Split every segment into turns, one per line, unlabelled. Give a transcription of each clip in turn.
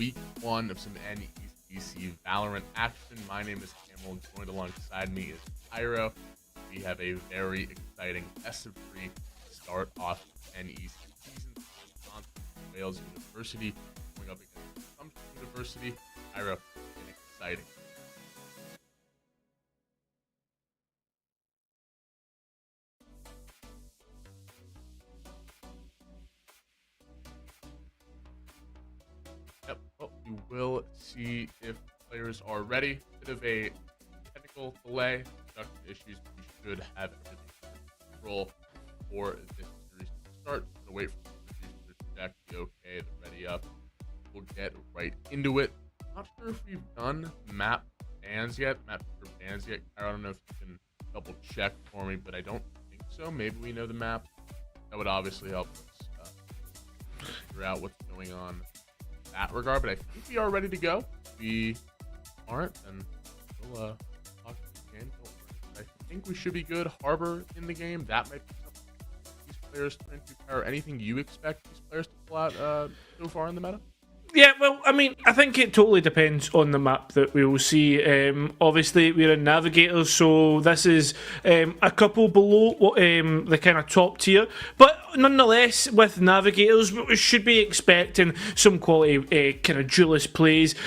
week 1 of some NECC Valorant action. My name is Campbell, and joined alongside me is Pyro. We have a very exciting best-of-3 start off NECC season. Wales University going up against Assumption University. Pyro, it's exciting. Yep, well, we will see if players are ready. Bit of a technical delay, production issues. We should have everything under control for this series to start. Gonna wait for the producer to check the okay, the ready up. We'll get right into it. Not sure if we've done map bans yet. I don't know if you can double check for me, but I don't think so. Maybe we know the map. That would obviously help us figure out what's going on in that regard. But I think we are ready to go. If we aren't, then we'll talk to the game. I think we should be good. Harbor in the game. That might be something these players turn to. Or anything you expect these players to pull out so far in the meta?
Yeah, well, I mean, I think it totally depends on the map that we will see. Obviously, we're in Navigators, so this is a couple below the kind of top tier. But nonetheless, with Navigators, we should be expecting some quality kind of duelist plays.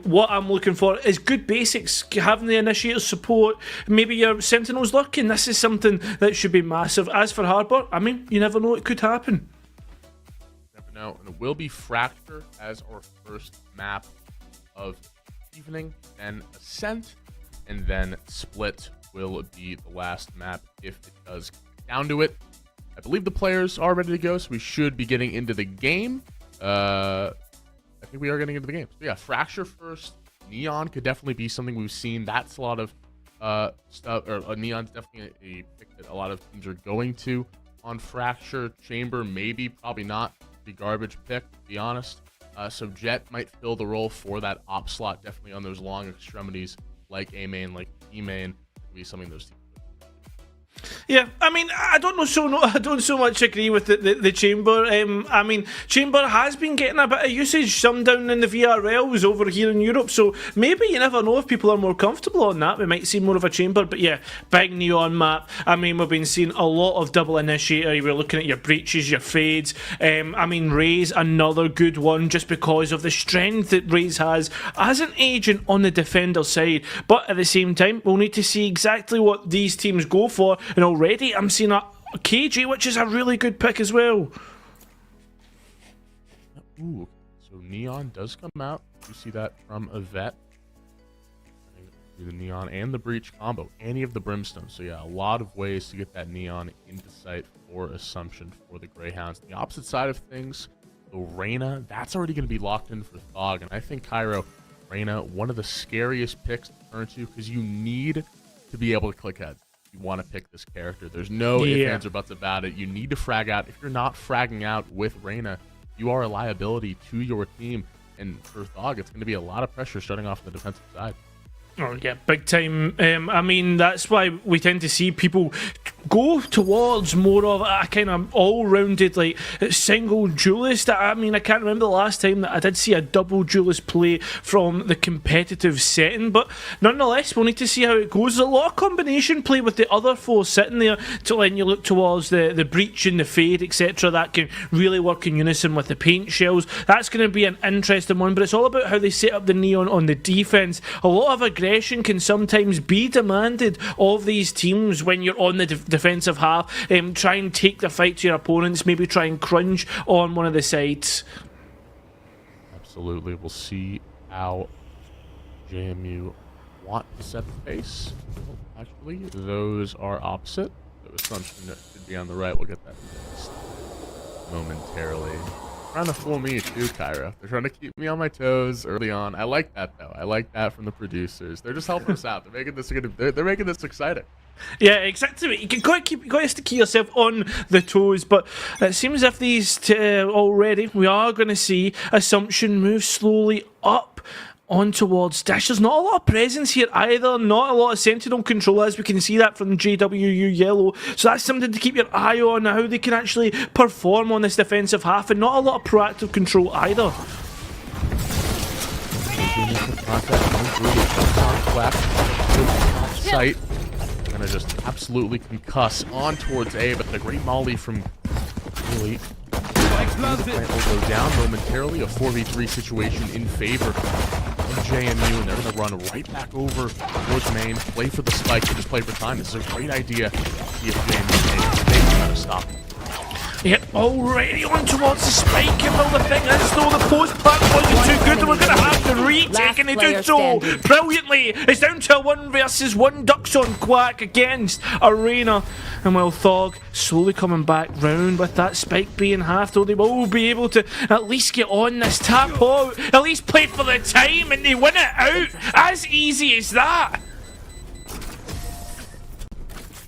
What I'm looking for is good basics, having the Initiator support, maybe your Sentinels lurking. This is something that should be massive. As for Harbor, I mean, you never know, it could happen.
Now, and it will be Fracture as our first map of evening, then Ascent, and then Split will be the last map if it does come down to it. I believe the players are ready to go, so we should be getting into the game. I think we are getting into the game. So yeah, Fracture first. Neon could definitely be something we've seen. That's a lot of stuff, or Neon's definitely a pick that a lot of teams are going to on Fracture. Chamber, maybe, probably not. Garbage pick, to be honest. So Jet might fill the role for that op slot, definitely on those long extremities like A main, like B main. Could be something those teams.
Yeah, I mean, I don't so much agree with the Chamber. I mean, Chamber has been getting a bit of usage, some down in the VRLs over here in Europe, so maybe you never know if people are more comfortable on that. We might see more of a Chamber, but yeah, big Neon map. I mean, we've been seeing a lot of double Initiator. We're looking at your breaches, your fades. I mean, Raze, another good one, just because of the strength that Raze has as an agent on the defender side. But at the same time, we'll need to see exactly what these teams go for. And already I'm seeing a KJ, which is a really good pick as well.
Ooh, so Neon does come out. You see that from a vet. The Neon and the Breach combo, any of the Brimstone. So yeah, a lot of ways to get that Neon into sight for Assumption for the Greyhounds. The opposite side of things, the Reyna, that's already going to be locked in for Thog. And I think Cairo, Reyna, one of the scariest picks to turn to, because you need to be able to click heads. You want to pick this character. There's no ifs, ands, or buts about it. You need to frag out. If you're not fragging out with Reyna, you are a liability to your team. And for Thog, it's going to be a lot of pressure starting off on the defensive side.
Oh yeah, big time. I mean, that's why we tend to see people go towards more of a kind of all-rounded, like, single duelist. I mean, I can't remember the last time that I did see a double duelist play from the competitive setting, but nonetheless, we'll need to see how it goes. There's a lot of combination play with the other four sitting there to when you look towards the breach and the fade, etc. That can really work in unison with the paint shells. That's going to be an interesting one, but it's all about how they set up the Neon on the defense. A lot of aggression can sometimes be demanded of these teams when you're on the defensive half. Try and take the fight to your opponents, maybe try and crunch on one of the sides.
Absolutely. We'll see how JWU want to set the pace. Well, actually, those are opposite. The Assumption should be on the right. We'll get that fixed momentarily. Trying to fool me too, Cairo. They're trying to keep me on my toes early on. I like that though. I like that from the producers. They're just helping us out. They're making this they're making this exciting.
Yeah, exactly. You got to keep yourself on the toes, but it seems as if these already we are going to see Assumption move slowly up on towards Dash. There's not a lot of presence here either, not a lot of Sentinel control, as we can see that from JWU Yellow, so that's something to keep your eye on, how they can actually perform on this defensive half, and not a lot of proactive control either.
initial contact coming through with on Quack. Sight. Gonna just absolutely concuss on towards A, but the great molly from Elite. The plant will go down momentarily. A 4v3 situation in favor of JMU, and they're gonna run right back over towards main, play for the spike, and just play for time. This is a great idea. See if JMU can try to stop them.
Yep, already on towards the spike, and well, the thing is, though, the post plant wasn't too good, and we're going to have to retake, and they do so brilliantly. It's down to a 1 versus 1 Ducks on Quack against Arena, and well, Thog slowly coming back round with that spike being half, though they will be able to at least get on this tap out, at least play for the time, and they win it out. As easy as that.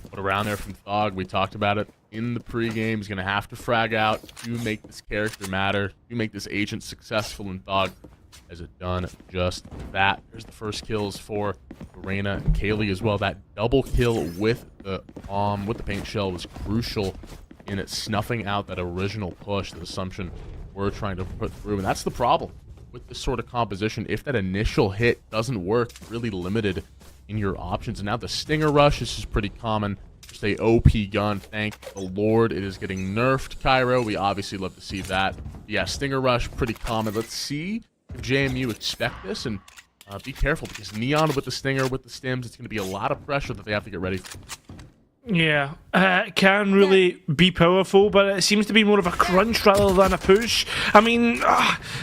Put around there from Thog, we talked about it in the pregame. He's going to have to frag out to make this character matter, to make this agent successful, and Thog has it done just that. There's the first kills for Reina and Kaylee as well. That double kill with the paint shell was crucial in it snuffing out that original push that Assumption were trying to put through, and that's the problem with this sort of composition. If that initial hit doesn't work, really limited in your options. And now the Stinger Rush, this is pretty common. Just a OP gun, thank the Lord. It is getting nerfed, Cairo. We obviously love to see that. Yeah, Stinger Rush, pretty common. Let's see if JMU expect this, and be careful, because Neon with the Stinger, with the stims, it's going to be a lot of pressure that they have to get ready for.
Yeah, it can really be powerful, but it seems to be more of a crunch rather than a push. I mean,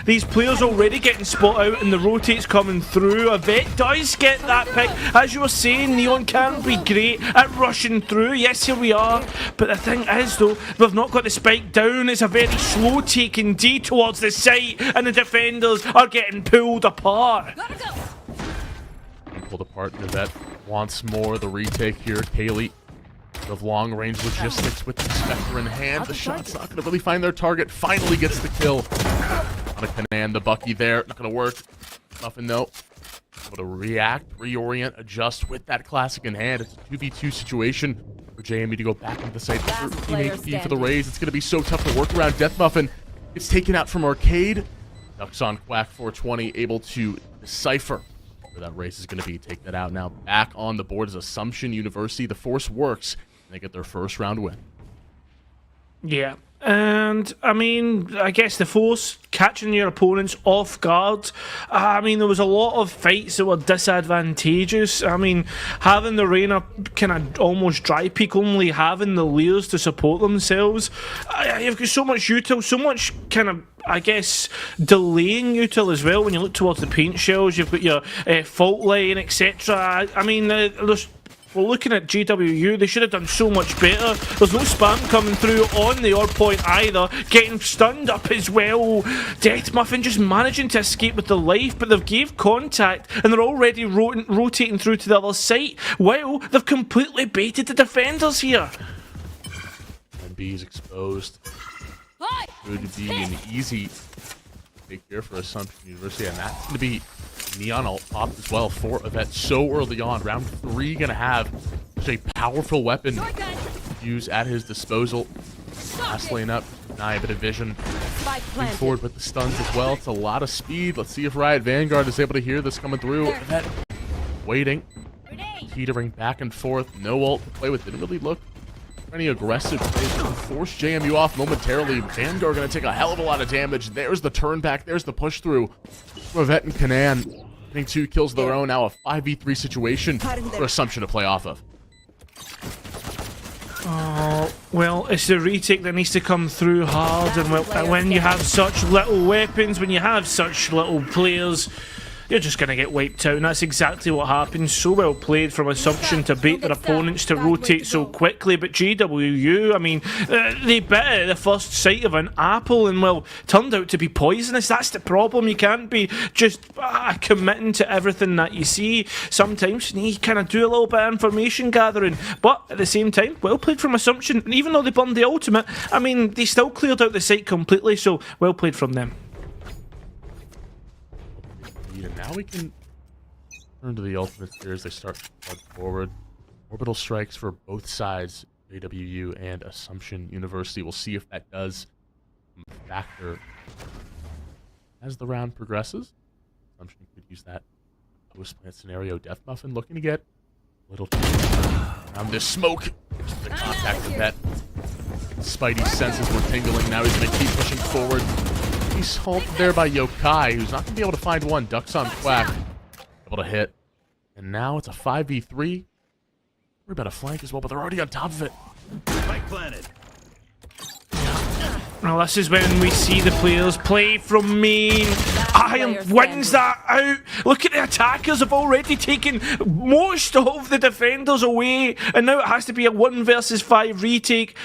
these players already getting spot out and the rotates coming through. A vet does get that pick. As you were saying, Neon can be great at rushing through. Yes, here we are. But the thing is, though, we've not got the spike down. It's a very slow taking D towards the site, and the defenders are getting pulled apart.
Pulled apart. The vet wants more. The retake here. Kaylee of long-range logistics with the Spectre in hand. The shot's not going to really find their target. Finally gets the kill. On a command, the Bucky there. Not going to work. Nothing, though. Able to react, reorient, adjust with that classic in hand. It's a 2v2 situation for JMU to go back into the site. 13 HP for the Rays. It's going to be so tough to work around. Death Muffin gets taken out from Arcade. Ducks on Quack 420, able to decipher where that race is going to be. Take that out now. Back on the board is Assumption University. The Force works. They get their first round win.
Yeah, and I mean, I guess the Force catching your opponents off guard. I mean, there was a lot of fights that were disadvantageous. I mean, having the Reina kind of almost dry peak, only having the Lears to support themselves. You've got so much util, so much kind of, I guess, delaying util as well. When you look towards the paint shells, you've got your fault line, etc. I mean, there's. We're looking at JWU, they should have done so much better. There's no spam coming through on the odd point either. Getting stunned up as well. Death Muffin just managing to escape with the life, but they've gave contact and they're already rotating through to the other site. Well, they've completely baited the defenders here.
And B is exposed. Could be an easy take here for Assumption University, and that's going to be Neon ult pop as well for Yvette so early on. Round 3 gonna have such a powerful weapon to use at his disposal. Last lane up, deny a bit of vision. Moving forward with the stuns as well. It's a lot of speed. Let's see if Riot Vanguard is able to hear this coming through. Yvette waiting, teetering back and forth. No ult to play with. Didn't really look for any aggressive plays to force JMU off momentarily. Vanguard gonna take a hell of a lot of damage. There's the turn back. There's the push through. Yvette and Kanan getting 2 kills of their own. Now a 5v3 situation for Assumption to play off of.
Oh, well, it's the retake that needs to come through hard, and when you have such little weapons, when you have such little players, you're just going to get wiped out, and that's exactly what happened. So well played from Assumption to bait their opponents to rotate so quickly, but JWU, I mean, they bit at the first sight of an apple and, well, turned out to be poisonous. That's the problem. You can't be just committing to everything that you see. Sometimes you need to kind of do a little bit of information gathering, but at the same time, well played from Assumption, and even though they burned the ultimate, I mean, they still cleared out the site completely, so well played from them.
And now we can turn to the ultimate here as they start to plug forward. Orbital strikes for both sides, JWU and Assumption University. We'll see if that does factor as the round progresses. Assumption could use that post plant scenario. Death Muffin looking to get a little around this smoke. Just the contact of that. Spidey senses were tingling. Now he's going to keep pushing forward. He's halted there by Yokai, who's not going to be able to find one. Ducks on Quack. Able to hit. And now it's a 5v3. We're about to flank as well, but they're already on top of it.
Spike planted.
Well, this is when we see the players play from main. Iron wins that out. Look at the attackers have already taken most of the defenders away, and now it has to be a 1 versus 5 retake.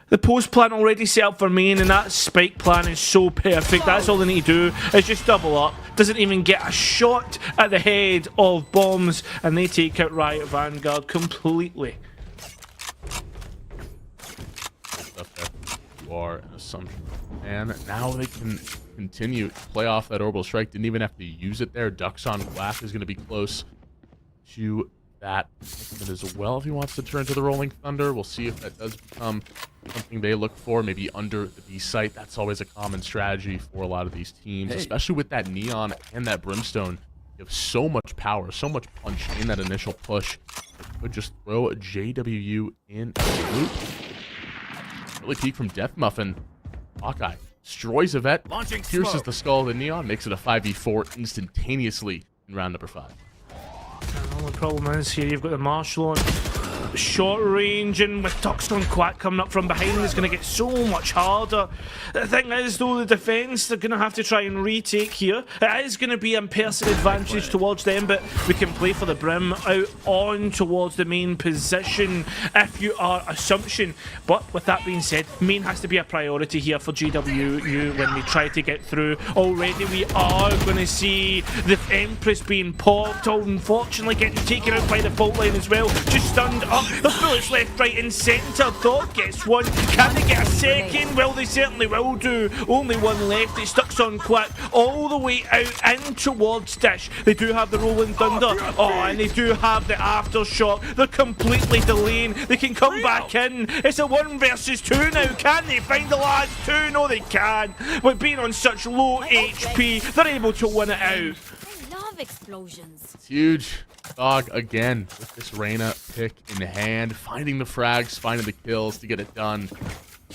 The post plan already set up for main, and that spike plan is so perfect. That's all they need to do is just double up. Doesn't even get a shot at the head of bombs, and they take out Riot Vanguard completely.
Up there. You are an Assumption. And now they can continue to play off that orbital strike. Didn't even have to use it there. Ducks on Quack is going to be close to that as well if he wants to turn to the Rolling Thunder. We'll see if that does become something they look for, maybe under the B site. That's always a common strategy for a lot of these teams, especially with that Neon and that Brimstone. You have so much power, so much punch in that initial push. Could just throw a JWU in a loop. Really peak from Death Muffin. Hawkeye destroys a vet, pierces the skull of the Neon, makes it a 5v4 instantaneously in round number 5.
The only problem is here you've got the Marshal on short range, and with Ducks on Quack coming up from behind, it's going to get so much harder. The thing is, though, the defense, they're going to have to try and retake here. It is going to be a person advantage towards them, but we can play for the Brim out on towards the main position if you are Assumption. But with that being said, main has to be a priority here for JWU when they try to get through. Already we are going to see the Empress being popped, unfortunately getting taken out by the fault line as well. Just stunned up. The bullets left, right and centre. Thought gets one. Can they get a second? Well, they certainly will do. Only one left. It's Ducks on Quack all the way out in towards Dish. They do have the Rolling Thunder. Oh, and they do have the Aftershock. They're completely delaying. They can come back in. It's a 1 versus 2 now. Can they find the last 2? No, they can. With being on such low HP, they're able to win it out.
I love explosions.
It's huge. Dog again with this Reyna pick in hand, finding the frags, finding the kills to get it done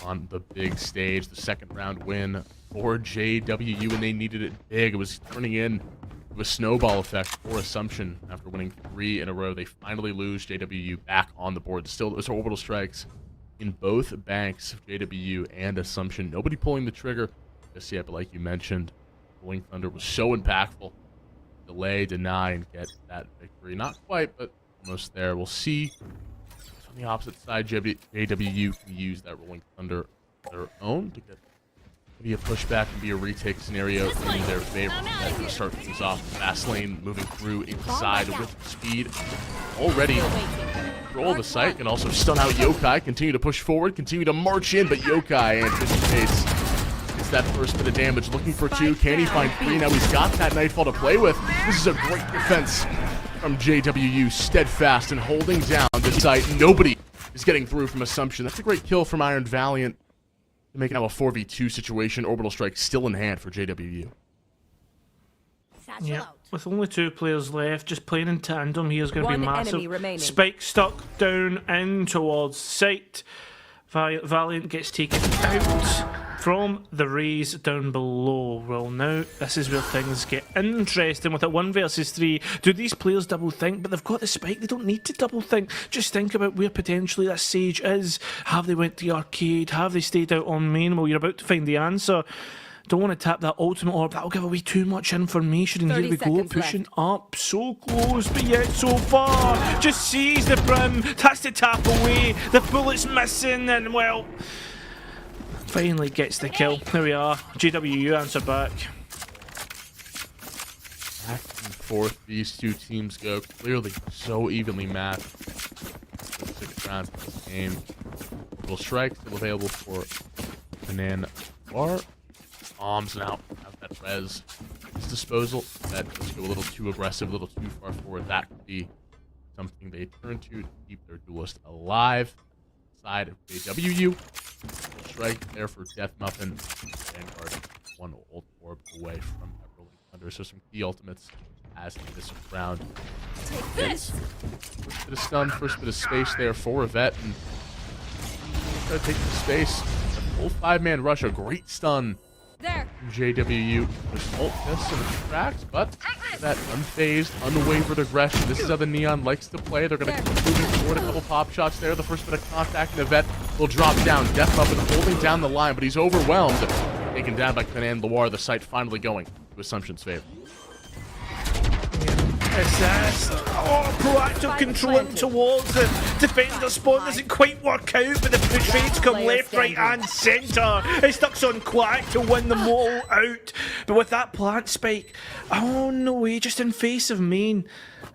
on the big stage. The second round win for JWU, and they needed it big. It was turning in to a snowball effect for Assumption after winning 3 in a row. They finally lose. JWU back on the board. Still, those orbital strikes in both banks of JWU and Assumption. Nobody pulling the trigger just yet, but like you mentioned, Rolling Thunder was so impactful. Delay, deny, and get that victory. Not quite, but almost there. We'll see if on the opposite side, JWU can use that Rolling Thunder their own to get maybe a pushback and be a retake scenario in their favor. That will start things off. Fast lane moving through inside with speed. Already control the site, and also stun out Yokai. Continue to push forward, continue to march in, but Yokai anticipates. That first bit of damage, looking for 2. Can he find 3? Now he's got that Nightfall to play with. This is a great defense from JWU, steadfast and holding down this site. Nobody is getting through from Assumption. That's a great kill from Iron Valiant to make it now a 4v2 situation. Orbital strike still in hand for JWU.
Yeah, with only 2 players left, just playing in tandem here is going to be massive. Spike stuck down in towards site. Valiant gets taken out from the raise down below. Well, now this is where things get interesting with a 1 versus 3. Do these players double think? But they've got the spike. They don't need to double think. Just think about where potentially that Sage is. Have they went to the arcade? Have they stayed out on main? Well, you're about to find the answer. Don't want to tap that ultimate orb. That'll give away too much information. And here we go, pushing up. So close, but yet so far. Just sees the Brim. Has to tap away. The bullet's missing, and well, finally gets the kill. There we are. JWU answer back.
Back and forth these two teams go. Clearly so evenly matched. 6 rounds of this game. Little strike still available for Banana Bar. Bombs now have that res. His disposal that just go a little too aggressive, a little too far forward. That could be something they turn to keep their duelist alive. Side of JWU. Strike there for Death Muffin. Vanguard 1 ult orb away from that Rolling under. So some key ultimates as this round.
Take this.
First bit of stun, first bit of space there for Yvette, and try to take the space. A full 5-man rush, a great stun.
There.
JWU just ult this and it tracks, but that unfazed, unwavered aggression. This is how the Neon likes to play. They're going to keep moving forward. A couple pop shots there. The first bit of contact, and Yvette will drop down. Death up and holding down the line, but he's overwhelmed. Taken down by Conan Loire. The site finally going to Assumption's favor.
Assist. Oh, proactive controlling towards the defender spawn doesn't quite work out, but the trades come left, right, and centre. It's Ducks on Quack to win them all out. But with that plant spike, oh no, he just in face of main.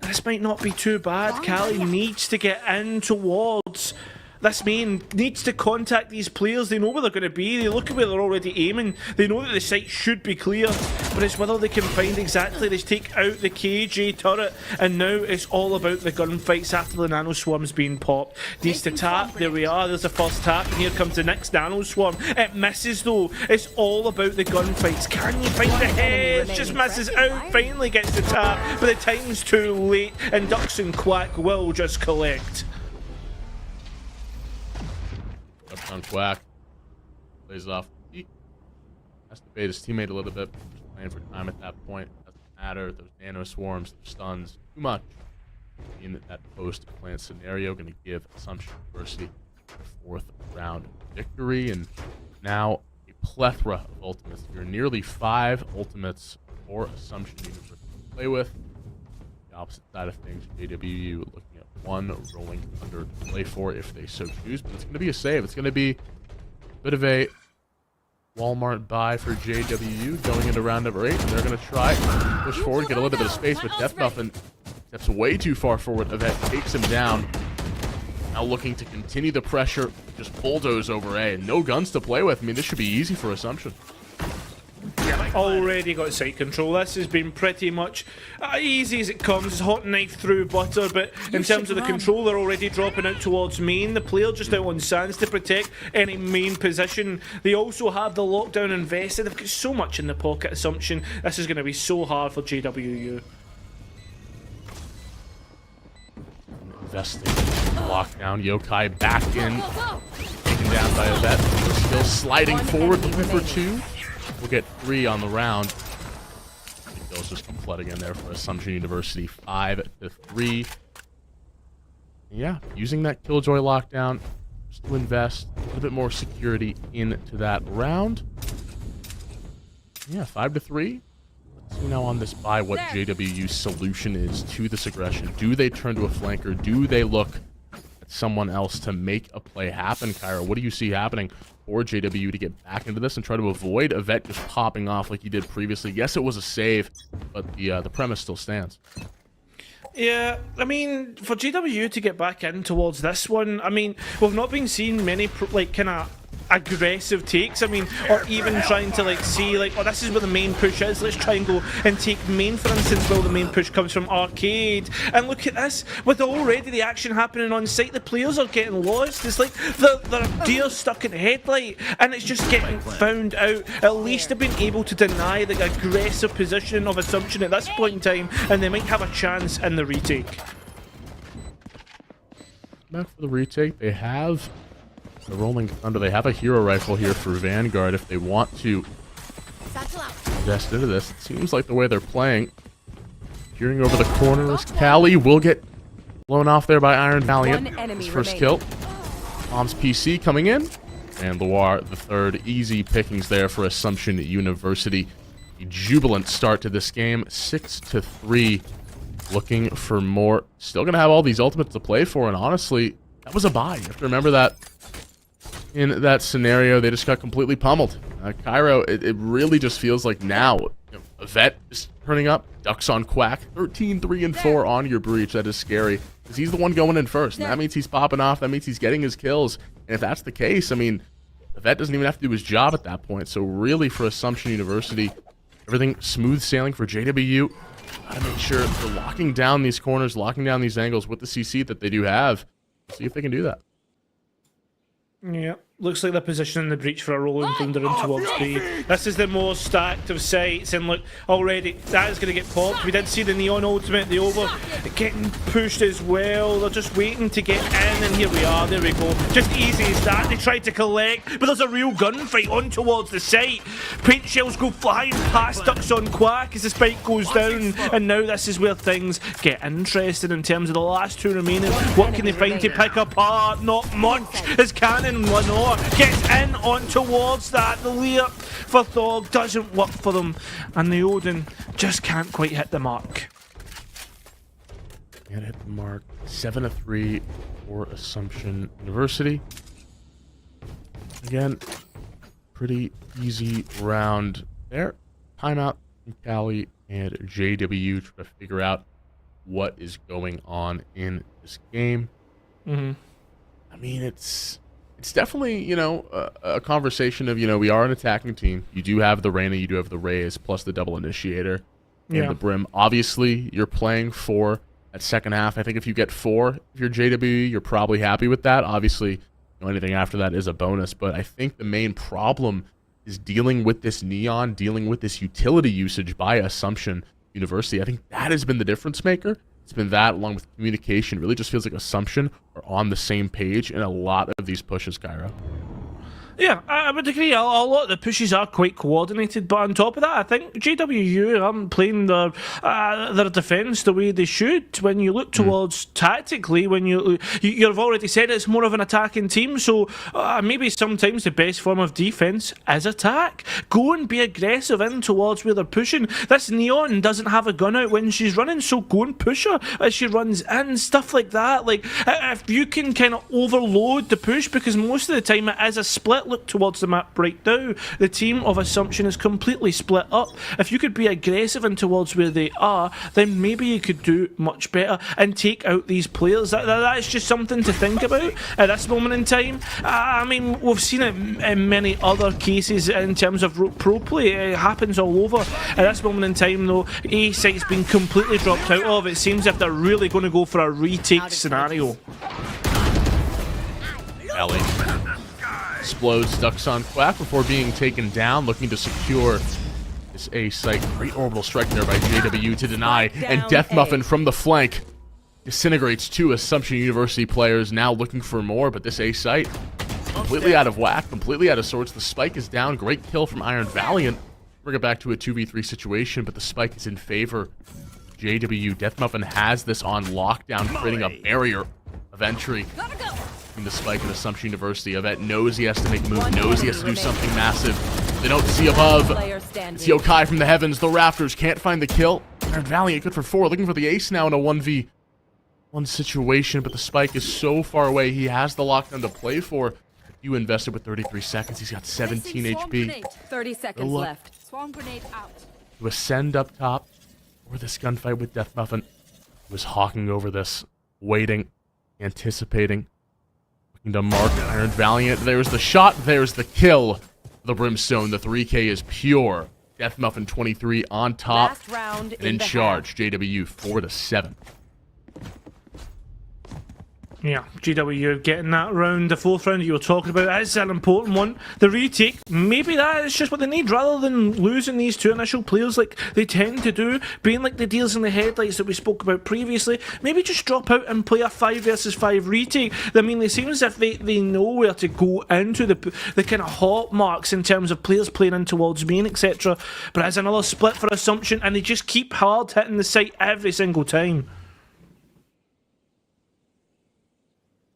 This might not be too bad. Callie needs to get in towards this main, needs to contact these players. They know where they're going to be. They look at where they're already aiming. They know that the site should be clear, but it's whether they can find exactly. They take out the KJ turret, and now it's all about the gunfights after the nano swarm's being popped. Needs to tap. There we are. There's the first tap, and here comes the next nano swarm. It misses though. It's all about the gunfights. Can you find the head? Just misses out. Finally gets the tap, but the time's too late, and Ducks and Quack will just collect.
Ducks on Quack. Plays it off. He has to bait his teammate a little bit. Just playing for time at that point. Doesn't matter. Those nano swarms, those stuns, too much. In that post-plant scenario, going to give Assumption University the 4th round victory. And now a plethora of ultimates. You're nearly 5 ultimates for Assumption University to play with. The opposite side of things, JWU looking at 1 Rolling Thunder to play for if they so choose. But it's going to be a save. It's going to be a bit of a Walmart buy for JWU going into round number 8. And they're going to try push forward, get a little bit of space. But Death Muffin steps way too far forward. Yvette takes him down. Now looking to continue the pressure, just bulldoze over A. No guns to play with. I mean, this should be easy for Assumption.
Already got site control. This has been pretty much easy as it comes. Hot knife through butter, but in terms of the control, they're already dropping out towards main. The player just out on sands to protect any main position. They also have the lockdown invested. They've got so much in the pocket. Assumption. This is going to be so hard for JWU.
Investing. Lockdown. Yokai back in. Taken down by Yvette. Still sliding forward, looking for 2. We'll get 3 on the round. I think those just come flooding in there for Assumption University. 5-3. Yeah, using that Killjoy lockdown just to invest a little bit more security into that round. Yeah, 5-3. Let's see now on this buy what JWU's solution is to this aggression. Do they turn to a flanker? Do they look at someone else to make a play happen, Kyra? What do you see happening for JWU to get back into this and try to avoid Yvette just popping off like he did previously? Yes, it was a save, but the premise still stands.
Yeah, I mean, for JWU to get back in towards this one, I mean, we've not been seeing many like kind of aggressive takes. I mean, or even trying to like see like, oh, this is where the main push is. Let's try and go and take main, for instance. Well, the main push comes from Arcade, and look at this. With already the action happening on site, the players are getting lost. It's like they're a deer stuck in a headlight, and it's just getting found out. At least they've been able to deny the aggressive position of Assumption at this point in time, and they might have a chance in the retake.
Back for the retake, they have the Rolling Thunder. They have a hero rifle here for Vanguard if they want to invest into this. It seems like the way they're playing. Peering over the corners. Callie will get blown off there by Iron Valiant. His first kill. Mom's PC coming in. And Loire, the 3rd. Easy pickings there for Assumption University. A jubilant start to this game. 6-3. Looking for more. Still going to have all these ultimates to play for. And honestly, that was a buy. You have to remember that. In that scenario, they just got completely pummeled. Cairo, it really just feels like now, Yvette is turning up. Ducks on Quack. 13-3-4 on your breach. That is scary. Because he's the one going in first. And that means he's popping off. That means he's getting his kills. And if that's the case, I mean, Yvette doesn't even have to do his job at that point. So really for Assumption University, everything smooth sailing for JWU. Gotta make sure they're locking down these corners, locking down these angles with the CC that they do have. See if they can do that.
Yeah, Looks like they're positioning the breach for a rolling thunder in towards B. This is the most stacked of sites, and look, already that is going to get popped. We did see the Neon ultimate, the over getting pushed as well. They're just waiting to get in, and here we are. There we go. Just easy as that. They tried to collect, but there's a real gunfight on towards the site. Paint shells go flying past Ducks on Quack as the spike goes down, and now this is where things get interesting in terms of the last two remaining. What can they find to pick apart? Not much as Cannon Lenore gets in on towards that. The layup for Thog doesn't work for them, and the Odin just can't quite hit the mark.
Can't hit the mark. 7-3 for Assumption University. Again, pretty easy round there. Timeout from Cali and JWU try to figure out what is going on in this game. I mean, it's definitely, you know, a conversation of, you know, we are an attacking team. You do have the Reyna, you do have the Rays, plus the double initiator and the Brim. Obviously, you're playing for that second half. I think if you get 4, if you're JWE, you're probably happy with that. Obviously, you know, anything after that is a bonus. But I think the main problem is dealing with this Neon, dealing with this utility usage by Assumption University. I think that has been the difference maker. It's been that, along with communication. It really just feels like Assumption are on the same page in a lot of these pushes, Cairo.
Yeah, I would agree. A lot of the pushes are quite coordinated, but on top of that, I think JWU aren't playing their defence the way they should. When you look towards tactically, when you've already said it's more of an attacking team, so maybe sometimes the best form of defence is attack. Go and be aggressive in towards where they're pushing. This Neon doesn't have a gun out when she's running, so go and push her as she runs in, stuff like that. Like, if you can kind of overload the push, because most of the time it is a split. Look towards the map right now. The team of Assumption is completely split up. If you could be aggressive in towards where they are, then maybe you could do much better and take out these players. That's just something to think about at this moment in time. I mean, we've seen it in many other cases in terms of pro play. It happens all over. At this moment in time, though, A site's been completely dropped out of. It seems if they're really going to go for a retake scenario.
Ellie explodes Ducks on Quack before being taken down, looking to secure this A site. Great orbital strike there by JWU to deny, and Death Muffin from the flank disintegrates 2 Assumption University players, now looking for more, but this A site completely out of whack, completely out of sorts. The spike is down. Great kill from Iron Valiant. Bring it back to a 2v3 situation, but the spike is in favor of JWU. Death Muffin has this on lockdown, creating a barrier of entry. The spike in Assumption University. Yvette knows he has to make a move, knows he has to do something massive. They don't see above. It's Yokai from the heavens. The rafters can't find the kill. Iron Valiant good for 4, looking for the ace now in a 1v1 situation, but the spike is so far away. He has the lockdown to play for. You invested with 33 seconds. He's got 17 HP.
30 seconds left. Swarm grenade out.
To ascend up top for this gunfight with Death Muffin. He was hawking over this, waiting, anticipating. To mark Iron Valiant. There's the shot. There's the kill. The Brimstone. The 3K is pure. Death Muffin 23 on top.
Last round
and in charge. JWU 4-7.
Yeah, GWU getting that round. The 4th round you were talking about is an important one. The retake, maybe that is just what they need, rather than losing these 2 initial players like they tend to do, being like the deals in the headlights that we spoke about previously. Maybe just drop out and play a 5 versus 5 retake. I mean, it seems as if they know where to go into the kind of hot marks in terms of players playing in towards main, etc. But it's another split for Assumption, and they just keep hard hitting the site every single time.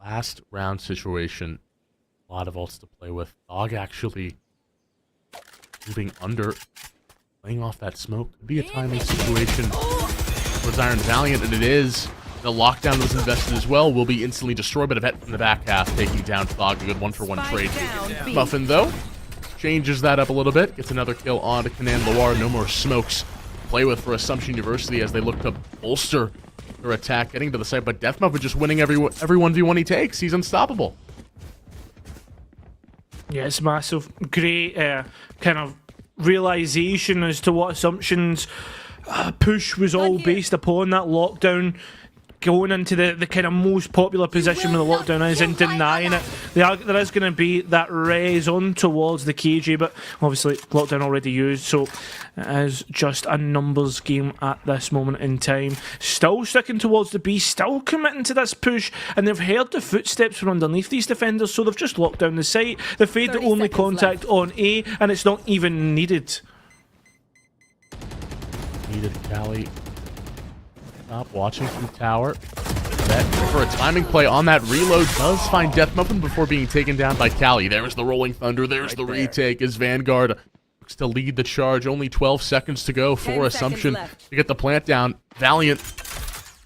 Last round situation. A lot of ults to play with. Dog actually moving under, playing off that smoke. Could be a timing situation towards Iron Valiant, and it is. The lockdown was invested as well. Will be instantly destroyed, but Yvette from the back half taking down Thog. A good 1-for-1 trade. Muffin, though, changes that up a little bit. Gets another kill on to Canan Loire. No more smokes to play with for Assumption University as they look to bolster their attack, getting to the site, but Death Muffin just winning every 1v1 he takes. He's unstoppable.
Yeah, it's massive. Great kind of realization as to what Assumption's push was all based upon, that lockdown. going into the kind of most popular position with the lockdown is and denying it. There is going to be that raise on towards the KJ, but obviously lockdown already used, so it is just a numbers game at this moment in time. Still sticking towards the B, still committing to this push, and they've heard the footsteps from underneath these defenders, so they've just locked down the site. They've fade the only contact on A, and it's not even needed.
Needed Cali. Stop watching from tower. That for a timing play on that reload does find Death Muffin before being taken down by Cali. There's the Rolling Thunder. There's the retake as Vanguard looks to lead the charge. Only 12 seconds to go for Assumption to get the plant down. Valiant.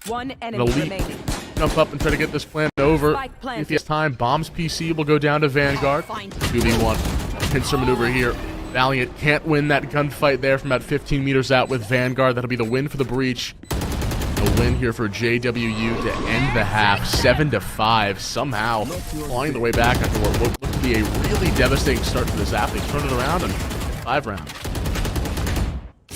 One enemy remaining.
Jump up and try to get this plant over. If he has time, Bomb's PC will go down to Vanguard. 2v1. Pincer maneuver here. Valiant can't win that gunfight there from about 15 meters out with Vanguard. That'll be the win for the breach. A win here for JWU to end the half, 7-5. Somehow clawing the way back after what looked to be a really devastating start to this half. They turned it around in 5 rounds.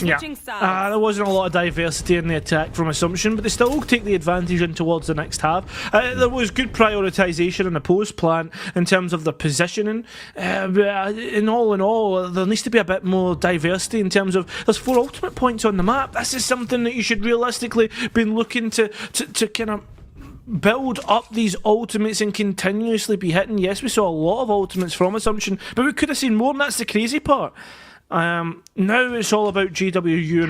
Yeah, there wasn't a lot of diversity in the attack from Assumption, but they still take the advantage in towards the next half. There was good prioritisation in the post plan in terms of the positioning. But in all, there needs to be a bit more diversity in terms of there's 4 ultimate points on the map. This is something that you should realistically be looking to kind of build up these ultimates and continuously be hitting. Yes, we saw a lot of ultimates from Assumption, but we could have seen more, and that's the crazy part. Now it's all about JWU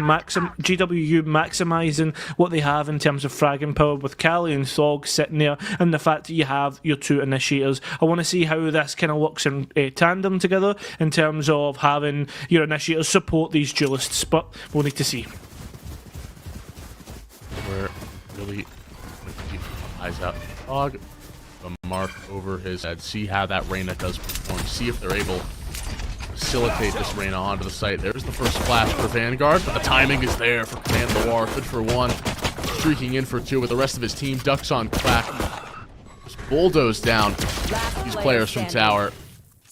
maximising what they have in terms of fragging power with Cali and Thog sitting there, and the fact that you have your 2 initiators. I want to see how this kind of works in tandem together in terms of having your initiators support these duelists, but we'll need to see.
We're really going to keep eyes out. Thog, the mark over his head. See how that Reyna does perform. See if they're able facilitate this Reyna onto the site. There's the first flash for Vanguard, but the timing is there for Command Noir. Good for 1. Streaking in for 2 with the rest of his team. Ducks on crack. Just bulldoze down these players from tower.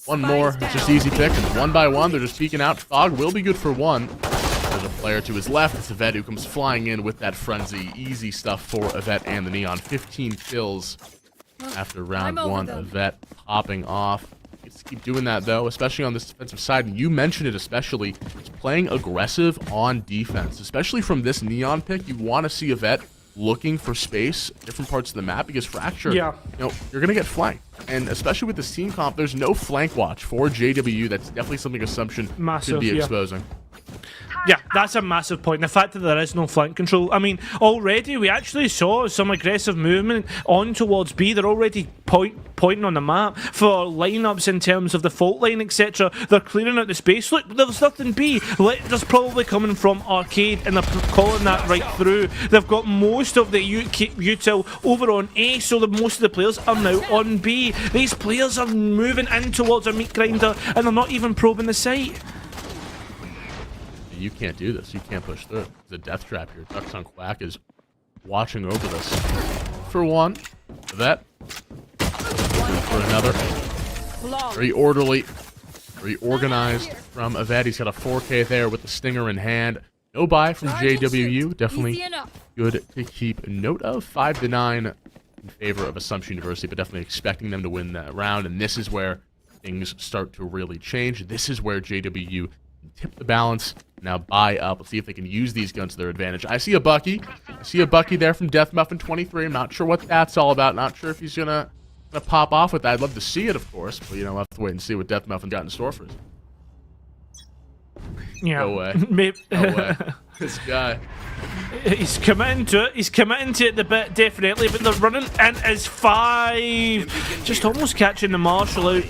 One more. It's just easy pick, and 1 by 1, they're just peeking out. Fog will be good for 1. There's a player to his left. It's Yvette who comes flying in with that frenzy. Easy stuff for Yvette and the Neon. 15 kills after round 1. Yvette popping off. To keep doing that though, especially on this defensive side, and you mentioned it especially, it's playing aggressive on defense, especially from this Neon pick. You want to see Yvette looking for space, different parts of the map, because Fracture, you know, you're gonna get flanked, and especially with this team comp, there's no flank watch for JWU. That's definitely something Assumption should be exposing.
Yeah, that's a massive point. The fact that there is no flank control. I mean, already we actually saw some aggressive movement on towards B. They're already pointing on the map for lineups in terms of the fault line, etc. They're clearing out the space. Look, there's nothing B. There's probably coming from Arcade, and they're calling that right through. They've got most of the util over on A, so most of the players are now on B. These players are moving in towards a meat grinder, and they're not even probing the site.
You can't do this. You can't push through. It's a death trap here. Ducks on Quack is watching over this. For 1. That. For another. Very orderly. Very organized from Yvette. He's got a 4K there with the stinger in hand. No buy from JWU. Definitely good to keep note of. 5-9 in favor of Assumption University, but definitely expecting them to win that round. And this is where things start to really change. This is where JWU tip the balance. Now buy up. Let's see if they can use these guns to their advantage. I see a Bucky. I see a Bucky there from Death Muffin 23. I'm not sure what that's all about. Not sure if he's gonna pop off with that. I'd love to see it, of course, but you know, we'll have to wait and see what Death Muffin got in store for us.
Yeah.
No way.
Maybe.
No way. This guy.
He's committing to it. He's committing to it a bit, definitely, but they're running in as 5. Just almost catching the Marshall out.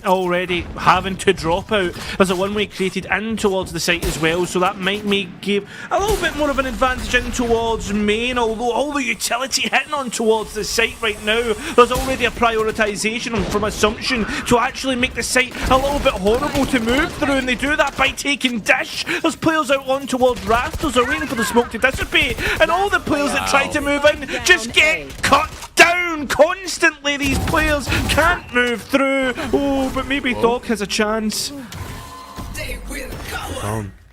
Already having to drop out. There's a one-way created in towards the site as well, so that might give a little bit more of an advantage in towards main, although all the utility hitting on towards the site right now. There's already a prioritisation from Assumption to actually make the site a little bit horrible to move through, and they do that by taking Dish. There's players out on towards Rafters are waiting for the smoke to dissipate, and all the players that try to move in just get cut down constantly. These players can't move through. Oh, but maybe Thog has a chance.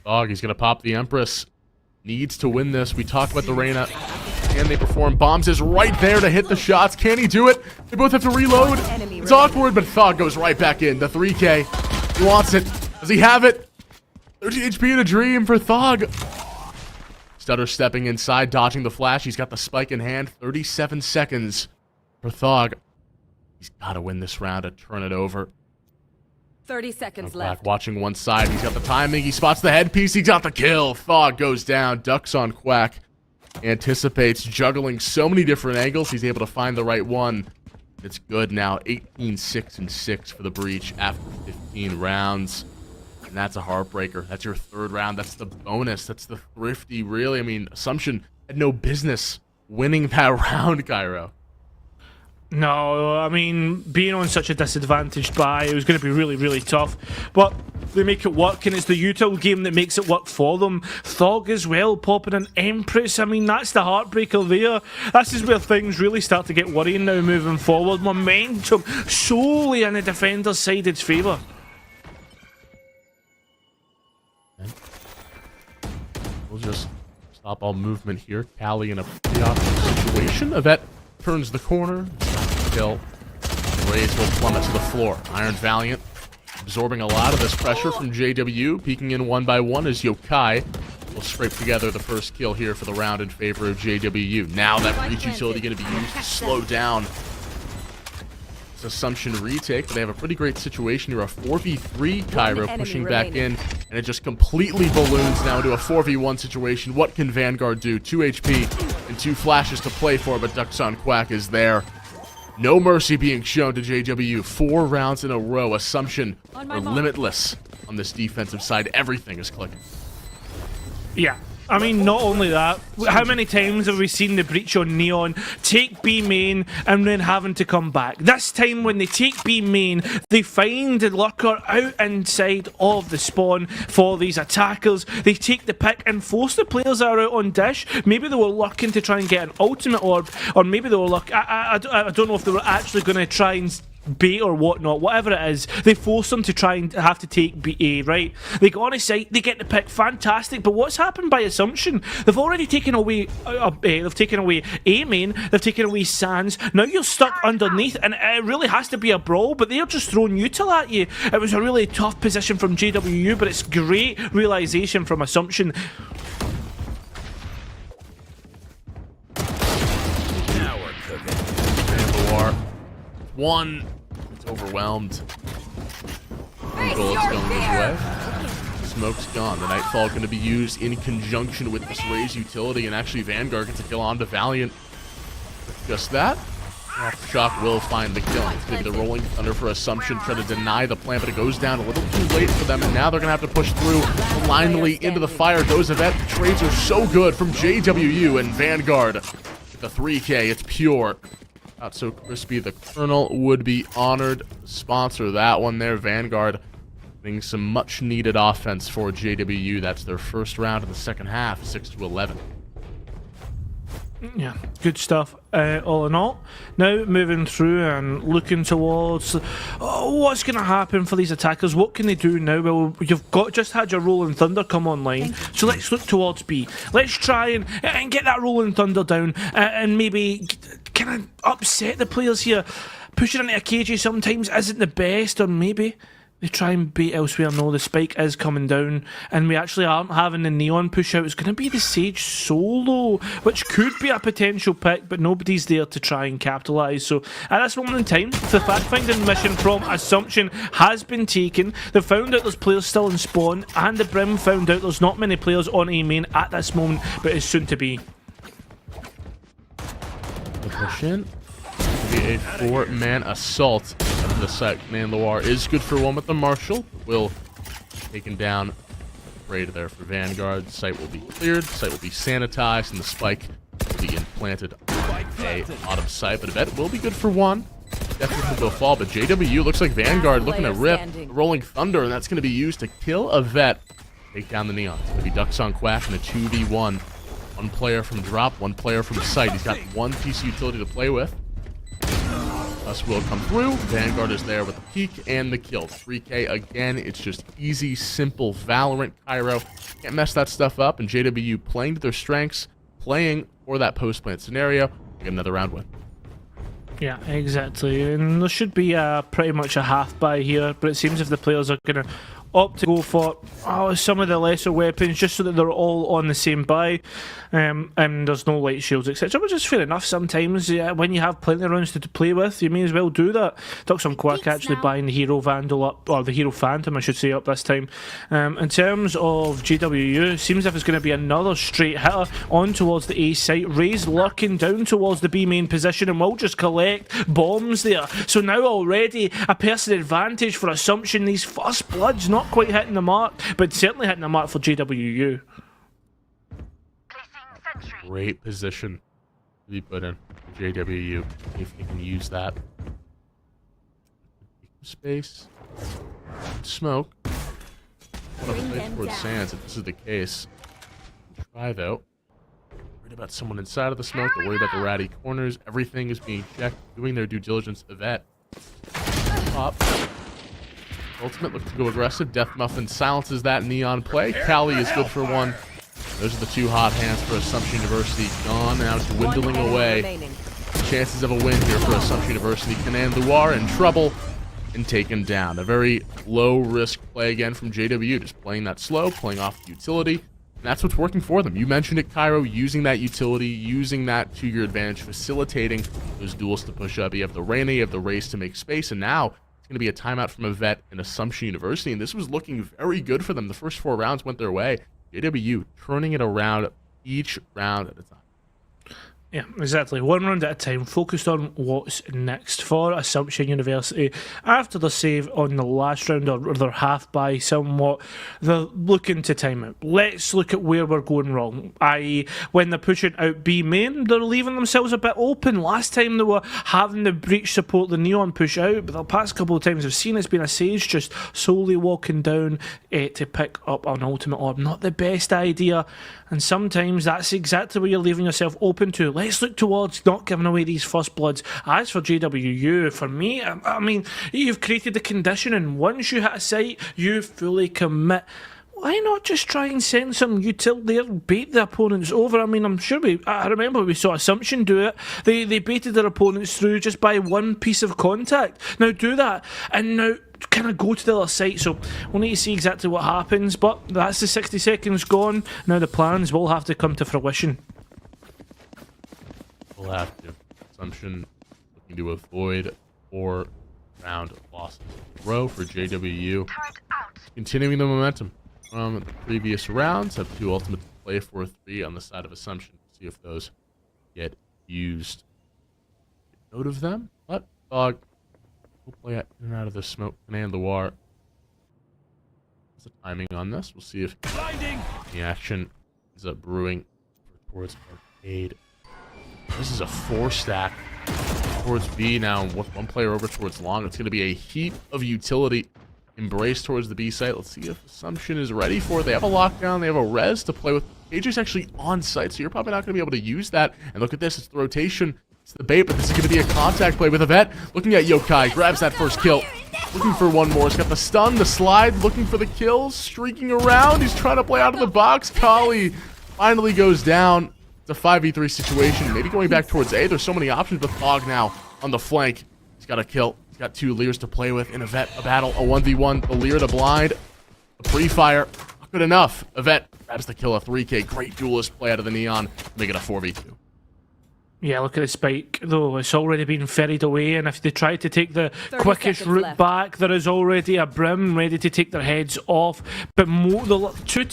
Thog, he's gonna pop the Empress. Needs to win this. We talked about the Reyna. Can they perform? Bombs is right there to hit the shots. Can he do it? They both have to reload. It's awkward, but Thog goes right back in. The 3K. He wants it. Does he have it? 30 HP in a dream for Thog. Stutter stepping inside, dodging the flash. He's got the spike in hand. 37 seconds for Thog. He's got to win this round to turn it over.
30 seconds left.
Watching one side. He's got the timing. He spots the headpiece. He got the kill. Thog goes down. Ducks on Quack. Anticipates, juggling so many different angles. He's able to find the right one. It's good now. 18-6-6 for the Breach after 15 rounds. And that's a heartbreaker. That's your third round. That's the bonus. That's the thrifty, really. I mean, Assumption had no business winning that round, Cairo.
No, I mean, being on such a disadvantaged buy, it was going to be really, really tough. But they make it work, and it's the util game that makes it work for them. Thog as well, popping an Empress. I mean, that's the heartbreaker there. This is where things really start to get worrying now moving forward. Momentum solely in the defender's side its favour.
We'll just stop all movement here. Callie in a pretty awkward situation. Yvette turns the corner. Kill. Rays will plummet to the floor. Iron Valiant absorbing a lot of this pressure from JWU. Peeking in one by one as Yokai will scrape together the first kill here for the round in favor of JWU. Now that Breach utility going to be used to slow down this Assumption retake, but they have a pretty great situation here. A 4v3 Cairo pushing back in, and it just completely balloons now into a 4v1 situation. What can Vanguard do? 2 HP and 2 flashes to play for, but Ducks on Quack is there. No mercy being shown to JWU. 4 rounds in a row. Assumption are limitless on this defensive side. Everything is clicking.
Yeah. I mean, not only that, how many times have we seen the Breach on Neon take B main and then having to come back? This time when they take B main, they find the lurker out inside of the spawn for these attackers. They take the pick and force the players that are out on dish. Maybe they were looking to try and get an ultimate orb, or maybe they were I don't know if they were actually going to try and bait or whatnot, whatever it is. They force them to try and have to take BA, right? They go on a site, they get the pick, fantastic, but what's happened by Assumption? They've already taken away they've taken away A main, they've taken away Sans. Now you're stuck underneath, and it really has to be a brawl, but they're just throwing util at you. It was a really tough position from JWU, but it's great realization from Assumption.
Now we're cooking. VALORANT. One. It's overwhelmed. Bullets going his way. Smoke's gone. The Nightfall going to be used in conjunction with this Raze utility, and actually Vanguard gets a kill onto Valiant. Just that. Shock will find the kill. It's going to be the Rolling Thunder for Assumption, trying to deny the plan, but it goes down a little too late for them, and now they're going to have to push through. Blindly into the fire goes Yvette. The trades are so good from JWU, and Vanguard with the 3K. It's pure. Not so crispy. The Colonel would be honored. Sponsor that one there. Vanguard getting some much needed offense for JWU. That's their first round of the second half, 6-11.
Yeah, good stuff all in all. Now moving through and looking towards what's going to happen for these attackers. What can they do now? Well, you've just had your Rolling Thunder come online, so let's look towards B. Let's try and get that Rolling Thunder down and maybe kind of upset the players here. Pushing into a KJ sometimes isn't the best, or maybe they try and bait elsewhere. No, the spike is coming down, and we actually aren't having the Neon push out. It's going to be the Sage solo, which could be a potential pick, but nobody's there to try and capitalise. So at this moment in time, the fact-finding mission from Assumption has been taken. They found out there's players still in spawn, and the Brim found out there's not many players on A main at this moment, but it's soon to be.
The push in. Be a 4-man assault of the site. Loire is good for one with the Marshal. Will taken down. Raid there for Vanguard. Site will be cleared. Site will be sanitized, and the spike will be implanted on a bottom site. But Yvette will be good for one. Definitely will fall. But JWU looks like Vanguard looking to rip Rolling Thunder, and that's going to be used to kill Yvette. Take down the Neon. It's going to be Ducks on Quack in a 2v1. One player from drop, one player from site. He's got one piece of utility to play with. Us will come through. Vanguard is there with the peek and the kill. 3K again. It's just easy, simple Valorant. Cairo can't mess that stuff up. And JWU playing to their strengths, playing for that post-plant scenario. Get another round win.
Yeah, exactly. And there should be pretty much a half buy here, but it seems if the players are going to opt to go for some of the lesser weapons just so that they're all on the same buy, and there's no light shields, etc., which is fair enough sometimes. When you have plenty of rounds to play with, you may as well do that. Ducks on Quack actually buying the Hero Vandal up, or the Hero Phantom I should say, up this time. In terms of JWU, seems as if it's going to be another straight hitter on towards the A site. Ray's lurking down towards the B main position and will just collect bombs there. So now already a person advantage for Assumption. These first bloods not quite hitting the mark, but certainly hitting the mark for JWU.
Great position to be put in for JWU. If you can use that. Space. Smoke. I want to play towards Sands if this is the case. Try though. Worried about someone inside of the smoke. They're worried about the ratty corners. Everything is being checked. Doing their due diligence. Yvette. Pop. Ultimate looks to go aggressive. Death Muffin silences that Neon play. Cali is good for one. Those are the two hot hands for Assumption University. Gone. Now it's dwindling away. Chances of a win here for Assumption University. Canan Loire in trouble and taken down. A very low risk play again from JWU. Just playing that slow, playing off the utility. And that's what's working for them. You mentioned it, Cairo, using that utility, using that to your advantage, facilitating those duels to push up. You have the Reyna, you have the race to make space, and now it's going to be a timeout from Yvette in Assumption University, and this was looking very good for them. The first 4 rounds went their way. JWU turning it around each round at a time.
Yeah, exactly. One round at a time, focused on what's next for Assumption University. After the save on the last round, or their half by somewhat, they're looking to time it. Let's look at where we're going wrong, i.e. when they're pushing out B main, they're leaving themselves a bit open. Last time they were having the breach support the Neon push out, but the past couple of times I've seen it's been a Sage just solely walking down to pick up an ultimate orb. Not the best idea, and sometimes that's exactly what you're leaving yourself open to. Let's look towards not giving away these first bloods. As for JWU, for me, I mean, you've created the condition, and once you hit a site, you fully commit. Why not just try and send some util there, bait the opponents over? I mean, I'm sure I remember we saw Assumption do it. They baited their opponents through just by one piece of contact. Now do that, and now kind of go to the other site. So we'll need to see exactly what happens, but that's the 60 seconds gone. Now the plans will have to come to fruition.
We'll have to. Assumption looking to avoid 4 round losses in a row for JWU. Continuing the momentum from the previous rounds. Have 2 ultimates to play for, 3 on the side of Assumption. See if those get used. Get note of them. But Dog will play in and out of the smoke. Canan Loire. What's the timing on this? We'll see if the action is brewing towards Arcade. This is a 4-stack towards B now with 1 player over towards Long. It's going to be a heap of utility embraced towards the B site. Let's see if Assumption is ready for it. They have a lockdown. They have a res to play with. AJ's actually on site, so you're probably not going to be able to use that. And look at this. It's the rotation. It's the bait, but this is going to be a contact play with Yvette. Looking at Yokai. Grabs that first kill. Looking for one more. He's got the stun, the slide. Looking for the kills. Streaking around. He's trying to play out of the box. Kali finally goes down. It's a 5v3 situation. Maybe going back towards A. There's so many options with Fog now on the flank. He's got a kill. He's got 2 Leers to play with. In Yvette, a battle, a 1v1. The Leer, the blind. A pre-fire. Not good enough. Yvette grabs the kill, a 3k. Great duelist play out of the Neon. Make it a 4v2.
Yeah, look at the spike, though. It's already been ferried away, and if they try to take the quickest route back, there is already a Brim ready to take their heads off. But the 2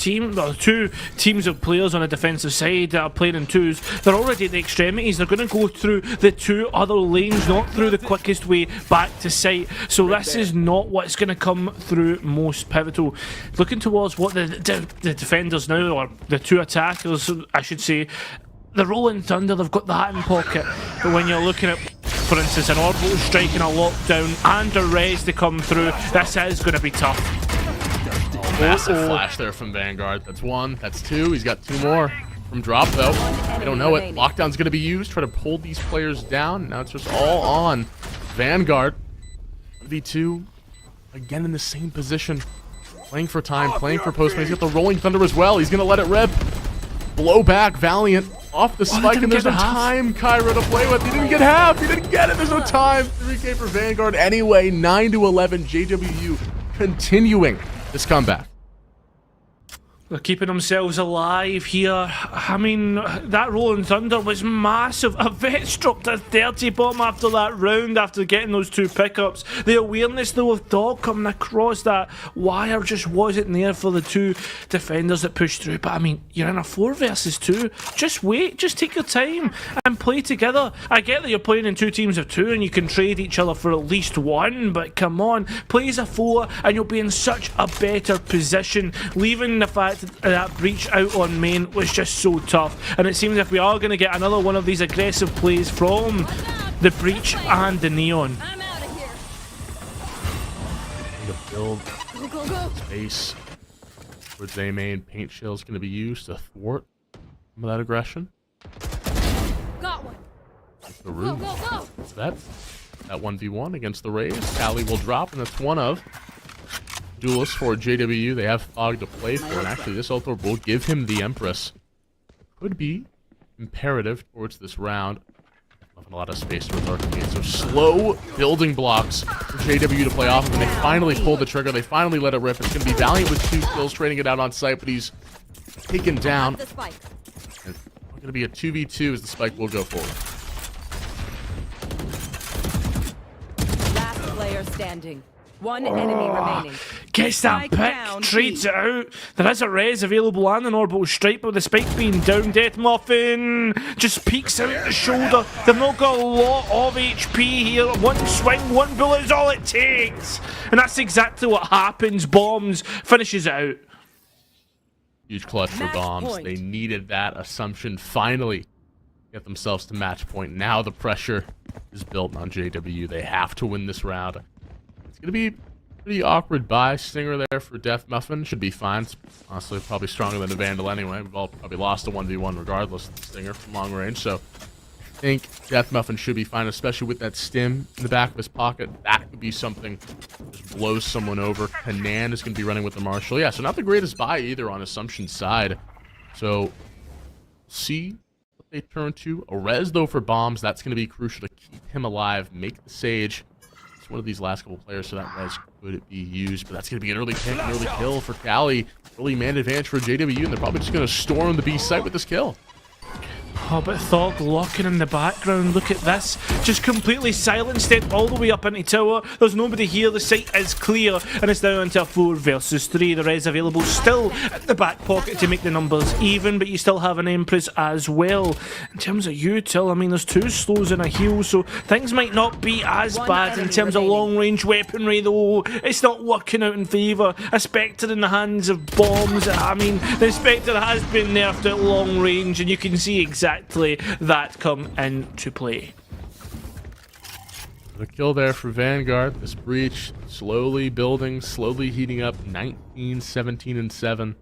teams of players on the defensive side that are playing in 2s, they're already at the extremities. They're going to go through the 2 other lanes, not through the quickest way back to site. So this is not what's going to come through most pivotal. Looking towards what the defenders now, or the 2 attackers, I should say, the Rolling Thunder, they've got that in pocket. But when you're looking at, for instance, an Orbital striking a lockdown and a res to come through, this is going to be tough.
Oh, massive flash there from Vanguard. That's 1, that's 2. He's got 2 more from Drop, though. They don't know it. Lockdown's going to be used. Try to hold these players down. Now it's just all on Vanguard. V2, again in the same position. Playing for time, playing for post. He's got the Rolling Thunder as well. He's going to let it rip. Blow back, Valiant. off the spike, and there's no time Kyra to play with. He didn't get half. He didn't get it. There's no time. 3K for Vanguard anyway. 9-11. JWU continuing this comeback.
They're keeping themselves alive here. I mean, that Rolling Thunder was massive. A Vet's dropped a 30 bomb after that round, after getting those 2 pickups. The awareness, though, of Dog coming across that wire just wasn't there for the 2 defenders that pushed through. But, I mean, you're in a 4 versus 2. Just wait. Just take your time and play together. I get that you're playing in 2 teams of 2 and you can trade each other for at least 1, but come on. Play as a 4 and you'll be in such a better position. Leaving the fact that breach out on main was just so tough, and it seems if we are going to get another one of these aggressive plays from the breach and the neon.
I'm out of here.
The build
Go.
space towards A main. Paint shell is going to be used to thwart some of that aggression.
Got one.
The room.
Go.
That 1v1 against the Rays. Callie will drop, and that's one of duelists for JWU. They have Fog to play for, and actually this Ulthor will give him the Empress. Could be imperative towards this round. Left a lot of space towards Arcade, so slow building blocks for JWU to play off of, and they finally pulled the trigger. They finally let it rip. It's going to be Valiant with 2 kills, trading it out on site, but he's taken down.
The spike.
And it's going to be a 2v2 as the spike will go forward.
Last player standing. 1 enemy remaining.
Gets that
Spike
pick,
down,
trades
B.
it out. There is a res available and an orbital strike, but the spike being down. Death Muffin just peeks out the shoulder. They've not got a lot of HP here. 1 swing, 1 bullet is all it takes. And that's exactly what happens. Bombs finishes it out.
Huge clutch for
Match
bombs.
point.
They needed that. Assumption finally get themselves to match point. Now the pressure is built on JWU. They have to win this round. It's going to be pretty awkward buy. Stinger there for Death Muffin. Should be fine. It's honestly probably stronger than a Vandal anyway. We've all probably lost a 1v1 regardless of the Stinger from long range. So I think Death Muffin should be fine, especially with that stim in the back of his pocket. That could be something that just blows someone over. Hanan is going to be running with the Marshall. Yeah, so not the greatest buy either on Assumption's side. So see what they turn to. A res, though, for bombs. That's going to be crucial to keep him alive. Make the Sage. It's one of these last couple players, so that res could be used. But that's going to be an early pick, an early kill for Cali. Early man advantage for JWU, and they're probably just going to storm the B site with this kill.
Oh, but Thog locking in the background. Look at this. Just completely silenced it all the way up into tower. There's nobody here. The site is clear. And it's now into a 4 versus 3. The res available still at the back pocket to make the numbers even. But you still have an Empress as well. In terms of util, I mean, there's 2 slows and a heal. So things might not be as bad in terms of long range weaponry, though. It's not working out in favour. A Spectre in the hands of bombs. I mean, the Spectre has been nerfed at long range. And you can see exactly that come into play.
The kill there for Vanguard. This breach slowly building, slowly heating up. 19, 17, and 7.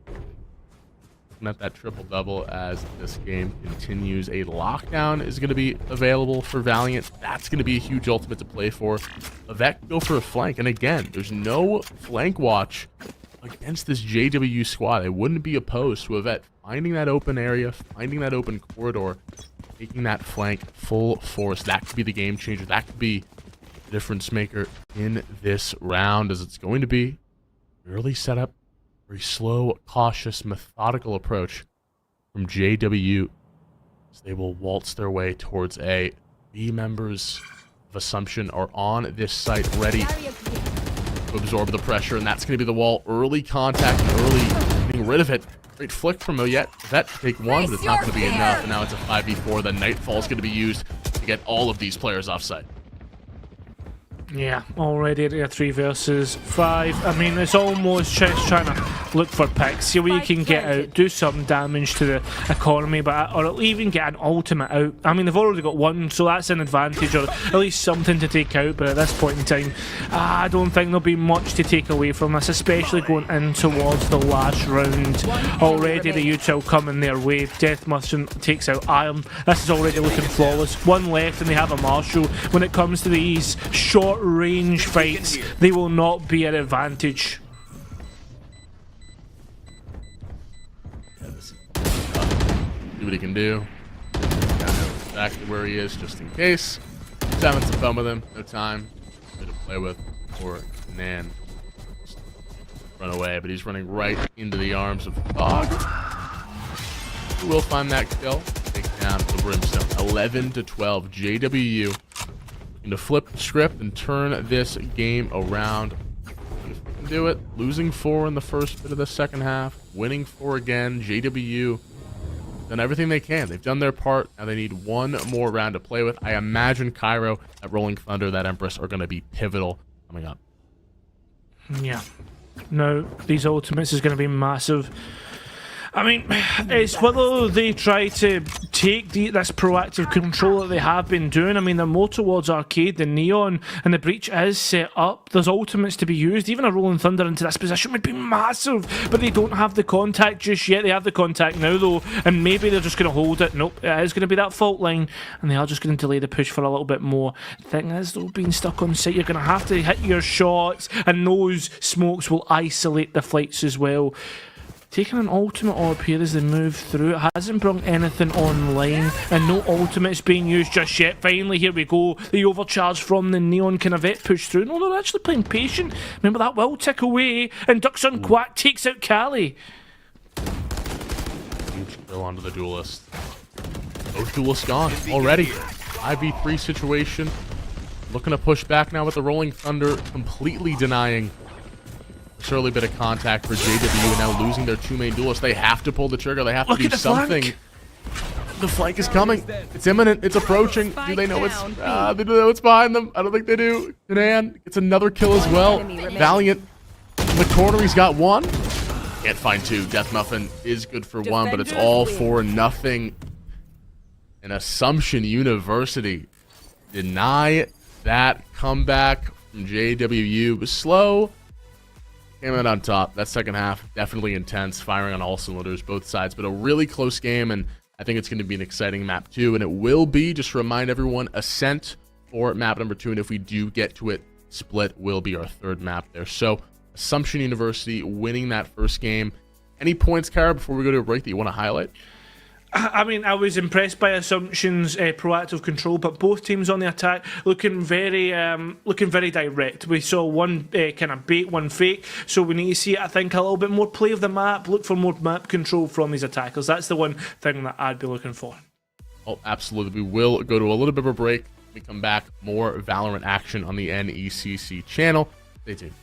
Looking at that triple-double as this game continues. A lockdown is going to be available for Valiant. That's going to be a huge ultimate to play for. Avec go for a flank. And again, there's no flank watch against this JWU squad. They wouldn't be opposed to Yvette finding that open area, finding that open corridor, taking that flank full force. That could be the game changer. That could be the difference maker in this round, as it's going to be early setup, very slow, cautious, methodical approach from JWU. So they will waltz their way towards A. B members of Assumption are on this site ready to absorb the pressure, and that's going to be the wall. Early contact, early getting rid of it. Great flick from Oyet. That take 1, but it's not going to be enough, and now it's a 5v4. The Nightfall is going to be used to get all of these players offsite.
Yeah, already at a 3 versus 5. I mean, it's almost just trying to look for picks, see where you can get out, do some damage to the economy, but or even get an ultimate out. I mean, they've already got 1, so that's an advantage, or at least something to take out. But at this point in time, I don't think there'll be much to take away from this, especially going in towards the last round. Already the util coming their way. Death Muffin takes out Iron. This is already looking flawless. 1 left, and they have a Marshall. When it comes to these short range fights, they will not be an advantage.
See what he can do. exactly where he is, just in case. He's having some fun with him. No time to play with or Nan. Just run away, but he's running right into the arms of Fog. He will find that kill. Take down the Brimstone. 11-12. JWU looking to flip the script and turn this game around. If they can do it, losing 4 in the first bit of the second half, winning 4 again. JWU done everything they can. They've done their part. Now they need one more round to play with. I imagine Cairo, that Rolling Thunder, that Empress are going to be pivotal coming up.
Yeah. No, these ultimates is going to be massive. I mean, it's whether they try to take this proactive control that they have been doing. I mean, they're more towards Arcade than Neon, and the breach is set up. There's ultimates to be used. Even a Rolling Thunder into this position would be massive, but they don't have the contact just yet. They have the contact now, though, and maybe they're just going to hold it. Nope, it is going to be that fault line, and they are just going to delay the push for a little bit more. The thing is, though, being stuck on site, you're going to have to hit your shots, and those smokes will isolate the flights as well. Taking an ultimate orb here as they move through. It hasn't brought anything online, and no ultimate's being used just yet. Finally, here we go. The overcharge from the Neon can Vet push through. No, they're actually playing patient. Remember, that will tick away, and Ducks on Quack takes out Cali.
Huge kill onto the duelist. Both duelists gone already. 5v3 situation. Looking to push back now with the Rolling Thunder, completely denying surely bit of contact for JWU, and now losing their 2 main duelists. They have to pull the trigger. They have to do something. The flank is coming. It's imminent. It's approaching. Do they know it's? They do know it's behind them. I don't think they do. Nan gets another kill as well. Valiant in the corner. He's got 1. Can't find 2. Death Muffin is good for 1, but it's all for nothing. And Assumption University deny that comeback from JWU. It was slow. Came out on top. That second half, definitely intense, firing on all cylinders, both sides, but a really close game, and I think it's going to be an exciting map too, and it will be, just to remind everyone, Ascent for map number 2, and if we do get to it, Split will be our 3rd map there. So, Assumption University winning that first game. Any points, Kara, before we go to a break that you want to highlight?
I mean, I was impressed by Assumption's proactive control, but both teams on the attack looking very direct. We saw one kind of bait, one fake, so we need to see, I think, a little bit more play of the map, look for more map control from these attackers. That's the one thing that I'd be looking for.
Oh, absolutely. We will go to a little bit of a break. When we come back, more Valorant action on the NECC channel. Stay tuned.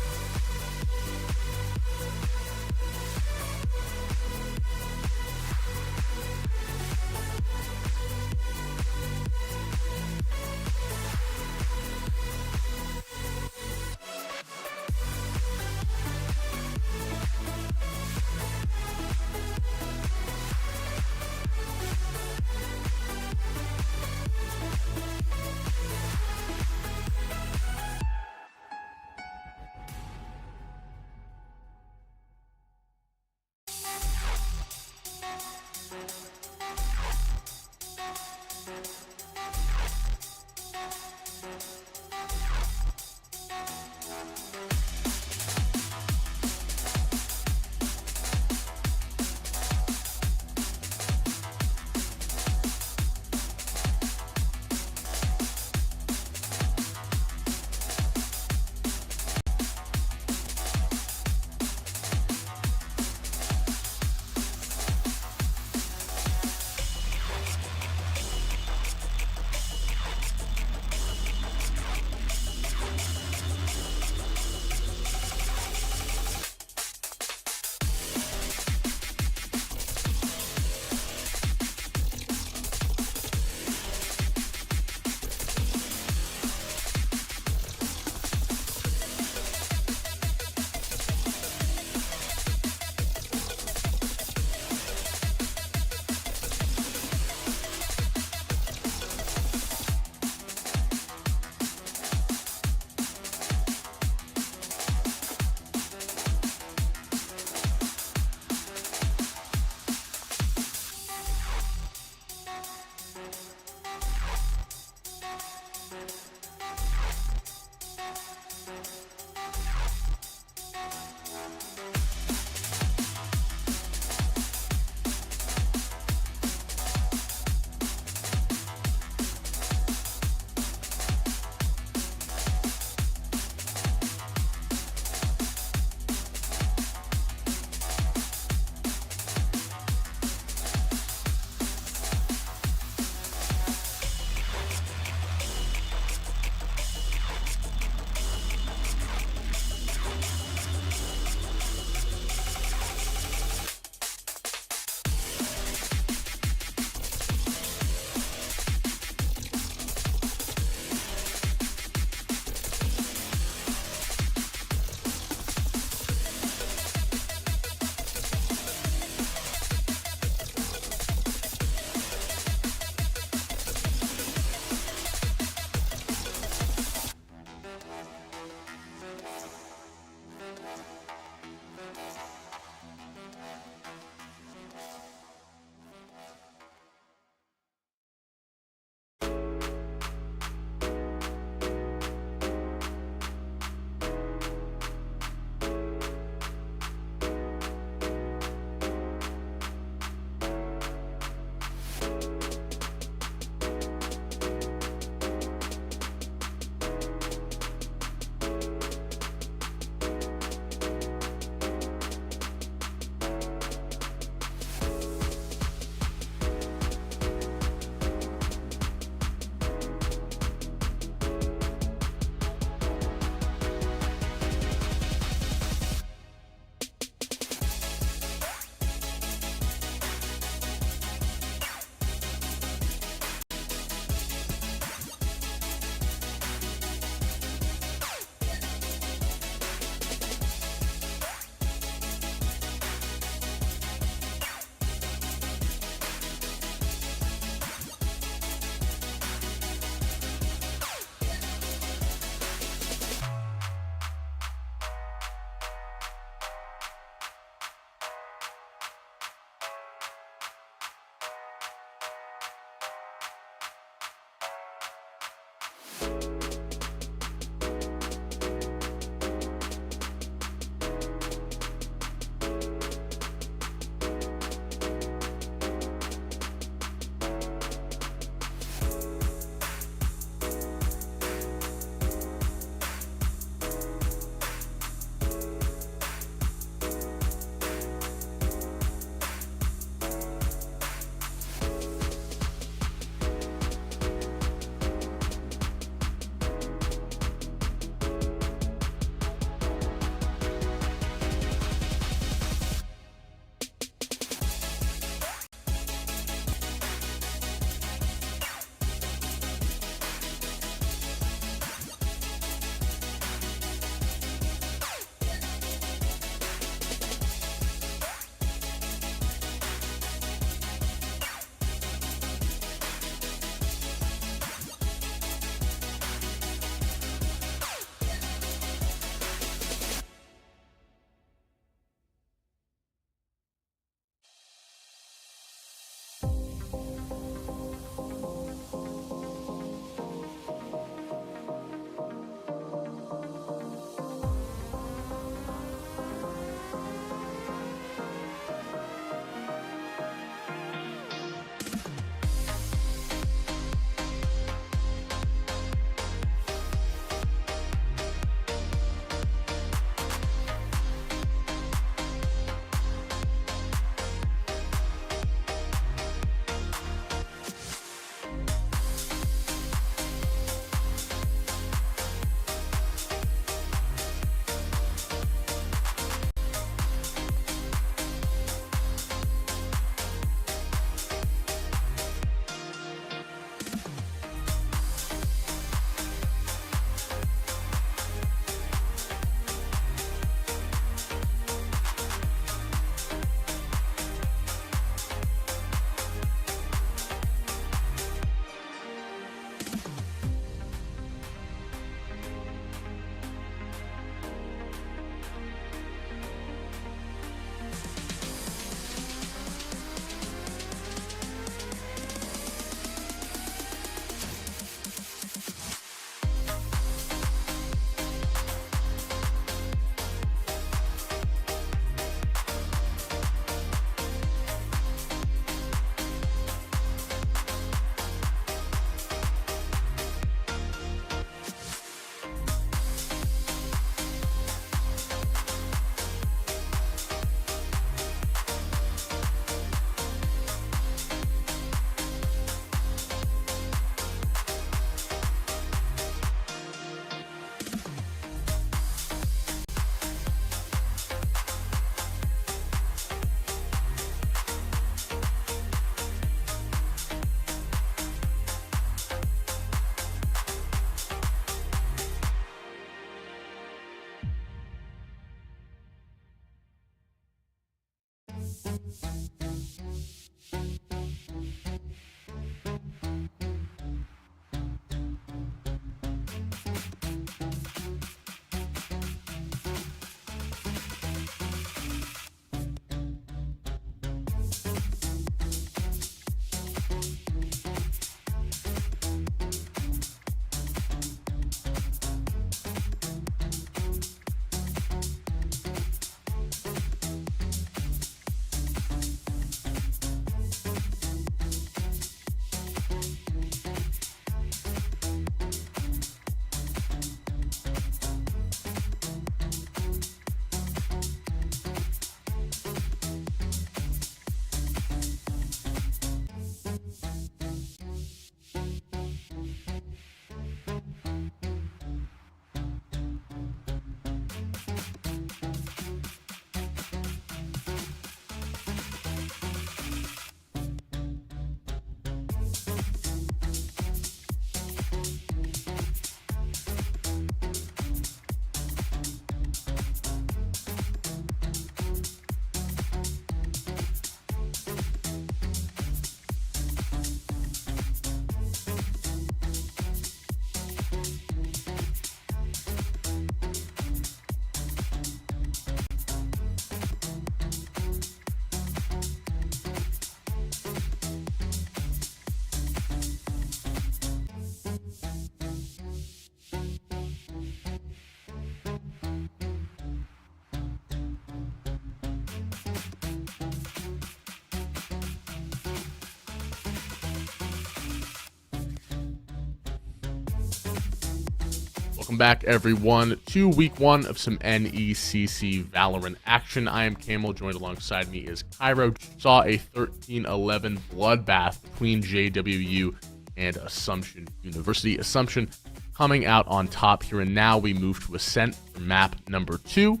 Welcome back, everyone, to week 1 of some NECC Valorant action. I am Camel. Joined alongside me is Cairo. Saw a 13-11 bloodbath between JWU and Assumption University. Assumption coming out on top here, and now we move to Ascent for map number 2.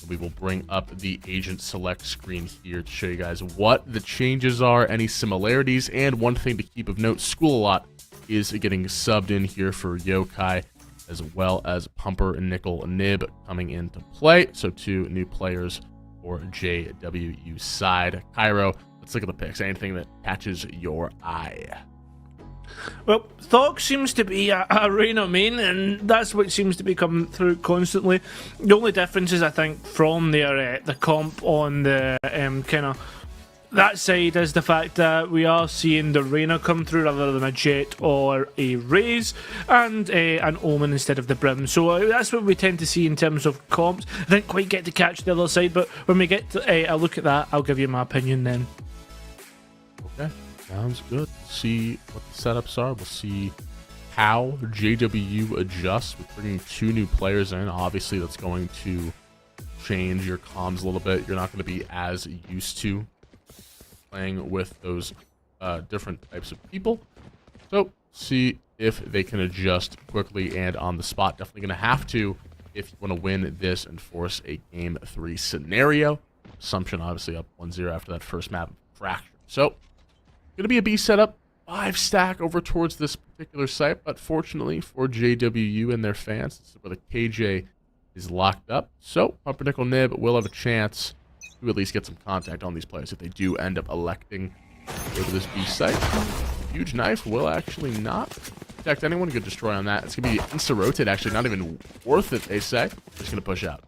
We will bring up the agent select screen here to show you guys what the changes are, any similarities, and one thing to keep of note, School a Lot is getting subbed in here for Yokai, as well as Pumper and Nickel Nib coming into play. So 2 new players for JWU side. Cairo, let's look at the picks. Anything that catches your eye?
Well, Thog seems to be a Reyna main, and that's what seems to be coming through constantly. The only difference is, I think, from their the comp on the kind of that side is the fact that we are seeing the Reyna come through rather than a Jet or a Raze, and an Omen instead of the Brim. So that's what we tend to see in terms of comps. I didn't quite get to catch the other side, but when we get to a look at that, I'll give you my opinion then.
Okay. Sounds good. See what the setups are. We'll see how JWU adjusts with bringing 2 new players in. Obviously, that's going to change your comms a little bit. You're not going to be as used to playing with those different types of people. So, see if they can adjust quickly and on the spot. Definitely going to have to if you want to win this and force a Game 3 scenario. Assumption, obviously, up 1-0 after that first map fracture. So, going to be a B setup, 5 stack over towards this particular site, but fortunately for JWU and their fans, this is where the KJ is locked up. So Pumper Nickel Nib will have a chance to at least get some contact on these players if they do end up electing to go to this B site. Huge knife will actually not protect anyone. Good destroy on that. It's going to be insta-rotate, actually, not even worth it, they say. Just going to push out.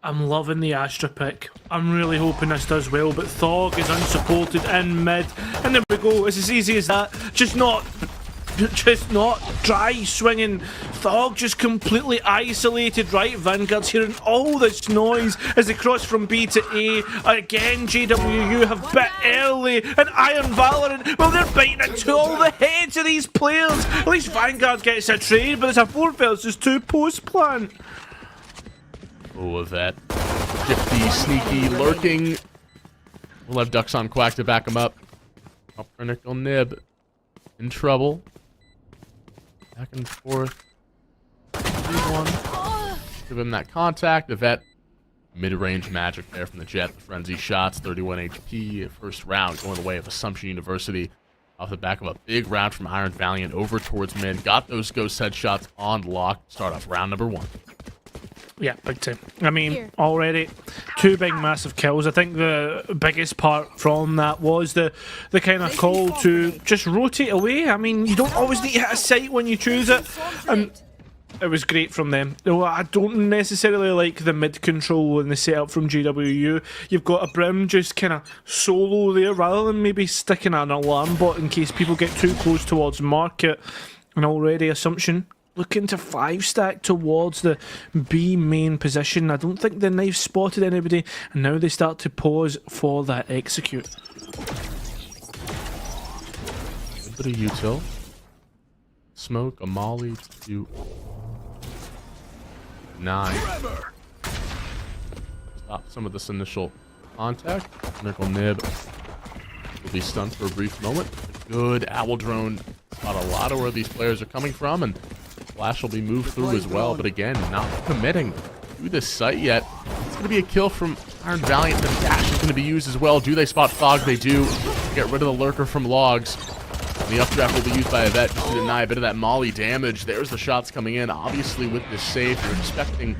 I'm loving the Astra pick. I'm really hoping this does well, but Thog is unsupported in mid. And there we go. It's as easy as that. Just not dry swinging. Thog just completely isolated. Right, Vanguard's hearing all this noise as they cross from B to A. Again, JWU have bit early. And Iron Valorant, well, they're biting into all the heads of these players. At least Vanguard gets a trade, but it's a 4 versus 2 post plant.
Oh, that shifty, sneaky, lurking. We'll have Ducks on Quack to back him up. Pumper Nickel Nib in trouble. Back and forth. 3-1. Give him that contact. The vet, mid-range magic there from the Jet. The frenzy shots, 31 HP. First round going the way of Assumption University. Off the back of a big round from Iron Valiant over towards mid. Got those ghost headshots on lock. Start off round number 1.
Yeah, big time. I mean, already 2 big massive kills. I think the biggest part from that was the kind of call to just rotate away. I mean, you don't always need to hit a sight when you choose it, and it was great from them. Though I don't necessarily like the mid control and the setup from JWU. You've got a Brim just kind of solo there rather than maybe sticking an alarm bot in case people get too close towards market. And already Assumption looking to 5 stack towards the B main position. I don't think the knife spotted anybody, and now they start to pause for that execute.
A bit of util. Smoke, a molly to 9. Stop some of this initial contact. Nickel Nib will be stunned for a brief moment. A good owl drone. Spot a lot of where these players are coming from, and Flash will be moved through as well, but again, not committing to this site yet. It's going to be a kill from Iron Valiant, and dash is going to be used as well. Do they spot Fog? They do. Get rid of the lurker from Logs. And the updraft will be used by a vet just to deny a bit of that molly damage. There's the shots coming in. Obviously, with this save, you're expecting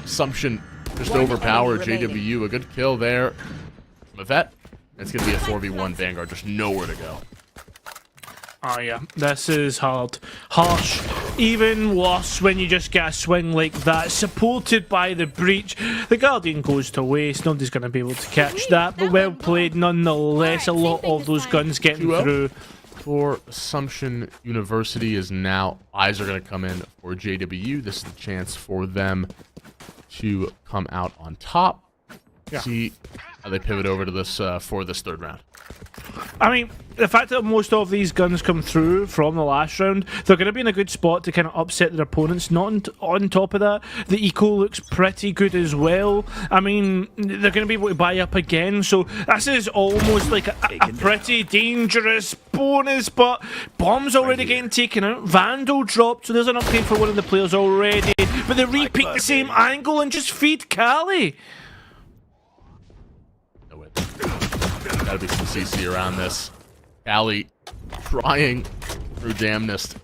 Assumption just overpower JWU. A good kill there from a vet. It's going to be a 4v1 Vanguard, just nowhere to go.
Oh yeah, this is hard. Harsh. Even worse when you just get a swing like that, supported by the breach. The Guardian goes to waste. Nobody's going to be able to catch that, but well played nonetheless. A lot of those guns getting through.
For Assumption University is now, eyes are going to come in for JWU. This is the chance for them to come out on top. Yeah. See how they pivot over to this for this 3rd round.
I mean, the fact that most of these guns come through from the last round, they're going to be in a good spot to kind of upset their opponents. Not on top of that, the eco looks pretty good as well. I mean, they're going to be able to buy up again, so this is almost like a pretty dangerous bonus, but bomb's already getting taken out. Vandal dropped, so there's an upgrade for one of the players already, but they repeat the same angle and just feed Cali.
Gotta be some CC around this. Cali trying through damnness to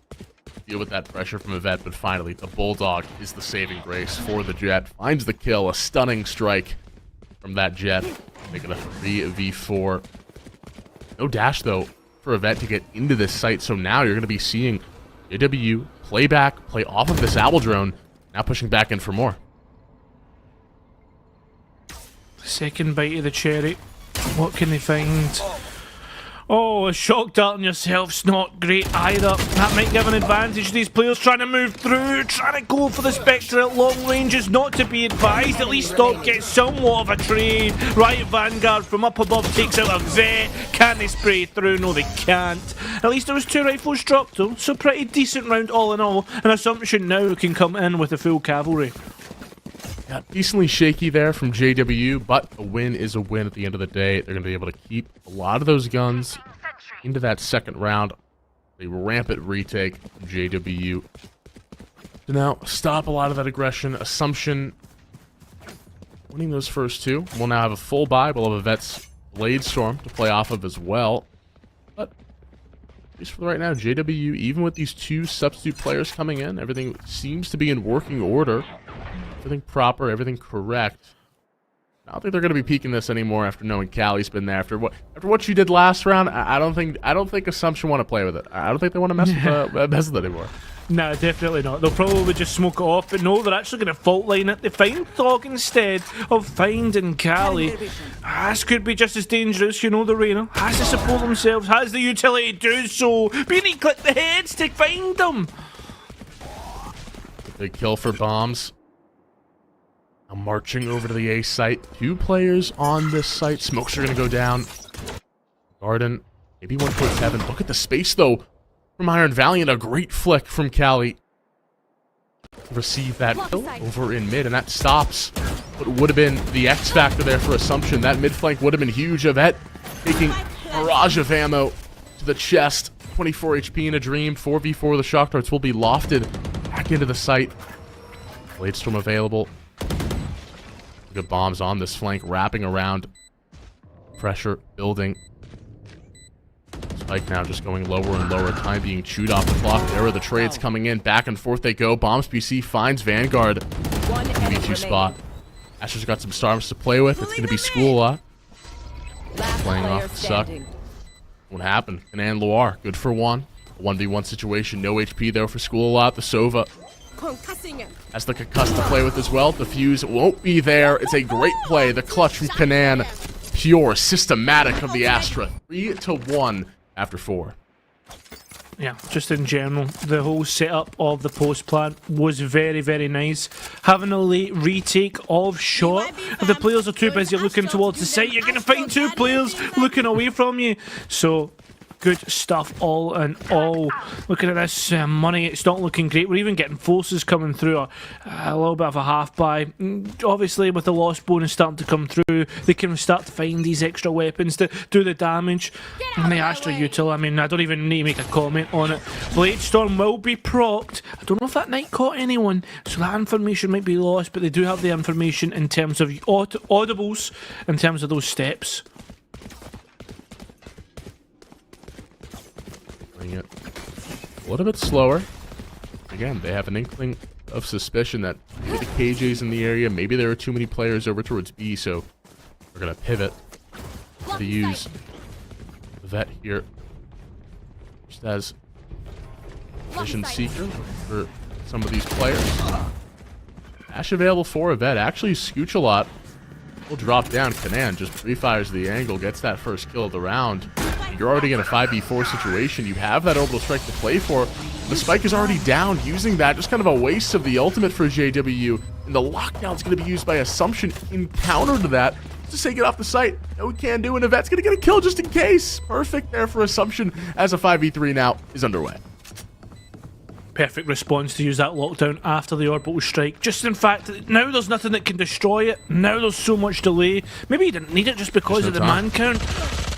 deal with that pressure from Yvette, but finally the Bulldog is the saving grace for the Jet. Finds the kill, a stunning strike from that Jet, making a 3v4. No dash though for Yvette to get into this site, so now you're going to be seeing JWU play back, play off of this Owl drone, now pushing back in for more.
Second bite of the cherry. What can they find? Oh, a shock dart on yourself's not great either. That might give an advantage to these players trying to move through, trying to go for the Spectre at long ranges, not to be advised. At least Stop gets somewhat of a trade. Right, Vanguard from up above takes out a vet. Can they spray through? No, they can't. At least there was 2 rifles dropped though, so pretty decent round all in all. An Assumption now can come in with a full cavalry.
Yeah, decently shaky there from JWU, but a win is a win at the end of the day. They're going to be able to keep a lot of those guns into that second round. A rampant retake from JWU to now stop a lot of that aggression. Assumption winning those first 2. We'll now have a full buy. We'll have a Vet's Blade Storm to play off of as well. But at least for right now, JWU, even with these 2 substitute players coming in, everything seems to be in working order. Everything proper, everything correct. I don't think they're going to be peeking this anymore after knowing Cali's been there. After what you did last round, I don't think Assumption want to play with it. I don't think they want to mess with it anymore.
No, definitely not. They'll probably just smoke it off, but no, they're actually going to fault line it. They find Thog instead of finding Cali. This could be just as dangerous, you know, the Reyna has to support themselves, has the utility to do so. But you need to click the heads to find them.
Big kill for Bombs. Now marching over to the A site. 2 players on this site. Smokes are going to go down. Garden, maybe one towards heaven. Look at the space, though, from Iron Valiant. A great flick from Cali. Receive that kill over in mid, and that stops what would have been the X factor there for Assumption. That mid flank would have been huge. Yvette taking a barrage of ammo to the chest. 24 HP in a dream. 4v4. The shock darts will be lofted back into the site. Blade Storm available. Good bombs on this flank, wrapping around. Pressure building. Spike now just going lower and lower. Time being chewed off the clock. There are the trades coming in. Back and forth they go. Bombs PC finds Vanguard. PB2 spot. Asher's got some stars to play with. It's going to be School playing off the suck. What happened? Canan Loire, good for 1. A 1v1 situation. No HP though for School The Sova has the concuss to play with as well. The fuse won't be there. It's a great play. The clutch from Canan. Pure, systematic of the Astra. 3-1 after 4.
Yeah, just in general, the whole setup of the post plan was very, very nice. Having a late retake of shot. If the players are too busy looking towards the site, you're going to find 2 players looking away from you. So good stuff all in all. Looking at this money, it's not looking great. We're even getting forces coming through. A little bit of a half buy. Obviously, with the lost bonus starting to come through, they can start to find these extra weapons to do the damage. And the Astra Util, I mean, I don't even need to make a comment on it. Blade Storm will be procced. I don't know if that Knight caught anyone, so that information might be lost, but they do have the information in terms of audibles, in terms of those steps.
It a little bit slower. Again, they have an inkling of suspicion that maybe the KJ's in the area. Maybe there are too many players over towards B, so they're going to pivot to use the Vet here. Just as Vision Seeker for some of these players. Dash available for a Vet. Actually, Scooch a lot. Will drop down. Canan just pre-fires the angle, gets that first kill of the round. You're already in a 5v4 situation. You have that orbital strike to play for. The spike is already down. Using that, just kind of a waste of the ultimate for JWU. And the lockdown's going to be used by Assumption in counter to that. Just say get off the site. No, we can do, and Yvette's gonna get a kill just in case. Perfect there for Assumption as a 5v3 now is underway.
Perfect response to use that lockdown after the orbital strike. Just in fact, now there's nothing that can destroy it. Now there's so much delay. Maybe you didn't need it just because of the man count.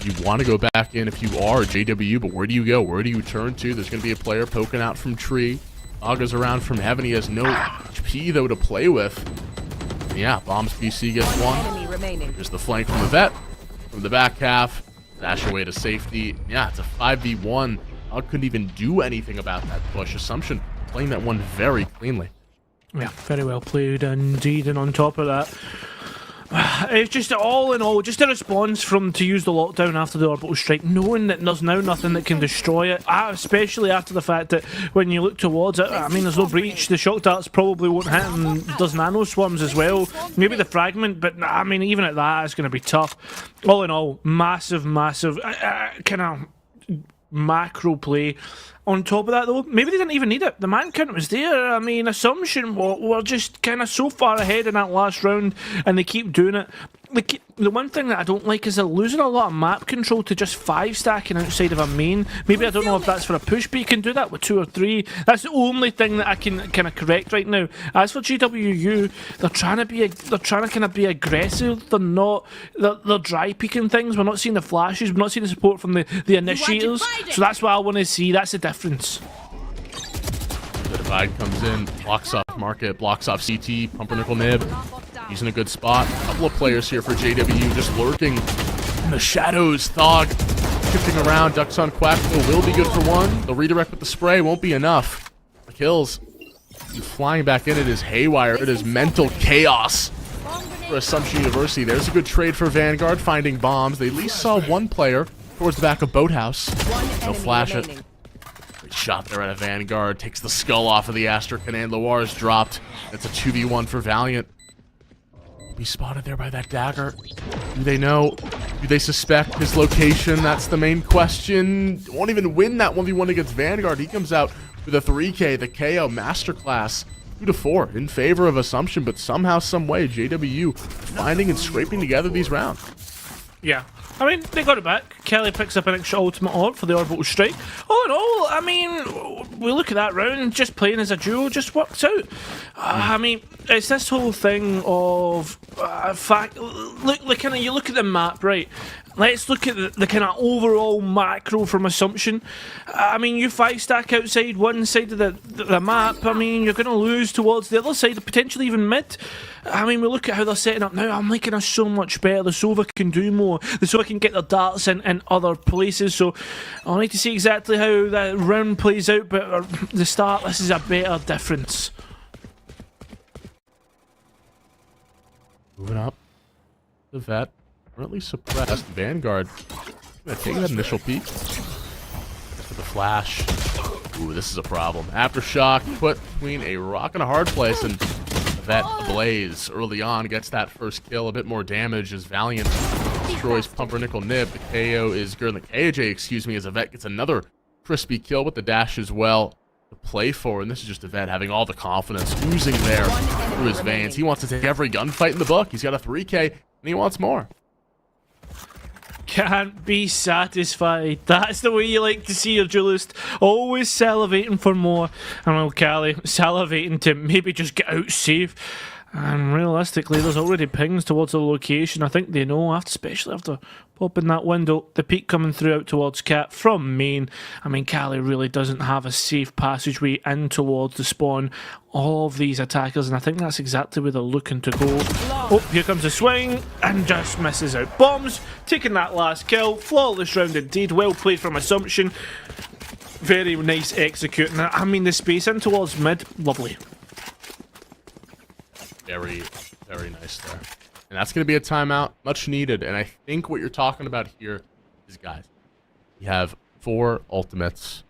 You want to go back in if you are JWU, but where do you go? Where do you turn to? There's going to be a player poking out from tree. Aga's around from heaven. He has no HP, though, to play with. Yeah, Bombs PC gets one.
Enemy remaining.
There's the flank from Yvette. From the back half, dash away to safety. Yeah, it's a 5v1. I couldn't even do anything about that push. Assumption playing that one very cleanly.
Yeah, very well played indeed. And on top of that, it's just all in all, just a response from to use the lockdown after the orbital strike, knowing that there's now nothing that can destroy it, especially after the fact that when you look towards it, I mean, there's no breach, the shock darts probably won't hit, and there's nano swarms as well, maybe the fragment, but I mean, even at that, it's going to be tough. All in all, massive kind of macro play. On top of that, though, maybe they didn't even need it. The man count was there. I mean, Assumption were just kind of so far ahead in that last round, and they keep doing it. The one thing that I don't like is they're losing a lot of map control to just 5 stacking outside of a main. Maybe I don't know if that's for a push, but you can do that with 2 or 3. That's the only thing that I can kind of correct right now. As for JWU, they're trying to kind of be aggressive. They're not. They're dry peeking things. We're not seeing the flashes. We're not seeing the support from the initiators. So that's what I want to see. That's the difference.
The divide comes in, blocks off market, blocks off CT, Pumpernickel Nib. He's in a good spot. A couple of players here for JWU just lurking in the shadows. Thog shifting around. Ducks on Quackville will be good for one. The redirect with the spray won't be enough. The kills. Flying back in, it is haywire. It is mental chaos for Assumption University. There's a good trade for Vanguard, finding bombs. They at least saw one player towards the back of Boathouse. They'll flash it. Great shot there at a Vanguard. Takes the skull off of the Astrakhan, and Loire's dropped. It's a 2v1 for Valiant. Be spotted there by that dagger. Do they know? Do they suspect his location? That's the main question. Won't even win that 1v1 against Vanguard. He comes out with a 3K, the KO masterclass. 2-4 in favor of Assumption, but somehow, some way, JWU finding and scraping together these rounds.
Yeah. I mean, they got it back. Kelly picks up an extra ultimate orb for the orbital strike. All in all, I mean, we look at that round, just playing as a duo just worked out. I mean, it's this whole thing of fact. Look, you look at the map, right? Let's look at the kind of overall macro from Assumption. I mean, you 5 stack outside one side of the map. I mean, you're going to lose towards the other side, potentially even mid. I mean, we look at how they're setting up now. I'm liking us so much better. The Sova can do more. The Sova can get their darts in other places. So I'll need to see exactly how that round plays out. But at the start, this is a better difference.
Moving up. The vet. Currently suppressed. Vanguard. Gonna take that initial peek. For the flash. Ooh, this is a problem. Aftershock put between a rock and a hard place, and Vet Blaze early on gets that first kill. A bit more damage as Valiant destroys Pumpernickel Nib. The KO is good. The KJ, excuse me, as Vet gets another crispy kill with the dash as well to play for. And this is just Vet having all the confidence oozing there through his veins. He wants to take every gunfight in the book. He's got a 3K and he wants more.
Can't be satisfied. That's the way you like to see your duelist. Always salivating for more. And well, Cali salivating to maybe just get out safe. And realistically, there's already pings towards the location. I think they know, especially after popping that window. The peak coming through out towards Cat from main. I mean, Cali really doesn't have a safe passageway in towards the spawn of these attackers, and I think that's exactly where they're looking to go. Oh, here comes a swing, and just misses out. Bombs, taking that last kill. Flawless round indeed. Well played from Assumption. Very nice executing. I mean, the space in towards mid, lovely.
Very, very nice there. And that's going to be a timeout, much needed. And I think what you're talking about here is, guys, you have 4 ultimates.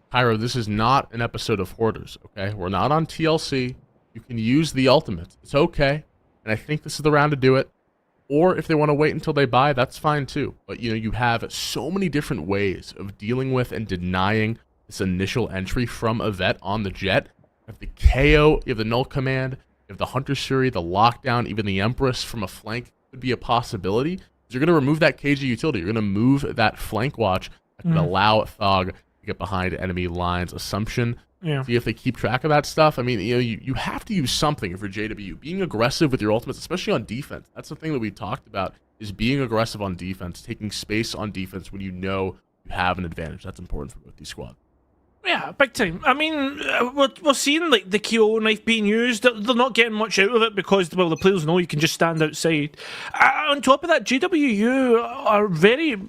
Pyro, this is not an episode of Hoarders, okay? We're not on TLC. You can use the ultimates. It's okay. And I think this is the round to do it. Or if they want to wait until they buy, that's fine too. But, you know, you have so many different ways of dealing with and denying this initial entry from a vet on the jet. You have the KO, you have the null command, you have the Hunter Shuri, the lockdown, even the Empress from a flank could be a possibility. You're going to remove that KG utility. You're going to move that flank watch that can allow Thog to get behind enemy lines. Assumption.
Yeah.
See if they keep track of that stuff. I mean, you have to use something for JWU. Being aggressive with your ultimates, especially on defense. That's the thing that we talked about, is being aggressive on defense, taking space on defense when you know you have an advantage. That's important for both these squads.
Yeah, big time. I mean, we're seeing like the KO knife being used. They're not getting much out of it because, well, the players know you can just stand outside. On top of that, JWU are very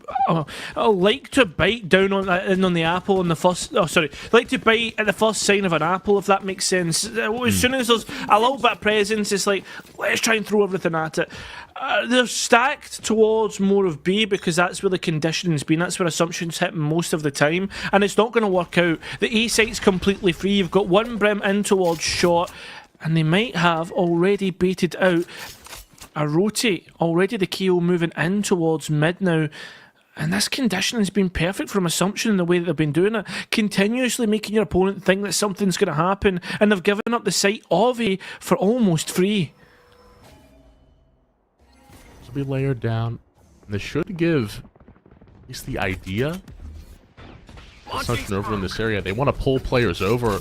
like to bite down on the apple on the first. Oh, sorry, like to bite at the first sign of an apple, if that makes sense. As soon as there's a little bit of presence, it's like, let's try and throw everything at it. They're stacked towards more of B because that's where the conditioning's been. That's where assumptions hit most of the time, and it's not going to work out. The A site's completely free. You've got one Brim in towards short, and they might have already baited out a rotate. Already the KO moving in towards mid now. And this conditioning's been perfect from assumption in the way that they've been doing it. Continuously making your opponent think that something's going to happen, and they've given up the site of A for almost free.
Be layered down, and this should give at least the idea. Assumption over in this area. They want to pull players over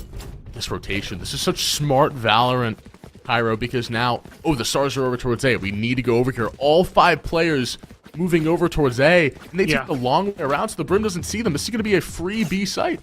this rotation. This is such smart Valorant, Pyro, because now, the stars are over towards A. We need to go over here. All 5 players moving over towards A, and they take the long way around so the Brim doesn't see them. This is going to be a free B site.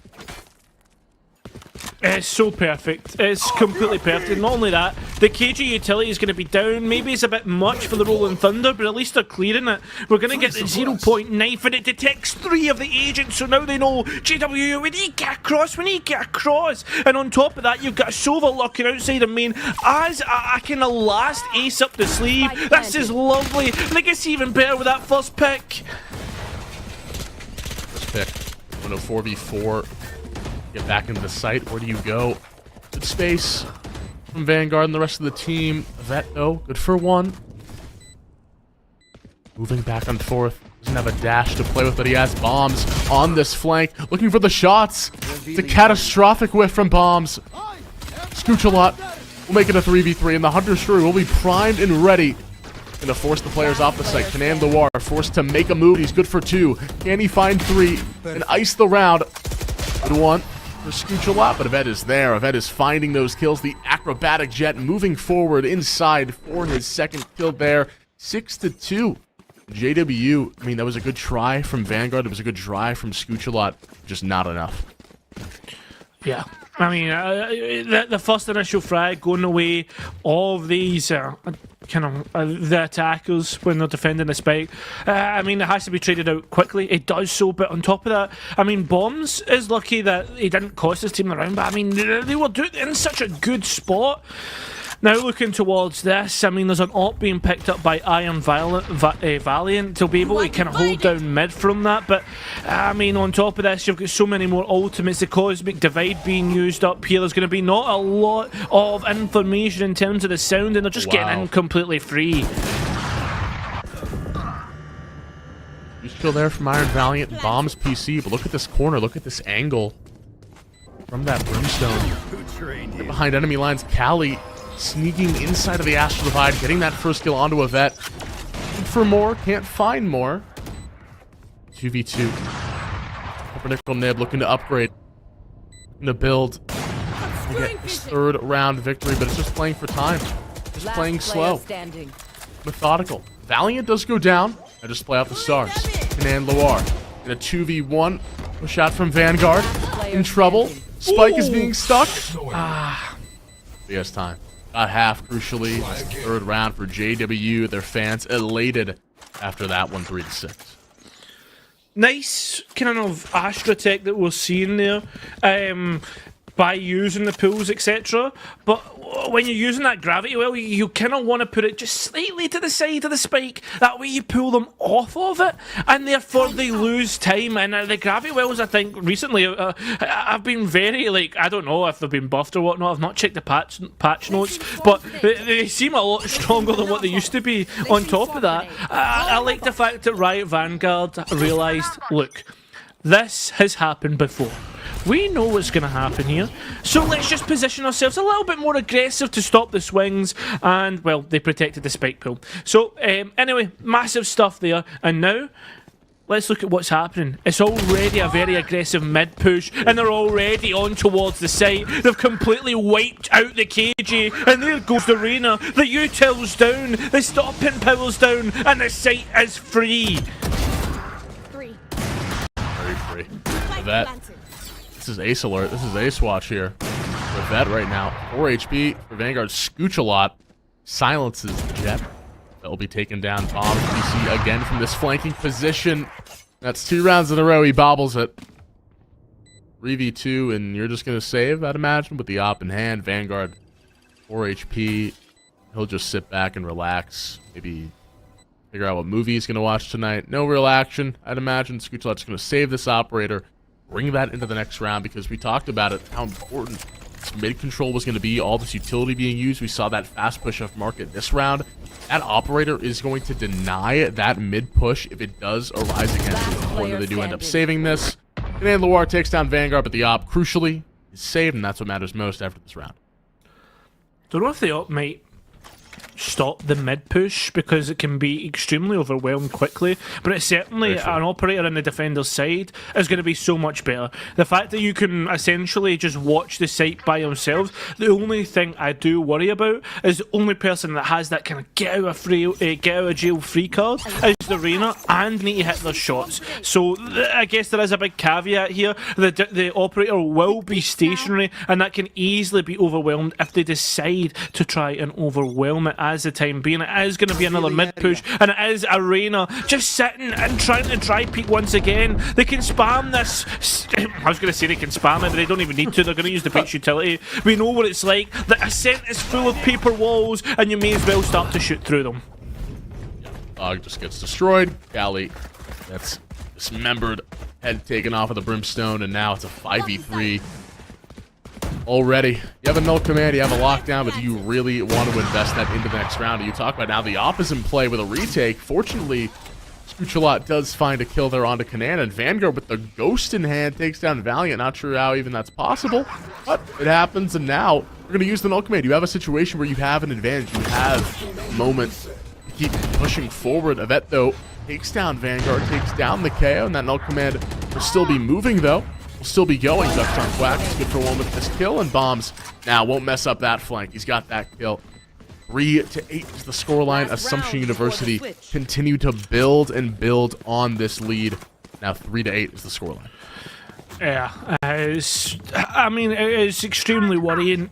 It's so perfect. It's completely perfect. Not only that, the KG utility is going to be down. Maybe it's a bit much for the Rolling Thunder, but at least they're clearing it. We're going to get the 0.9, and it detects 3 of the agents, so now they know, JWU, we need to get across, we need to get across. And on top of that, you've got Sova lurking outside of main as a kind of last ace up the sleeve. This is lovely. I think it's even better with that first pick.
First pick. 4v4. Get back into the site. Where do you go? Good space from Vanguard and the rest of the team. Vet, though, good for 1. Moving back and forth. Doesn't have a dash to play with, but he has bombs on this flank. Looking for the shots. It's a catastrophic whiff from bombs. Scooch a lot. We'll make it a 3v3, and the Hunter Shrew will be primed and ready. Gonna force the players off the site. Kanan Loir forced to make a move. He's good for 2. Can he find 3 and ice the round? Good 1. For Scooch a lot, but Yvette is there. Yvette is finding those kills. The acrobatic jet moving forward inside for his second kill there. 6-2. JWU, I mean, that was a good try from Vanguard. It was a good try from Scooch a lot. Just not enough.
Yeah. I mean, the first initial frag going away of these the attackers when they're defending the spike. I mean, it has to be traded out quickly. It does so, but on top of that, I mean, Bombs is lucky that he didn't cost his team the round, but I mean, they were in such a good spot. Now looking towards this, I mean, there's an op being picked up by Iron Valiant to be able to kind of hold down mid from that, but I mean, on top of this, you've got so many more ultimates, the Cosmic Divide being used up here. There's going to be not a lot of information in terms of the sound, and they're just getting in completely free.
Huge kill there from Iron Valiant and Bombs PC, but look at this corner, look at this angle from that Brimstone. Right behind enemy lines, Callie sneaking inside of the Astral Divide, getting that first kill onto a vet. Looking for more, can't find more. 2v2. Pumpernickel Nib looking to upgrade. Looking to build. To get his 3rd round victory, but it's just playing for time. Just playing slow. Methodical. Valiant does go down. I just play out the stars. Kanan Loir in a 2v1. A shot from Vanguard. In trouble. Spike is being stuck. He has time. Got half, crucially. 3rd round for JWU. Their fans elated after that one, 3-6.
Nice kind of Astra tech that we're seeing there. By using the pools, etc. But when you're using that gravity well, you kind of want to put it just slightly to the side of the spike. That way you pull them off of it, and therefore they lose time. And the gravity wells, I think, recently have been very, like, I don't know if they've been buffed or whatnot. I've not checked the patch notes, but they seem a lot stronger than what they used to be. On top of that, I like the fact that Riot Vanguard realised, look, this has happened before. We know what's going to happen here. So let's just position ourselves a little bit more aggressive to stop the swings. And, well, they protected the spike pool. So, anyway, massive stuff there. And now, let's look at what's happening. It's already a very aggressive mid push, and they're already on towards the site. They've completely wiped out the KG, and there goes the Arena. The util's down, the stopping power's down, and the site is free.
Three.
Very free. That. This is Ace Alert. This is Ace Watch here. With that right now. 4 HP for Vanguard. Scooch a lot. Silences Jet. That will be taken down. Bomb PC again from this flanking position. That's 2 rounds in a row. He bobbles it. 3v2, and you're just going to save, I'd imagine, with the op in hand. Vanguard, 4 HP. He'll just sit back and relax. Maybe figure out what movie he's going to watch tonight. No real action, I'd imagine. Scoochlet's going to save this operator. Bring that into the next round, because we talked about it, how important this mid control was going to be, all this utility being used. We saw that fast push off market this round. That operator is going to deny that mid push if it does arise against it. Before they do end up saving this. And Loire takes down Vanguard, but the op, crucially, is saved, and that's what matters most after this round.
Don't know if the op might stop the mid push, because it can be extremely overwhelmed quickly, but it's certainly an operator on the defender's side is going to be so much better. The fact that you can essentially just watch the site by themselves, the only thing I do worry about is the only person that has that kind of get out of jail free card is the Arena, and need to hit their shots. So I guess there is a big caveat here. The operator will be stationary, and that can easily be overwhelmed if they decide to try and overwhelm it as the time being. It is going to be another mid push, and it is Arena just sitting and trying to dry peek once again. They can spam this. I was going to say they can spam it, but they don't even need to. They're going to use the breach utility. We know what it's like. The ascent is full of paper walls, and you may as well start to shoot through them.
Dog just gets destroyed. Galley, that's dismembered. Head taken off of the brimstone, and now it's a 5v3. Already, you have a null command, you have a lockdown, but do you really want to invest that into the next round? You talk about now the op is in play with a retake. Fortunately, Scooch does find a kill there onto Kanan, and Vanguard with the ghost in hand takes down Valiant. Not sure how even that's possible, but it happens, and now we're going to use the null command. You have a situation where you have an advantage. You have moments to keep pushing forward. Yvette, though, takes down Vanguard, takes down the KO, and that null command will still be moving, though. Will still be going. Ducks on Quack is good for one with this kill, and Bombs now won't mess up that flank. He's got that kill. 3-8 is the scoreline. Assumption University continue to build and build on this lead. Now 3-8 is the scoreline.
Yeah, it's extremely worrying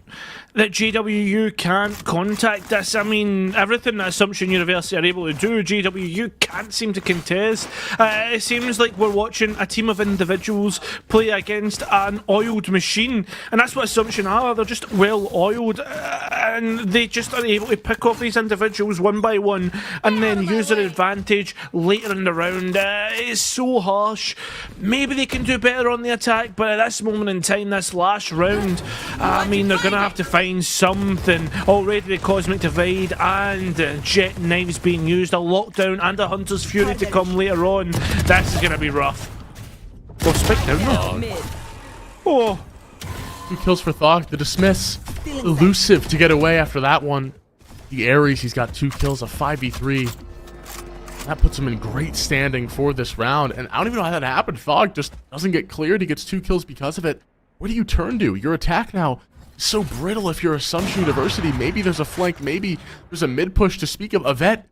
that JWU can't contact us. I mean, everything that Assumption University are able to do, JWU can't seem to contest. It seems like we're watching a team of individuals play against an oiled machine, and that's what Assumption are. They're just well oiled, and they just are able to pick off these individuals one by one and then use their advantage later in the round. It's so harsh. Maybe they can do better on the attack, but at this moment in time, this last round, I mean, they're going to have to find something. Already the Cosmic Divide and Jet Knives being used, a lockdown and a Hunter's Fury to come later on. This is going to be rough. Oh, spike down there. Oh.
2 kills for Thog. The dismiss. Elusive to get away after that one. The Ares, he's got 2 kills, a 5v3. That puts him in great standing for this round. And I don't even know how that happened. Thog just doesn't get cleared. He gets 2 kills because of it. Where do you turn to? Your attack now is so brittle if you're Assumption University. Maybe there's a flank. Maybe there's a mid push to speak of. Yvette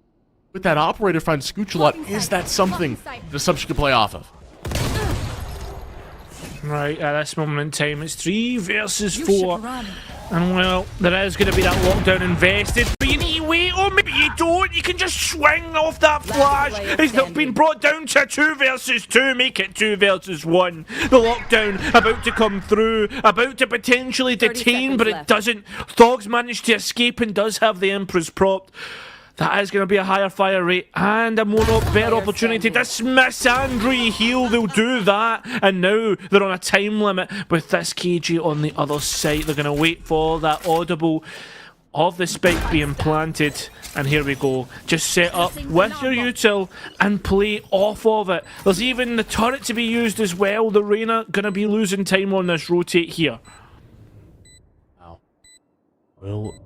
with that operator finds Scooch a lot. Is that something that Assumption can play off of?
Right, at this moment in time, it's 3 versus 4. And well, there is going to be that lockdown invested, but you need to wait, or maybe you don't. You can just swing off that flash. It's not been brought down to 2 versus 2. Make it 2 versus 1. The lockdown about to come through, about to potentially detain, but it doesn't. Thog's managed to escape and does have the Emperor's prop. That is going to be a higher fire rate and a better opportunity to dismiss and re-heal. They'll do that. And now they're on a time limit with this KG on the other side. They're going to wait for that audible of the spike being planted. And here we go. Just set up with your util and play off of it. There's even the turret to be used as well. The Reyna gonna be losing time on this rotate here.
Wow. Will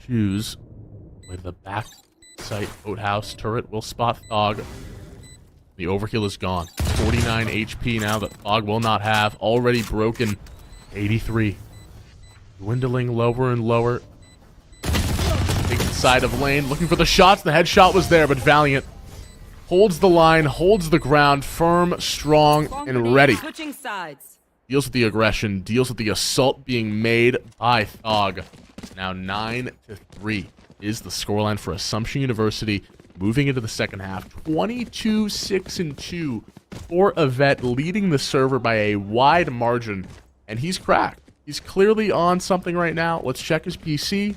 choose with the back site boathouse turret. Will spot Thog. The overkill is gone. 49 HP now that Thog will not have. Already broken. 83. Dwindling lower and lower. Side of lane, looking for the shots. The headshot was there, but Valiant holds the line, holds the ground, firm, strong, and ready.
Switching sides.
Deals with the aggression, deals with the assault being made by Thog. Now 9-3 is the scoreline for Assumption University. Moving into the second half, 22-6-2 for Yvette, leading the server by a wide margin, and he's cracked. He's clearly on something right now. Let's check his PC.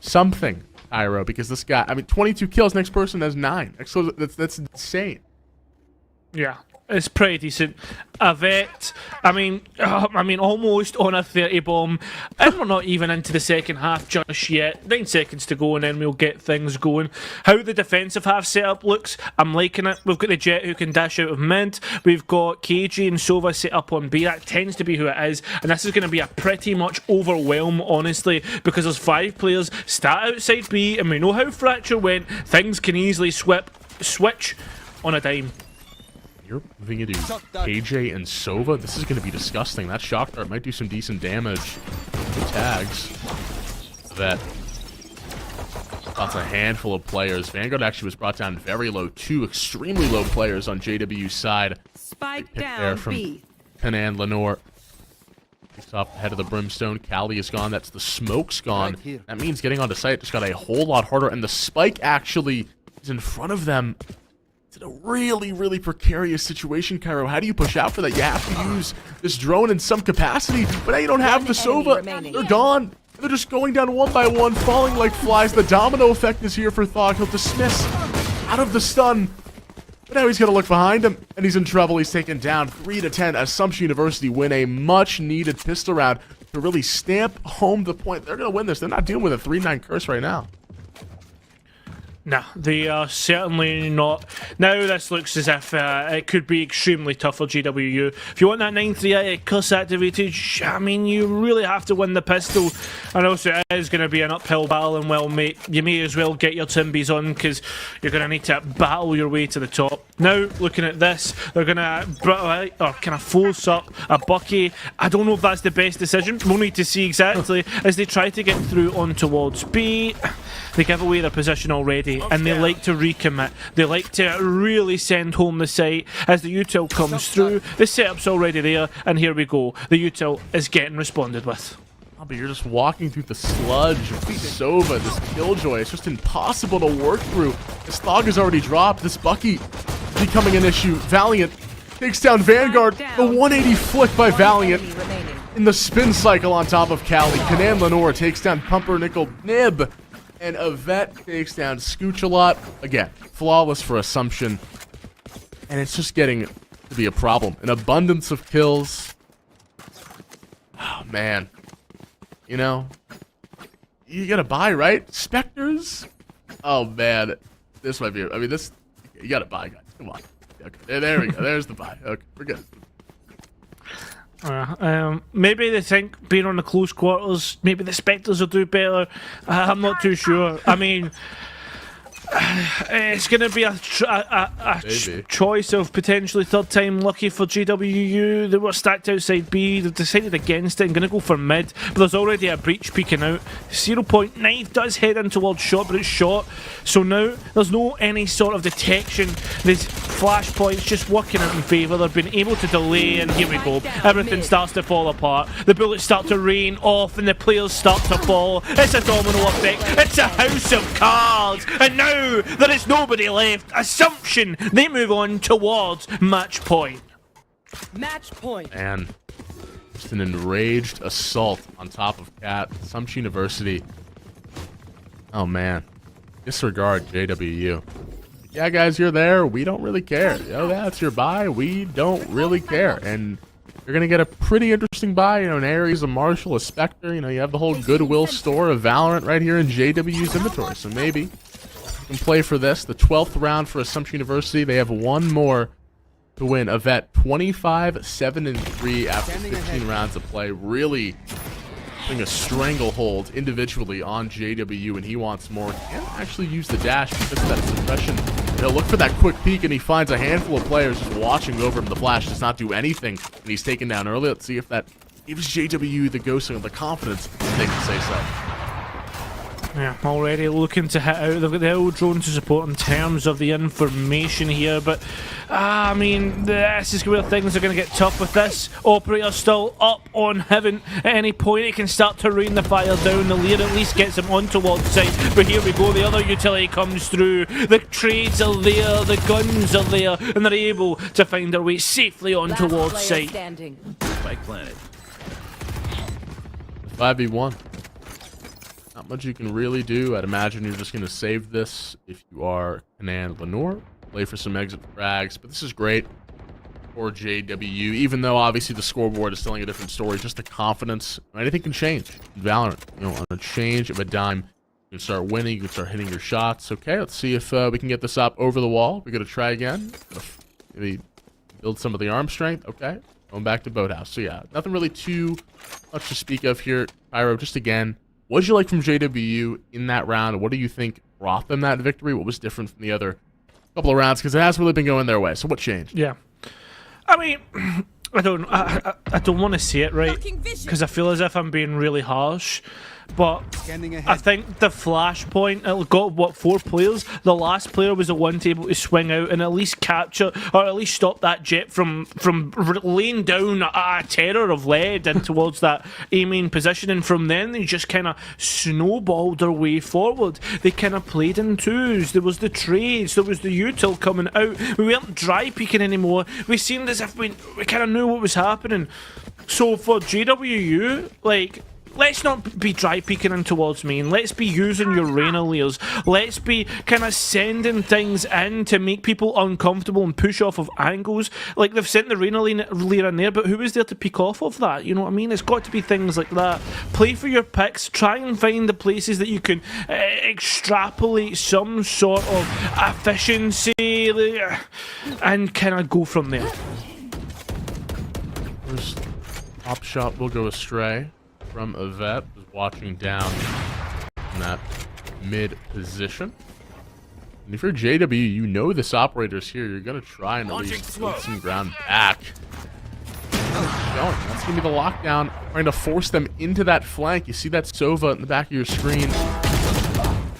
Something. Pyro, because this guy, I mean, 22 kills, next person has 9. That's insane.
Yeah, it's pretty decent. Yvette, I mean, almost on a 30 bomb, and we're not even into the second half just yet. 9 seconds to go, and then we'll get things going. How the defensive half setup looks, I'm liking it. We've got the Jet who can dash out of mid. We've got KG and Sova set up on B. That tends to be who it is, and this is going to be a pretty much overwhelm, honestly, because there's 5 players stat outside B, and we know how Fracture went. Things can easily switch on a dime.
You're moving into KJ and Sova. This is going to be disgusting. That shock dart might do some decent damage. The tags. That. That's a handful of players. Vanguard actually was brought down very low. 2 extremely low players on JWU's side.
Spike
There
down
from
B.
Penan Lenore. Picks off the head of the Brimstone. Cali is gone. That's the smoke's gone. That means getting onto site just got a whole lot harder. And the spike actually is in front of them. In a really, really precarious situation, Cairo. How do you push out for that? You have to use this drone in some capacity, but now you don't have the Sova. They're gone. They're just going down one by one, falling like flies. The domino effect is here for Thog. He'll dismiss out of the stun, but now he's going to look behind him, and he's in trouble. He's taken down 3-10. Assumption University win a much-needed pistol round to really stamp home the point. They're going to win this. They're not dealing with a 3-9 curse right now.
No, they are certainly not. Now this looks as if it could be extremely tough for JWU. If you want that 9-3 curse activated, I mean, you really have to win the pistol. And also it is going to be an uphill battle, and well, mate, you may as well get your Timbies on, because you're going to need to battle your way to the top. Now, looking at this, they're going to kind of force up a Bucky. I don't know if that's the best decision. We'll need to see exactly as they try to get through on towards B. They give away their position already, and they like to recommit. They like to really send home the site as the util comes through. The setup's already there, and here we go. The util is getting responded with.
Oh, but you're just walking through the sludge of Sova, this Killjoy. It's just impossible to work through. This Thog is already dropped. This Bucky becoming an issue. Valiant takes down Vanguard. The 180 flick by Valiant in the spin cycle on top of Cali. Kanan Lenore takes down Pumpernickel Nib. And Yvette takes down Scooch-a-lot. Again, flawless for Assumption. And it's just getting to be a problem. An abundance of kills. Oh, man. You know, you gotta buy, right? Spectres? Oh, man. This might be... I mean, this... You gotta buy, guys. Come on. Okay, there we go. There's the buy. Okay, we're good.
Maybe they think being on the close quarters, maybe the Spectres will do better. I'm not too sure. I mean, it's going to be a choice of potentially third time lucky for JWU. They were stacked outside B. They've decided against it and going to go for mid. But there's already a breach peeking out. 0.9 does head in towards shot, but it's shot. So now there's no any sort of detection. These flashpoints just working out in favour. They've been able to delay, and here we go. Everything starts to fall apart. The bullets start to rain off, and the players start to fall. It's a domino effect. It's a house of cards. And now there is nobody left. Assumption, they move on towards match point.
Match point.
And just an enraged assault on top of Cat. Assumption University. Oh, man. Disregard JWU. Yeah, guys, you're there. We don't really care. Oh, that's your buy. We don't really care. And you're going to get a pretty interesting buy. You know, an Ares, a Marshall, a Spectre. You know, you have the whole Goodwill store of Valorant right here in JWU's inventory. So maybe you can play for this. The 12th round for Assumption University. They have one more to win. A vet 25-7-3 after 15 rounds of play. Really putting a stranglehold individually on JWU, and he wants more. Can't actually use the dash because of that suppression. He'll look for that quick peek, and he finds a handful of players just watching over him. The flash does not do anything, and he's taken down early. Let's see if that gives JWU the ghosting of the confidence they can say so.
Yeah, already looking to hit out. They've got the L drone to support in terms of the information here, but I mean, this is where things are going to get tough with this. Operator still up on Heaven. At any point, he can start to rain the fire down. The Lear at least gets him on towards site, but here we go. The other utility comes through. The trades are there, the guns are there, and they're able to find their way safely on towards site.
Spike planted.
5v1. Not much you can really do. I'd imagine you're just going to save this if you are Conan Lenore. Play for some exit frags, but this is great for JWU, even though obviously the scoreboard is telling a different story. Just the confidence. Anything can change in Valorant. You know, on a change of a dime, you can start winning, you can start hitting your shots. Okay, let's see if we can get this up over the wall. We're going to try again. Maybe build some of the arm strength. Okay, going back to Boathouse. So yeah, nothing really too much to speak of here. Pyro, just again, what did you like from JWU in that round? What do you think brought them that victory? What was different from the other couple of rounds? Because it hasn't really been going their way. So what changed?
Yeah. I mean, I don't want to say it right, because I feel as if I'm being really harsh. But I think the flashpoint, it got, what, 4 players? The last player was the one able to swing out and at least capture, or at least stop that jet from laying down a terror of lead in towards that A-main position. And from then, they just kind of snowballed their way forward. They kind of played in twos. There was the trades. There was the util coming out. We weren't dry peeking anymore. We seemed as if we kind of knew what was happening. So for JWU, like, let's not be dry peeking in towards main. Let's be using your Reyna layers. Let's be kind of sending things in to make people uncomfortable and push off of angles. Like, they've sent the Reyna layer in there, but who was there to peek off of that? You know what I mean? It's got to be things like that. Play for your picks. Try and find the places that you can extrapolate some sort of efficiency and kind of go from there.
First top shot will go astray from a vet, was watching down in that mid position. And if you're JW, you know this operator's here. You're going to try and at least get some ground back. That's going to be the lockdown, trying to force them into that flank. You see that Sova in the back of your screen.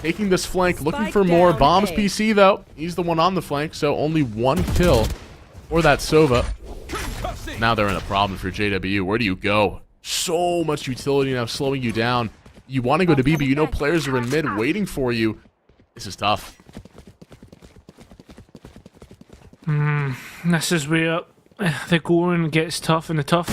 Taking this flank, looking for more. Bombs PC, though. He's the one on the flank, so only 1 kill for that Sova. Now they're in a problem for JW. Where do you go? So much utility now slowing you down. You want to go to B, but you know players are in mid waiting for you. This is tough.
This is where the going gets tough, and the tough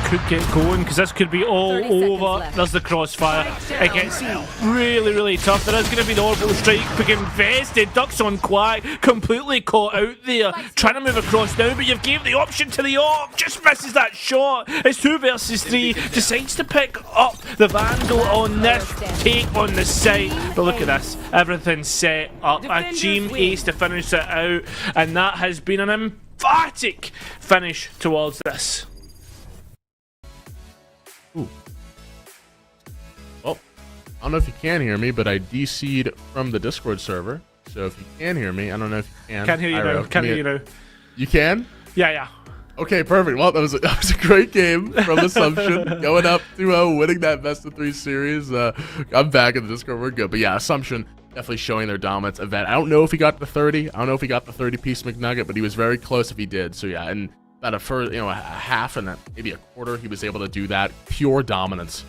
could get going, because this could be all over. There's the crossfire. It gets really, really tough. There is going to be the orbital strike. Quick invested. Ducks on Quack. Completely caught out there. Trying to move across now, but you've gave the option to the AWP. Just misses that shot. It's 2 versus 3. Decides to pick up the Vandal on this take on the site. But look at this. Everything's set up. A team ace to finish it out, and that has been an emphatic finish towards this.
Ooh. Well, I don't know if you can hear me, but I DC'd from the Discord server. So if you can hear me, I don't know if you can.
Can't hear you now. Can't hear you now.
You can?
Yeah.
Okay, perfect. Well, that was a great game from Assumption. Going up 2-0, winning that best-of-3 series. I'm back in the Discord. We're good. But yeah, Assumption definitely showing their dominance. Event. I don't know if he got the 30. I don't know if he got the 30-piece McNugget, but he was very close if he did. So yeah, and about a half and maybe a quarter, he was able to do that. Pure dominance.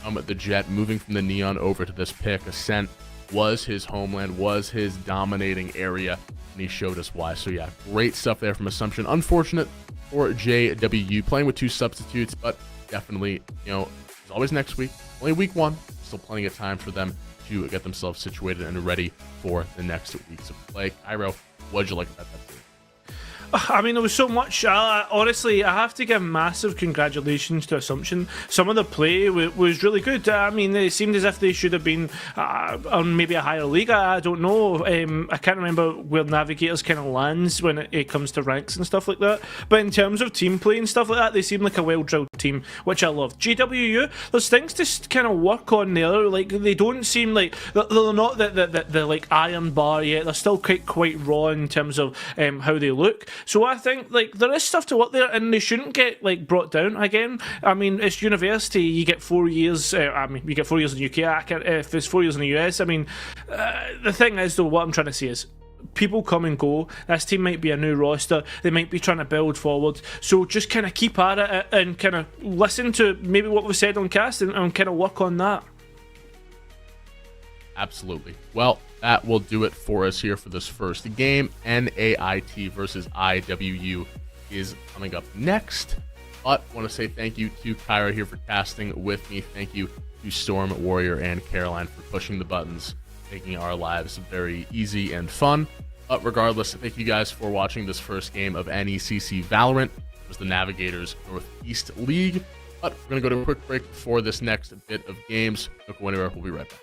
The Jet moving from the Neon over to this pick. Ascent was his homeland, was his dominating area, and he showed us why. So yeah, great stuff there from Assumption. Unfortunate for JWU playing with 2 substitutes, but definitely, there's always next week. Only week 1. Still plenty of time for them to get themselves situated and ready for the next weeks of play. Cairo, what did you like about that team?
I mean, there was so much. Honestly, I have to give massive congratulations to Assumption. Some of the play was really good. I mean, it seemed as if they should have been on maybe a higher league. I don't know. I can't remember where Navigators kind of lands when it comes to ranks and stuff like that. But in terms of team play and stuff like that, they seem like a well-drilled team, which I love. JWU, there's things to kind of work on there. Like, they don't seem like they're not the like iron bar yet. They're still quite raw in terms of how they look. So I think like there is stuff to work there, and they shouldn't get like brought down again. I mean, it's university. You get 4 years. I mean, you get 4 years in the UK. If it's 4 years in the US, I mean, the thing is though, what I'm trying to say is, people come and go. This team might be a new roster. They might be trying to build forward. So just kind of keep at it and kind of listen to maybe what was said on cast and kind of work on that.
Absolutely. Well, that will do it for us here for this first game. NAIT versus IWU is coming up next. But I want to say thank you to Kyra here for casting with me. Thank you to Storm, Warrior, and Caroline for pushing the buttons, making our lives very easy and fun. But regardless, thank you guys for watching this first game of NECC Valorant. It was the Navigators Northeast League. But we're going to go to a quick break for this next bit of games. Don't go anywhere. We'll be right back.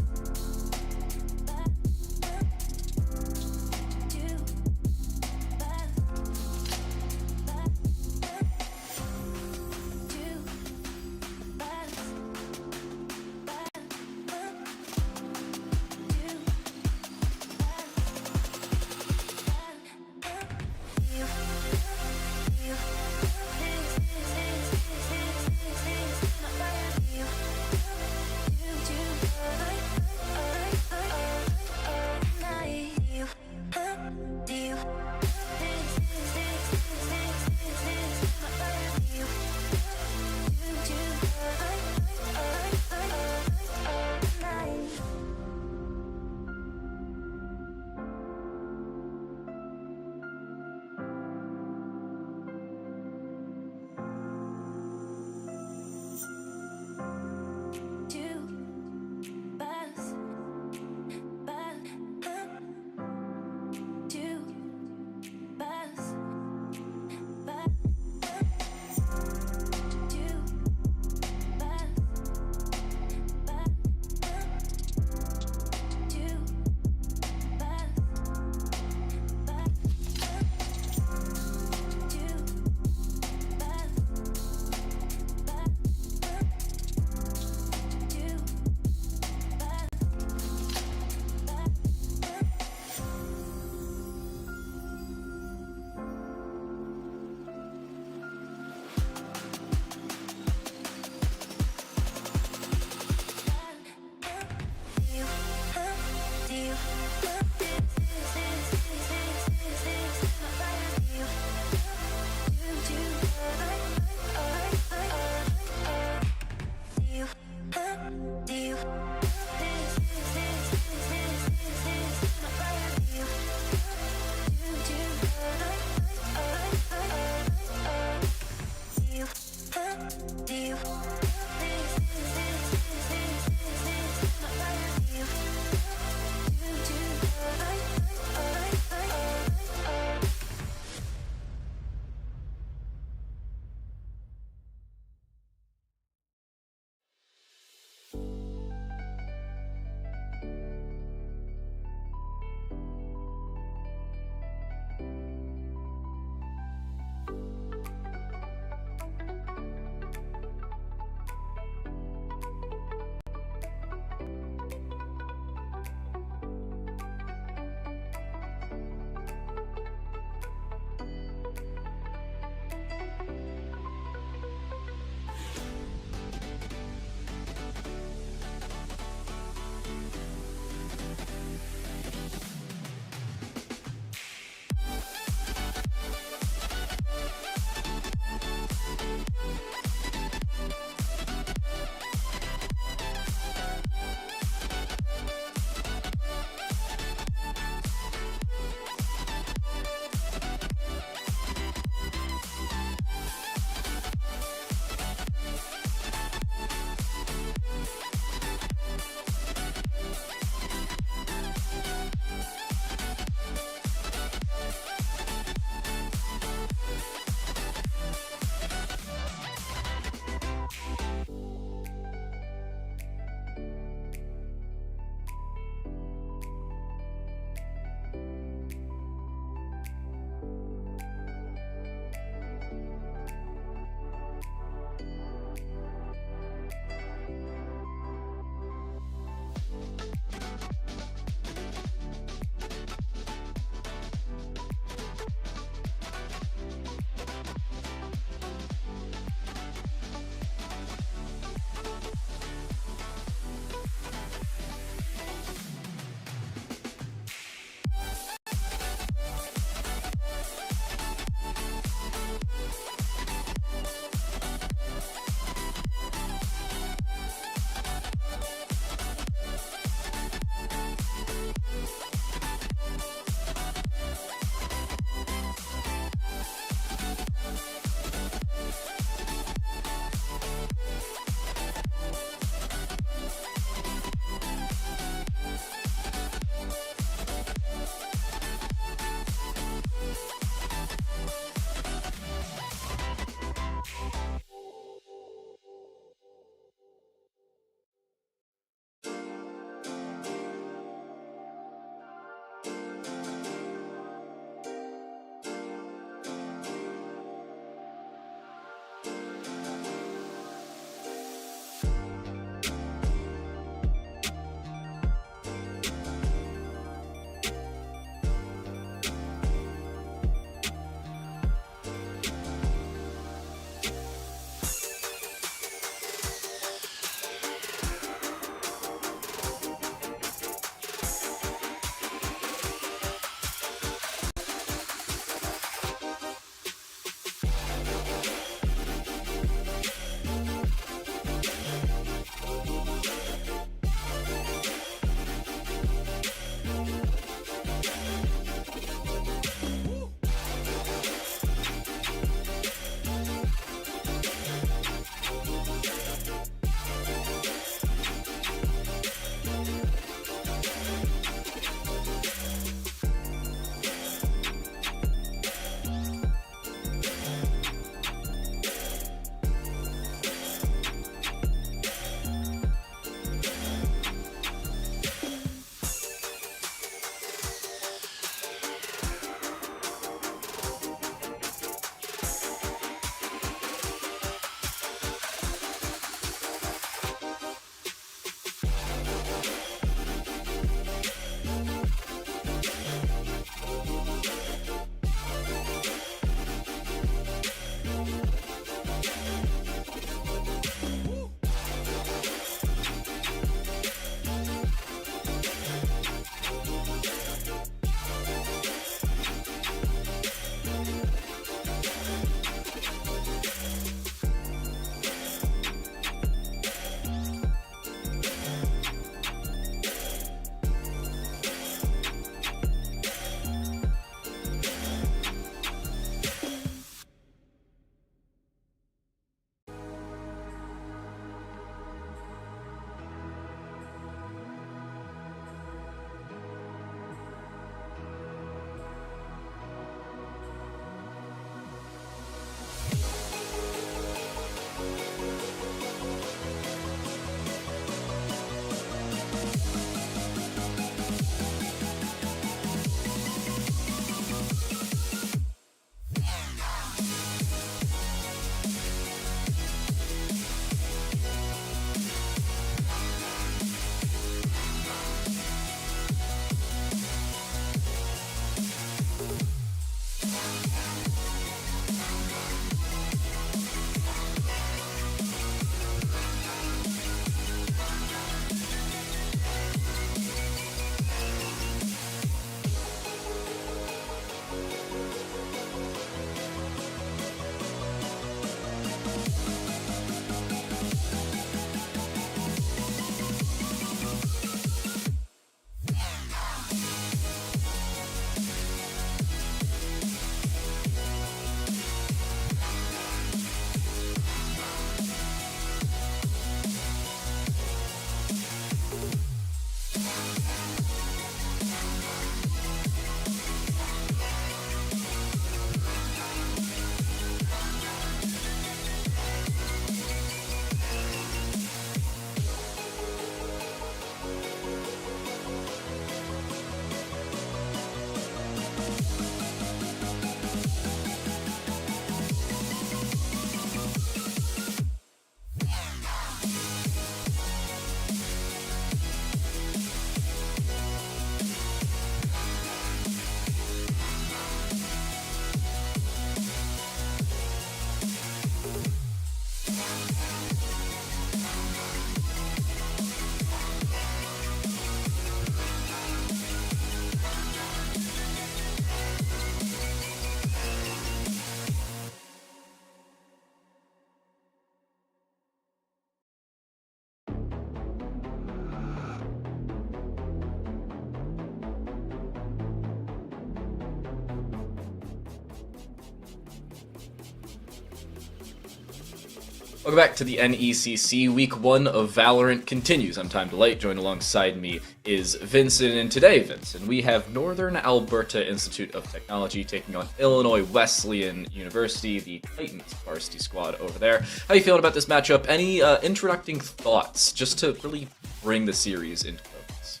Welcome back to the NECC. Week 1 of Valorant continues. I'm Time Delight. Joined alongside me is Vincent, and today, Vincent, we have Northern Alberta Institute of Technology taking on Illinois Wesleyan University, the Titans varsity squad over there. How are you feeling about this matchup? Any introducing thoughts, just to really bring the series into focus?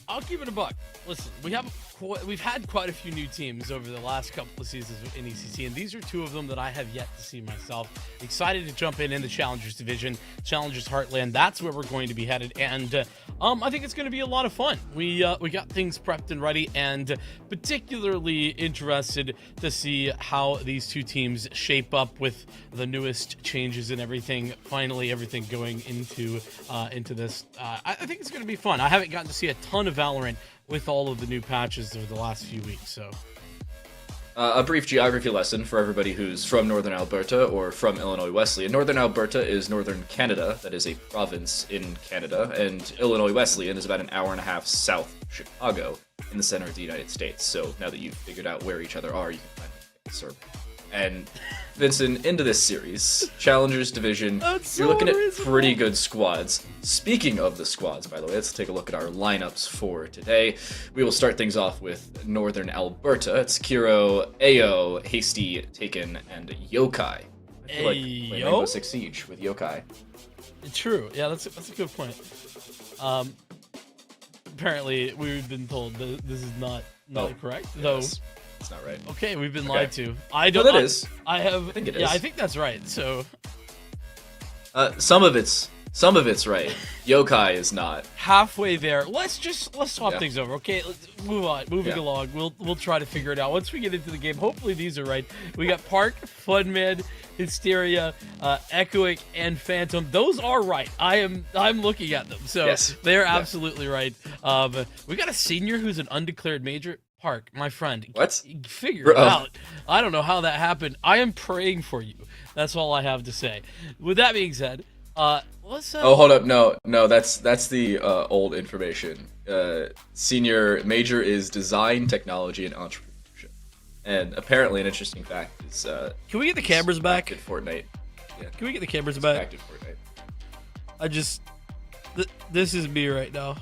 I'll keep it a buck. Listen, we've had quite a few new teams over the last couple of seasons of NECC, and these are two of them that I have yet to see myself. Excited to jump in the Challengers division, Challengers Heartland. That's where we're going to be headed, and I think it's going to be a lot of fun. We got things prepped and ready, and particularly interested to see how these two teams shape up with the newest changes and everything. Finally, everything going into this. I think it's going to be fun. I haven't gotten to see a ton of Valorant with all of the new patches over the last few weeks, so.
A brief geography lesson for everybody who's from Northern Alberta or from Illinois Wesleyan. Northern Alberta is northern Canada, that is a province in Canada, and Illinois Wesleyan is about an hour and a half south of Chicago in the center of the United States. So now that you've figured out where each other are, you can find the circle. And Vincent, into this series, Challengers Division, you're looking at pretty good squads. Speaking of the squads, by the way, let's take a look at our lineups for today. We will start things off with Northern Alberta. It's Kiro, Ao, Hasty, Taken, and Yokai. I feel like playing Rainbow Six Siege with Yokai.
True. Yeah, that's a good point. Apparently, we've been told that this is not correct, though.
It's not right.
Okay, we've been lied to. I don't.
No, that is.
I have.
I think it is.
Yeah, I think that's right. So.
Some of it's right. Yokai is not.
Halfway there. Let's swap things over. Okay, let's move on. Moving along. We'll try to figure it out once we get into the game. Hopefully these are right. We got Park, Funman, Hysteria, Echoic, and Phantom. Those are right. I'm looking at them. So
yes.
They're absolutely right. We got a senior who's an undeclared major. Park, my friend.
What?
Figure it out. I don't know how that happened. I am praying for you. That's all I have to say. With that being said, let's.
Oh, hold up. No, that's the old information. Senior major is design, technology, and entrepreneurship. And apparently, an interesting fact is.
Can we get the cameras back?
In Fortnite. Yeah.
Can we get the cameras back?
In Fortnite.
I just. This is me right now.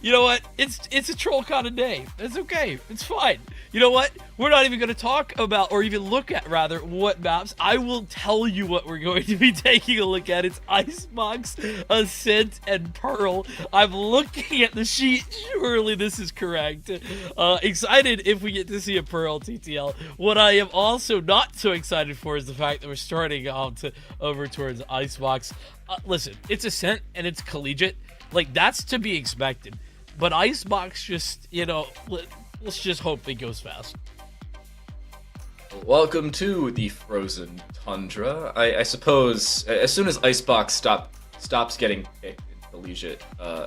You know what? It's a troll kind of day. It's okay. It's fine. You know what? We're not even going to talk about, or even look at, rather, what maps. I will tell you what we're going to be taking a look at. It's Icebox, Ascent, and Pearl. I'm looking at the sheet. Surely this is correct. Excited if we get to see a Pearl TTL. What I am also not so excited for is the fact that we're starting out over towards Icebox. Listen, it's Ascent and it's collegiate. Like, that's to be expected. But Icebox just, let's just hope it goes fast.
Welcome to the frozen tundra. I suppose as soon as Icebox stops getting picked in collegiate,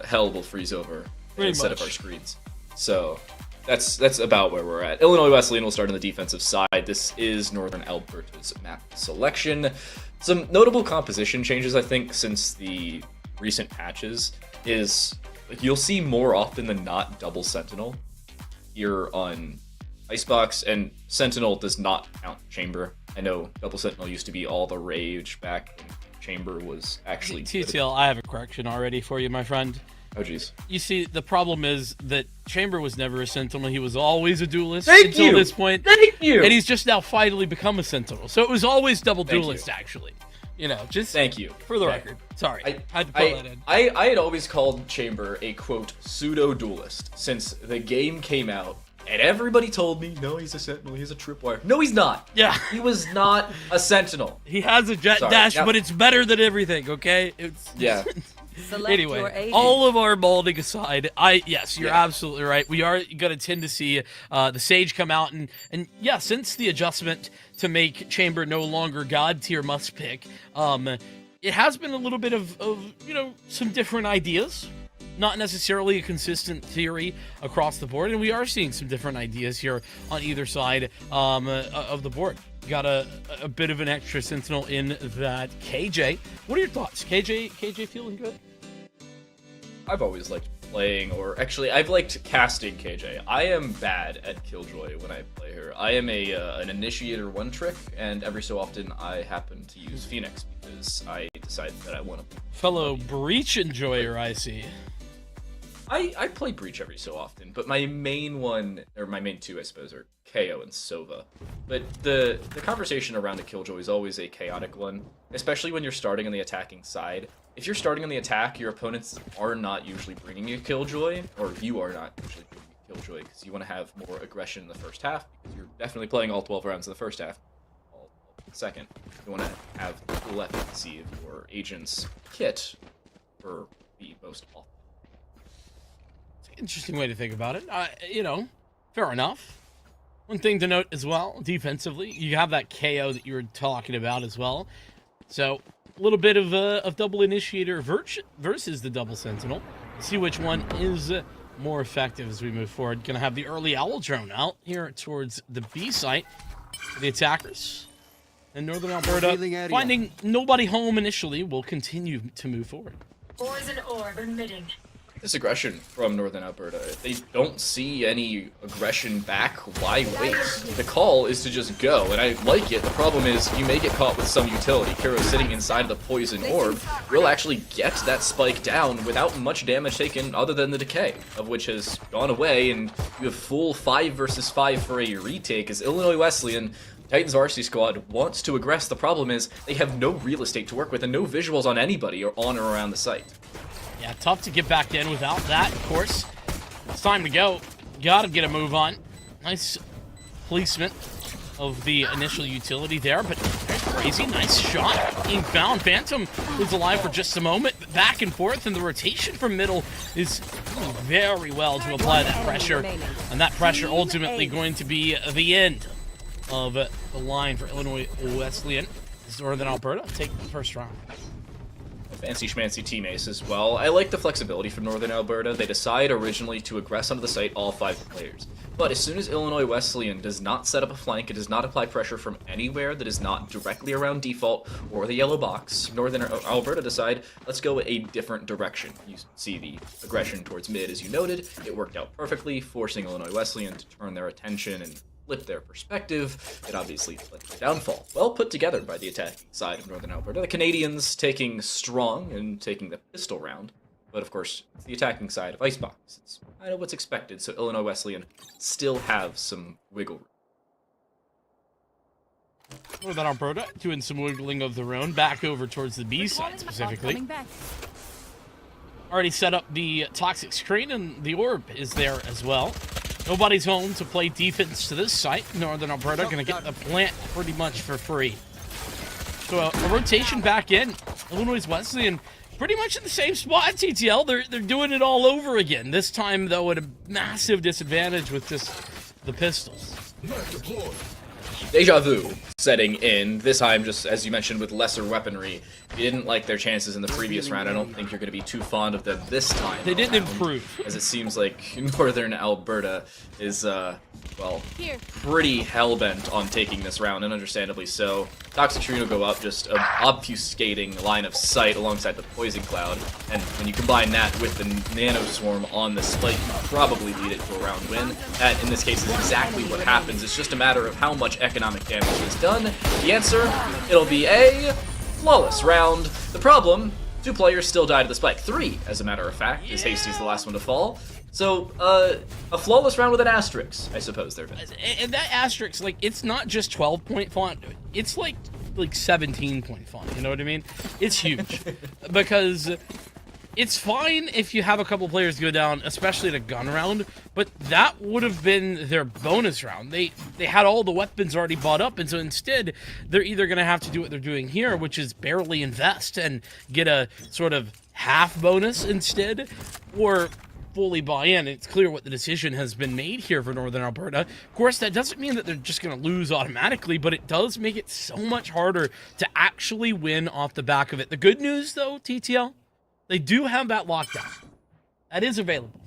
hell will freeze over instead of our screens. So that's about where we're at. Illinois Wesleyan will start on the defensive side. This is Northern Alberta's map selection. Some notable composition changes, I think, since the recent patches is you'll see more often than not double Sentinel here on Icebox, and Sentinel does not count Chamber. I know double Sentinel used to be all the rage back when Chamber was actually
TTL. I have a correction already for you, my friend.
Oh jeez.
You see, the problem is that Chamber was never a Sentinel. He was always a duelist until this point.
Thank you.
And he's just now finally become a Sentinel. So it was always double duelist, actually. Just
thank you
for the record. Sorry, I had to put that in.
I had always called Chamber a quote pseudo duelist since the game came out, and everybody told me, no, he's a Sentinel, he's a tripwire. No, he's not.
Yeah,
he was not a Sentinel.
He has a jet dash, but it's better than everything. Okay,
yeah.
Anyway, all of our molding aside, yes, you're absolutely right. We are going to tend to see the Sage come out, and yeah, since the adjustment to make Chamber no longer God tier must pick, it has been a little bit of some different ideas. Not necessarily a consistent theory across the board, and we are seeing some different ideas here on either side of the board. Got a bit of an extra Sentinel in that KJ. What are your thoughts? KJ feeling good?
I've always liked playing, or actually, I've liked casting KJ. I am bad at Killjoy when I play her. I am an initiator one trick, and every so often I happen to use Phoenix because I decided that I want to.
Fellow Breach enjoyer, I see.
I play Breach every so often, but my main one, or my main two, I suppose, are KO and Sova. But the conversation around a Killjoy is always a chaotic one, especially when you're starting on the attacking side. If you're starting on the attack, your opponents are not usually bringing you Killjoy, or you are not usually bringing you Killjoy, because you want to have more aggression in the first half, because you're definitely playing all 12 rounds in the first half. All in the second, you want to have full efficacy of your agent's kit for the most often.
Interesting way to think about it. You know, fair enough. One thing to note as well, defensively, you have that KO that you were talking about as well. So a little bit of double initiator versus the double sentinel. See which one is more effective as we move forward. Gonna have the early owl drone out here towards the B site for the attackers. And Northern Alberta, finding nobody home initially, will continue to move forward.
Poison orb emitting.
This aggression from Northern Alberta. If they don't see any aggression back, why wait? The call is to just go, and I like it. The problem is you may get caught with some utility. Kiro sitting inside of the poison orb will actually get that spike down without much damage taken other than the decay, of which has gone away, and you have full 5 versus 5 for a retake as Illinois Wesleyan Titans varsity squad wants to aggress. The problem is they have no real estate to work with and no visuals on anybody or on or around the site.
Yeah, tough to get back in without that, of course. It's time to go. Gotta get a move on. Nice placement of the initial utility there, but crazy. Nice shot. Being found. Phantom was alive for just a moment. Back and forth, and the rotation from middle is doing very well to apply that pressure. And that pressure ultimately going to be the end of the line for Illinois Wesleyan. Northern Alberta take the first round.
Fancy schmancy team ace as well. I like the flexibility from Northern Alberta. They decide originally to aggress onto the site all 5 players. But as soon as Illinois Wesleyan does not set up a flank, it does not apply pressure from anywhere that is not directly around default or the yellow box, Northern Alberta decide, let's go a different direction. You see the aggression towards mid as you noted. It worked out perfectly, forcing Illinois Wesleyan to turn their attention and flip their perspective. It obviously led to the downfall. Well put together by the attacking side of Northern Alberta. The Canadians taking strong and taking the pistol round. But of course, it's the attacking side of Icebox. It's kind of what's expected, so Illinois Wesleyan still have some wiggle room.
Northern Alberta doing some wiggling of their own, back over towards the B side specifically. Already set up the toxic screen, and the orb is there as well. Nobody's home to play defense to this site. Northern Alberta going to get the plant pretty much for free. So a rotation back in. Illinois Wesleyan pretty much in the same spot. TTL, they're doing it all over again. This time, though, at a massive disadvantage with just the pistols.
JWU setting in, this time just as you mentioned with lesser weaponry. If you didn't like their chances in the previous round, I don't think you're going to be too fond of them this time.
They didn't improve.
As it seems like Northern Alberta is, well, pretty hell-bent on taking this round, and understandably so. Toxic Screen will go up, just obfuscating line of sight alongside the Poison Cloud, and when you combine that with the Nano Swarm on the spike, you probably lead it to a round win. That, in this case, is exactly what happens. It's just a matter of how much economic damage is done. The answer, it'll be a flawless round. The problem, 2 players still died to the spike. 3, as a matter of fact, as Hasty's the last one to fall. So, a flawless round with an asterisk, I suppose there.
And that asterisk, like, it's not just 12-point font. It's like 17-point font, you know what I mean? It's huge. Because it's fine if you have a couple players go down, especially in a gun round, but that would have been their bonus round. They had all the weapons already bought up, and so instead, they're either going to have to do what they're doing here, which is barely invest and get a sort of half bonus instead, or fully buy in. It's clear what the decision has been made here for Northern Alberta. Of course, that doesn't mean that they're just going to lose automatically, but it does make it so much harder to actually win off the back of it. The good news, though, TTL, they do have that lockdown. That is available.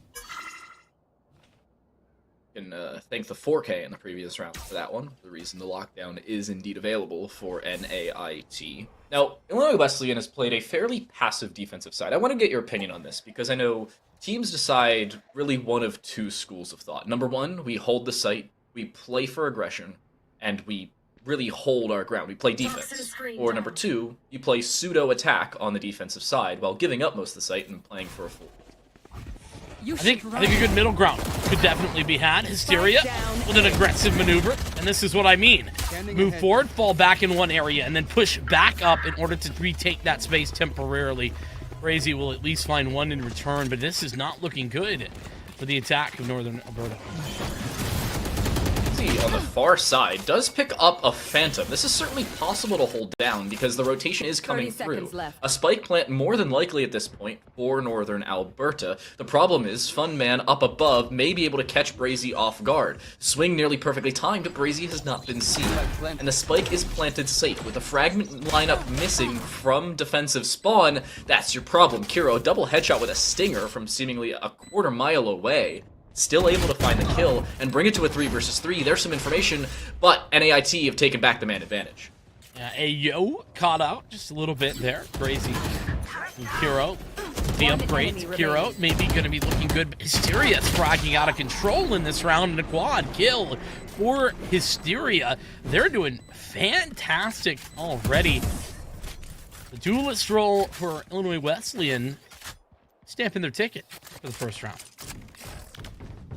Can thank the 4K in the previous round for that one. The reason the lockdown is indeed available for NAIT. Now, Illinois Wesleyan has played a fairly passive defensive side. I want to get your opinion on this because I know teams decide really one of two schools of thought. Number one, we hold the site, we play for aggression, and we really hold our ground. We play defense. Or number two, you play pseudo attack on the defensive side while giving up most of the site and playing for a full.
I think a good middle ground could definitely be had. Hysteria with an aggressive maneuver, and this is what I mean. Move forward, fall back in one area, and then push back up in order to retake that space temporarily. Crazy will at least find one in return, but this is not looking good for the attack of Northern Alberta.
On the far side does pick up a Phantom. This is certainly possible to hold down because the rotation is coming
30
through.
seconds left.
A spike plant more than likely at this point for Northern Alberta. The problem is Funman up above may be able to catch Brazy off guard. Swing nearly perfectly timed, but Brazy has not been seen. And the spike is planted safe. With the fragment lineup missing from defensive spawn, that's your problem. Kiro, double headshot with a stinger from seemingly a quarter mile away. Still able to find the kill and bring it to a 3 versus 3. There's some information, but NAIT have taken back the man advantage.
Yeah, Ayo caught out just a little bit there. Crazy. Kiro, the upgrade. Kiro maybe going to be looking good, but Hysteria is fragging out of control in this round, and a quad kill for Hysteria. They're doing fantastic already. The duelist role for Illinois Wesleyan stamping their ticket for the first round.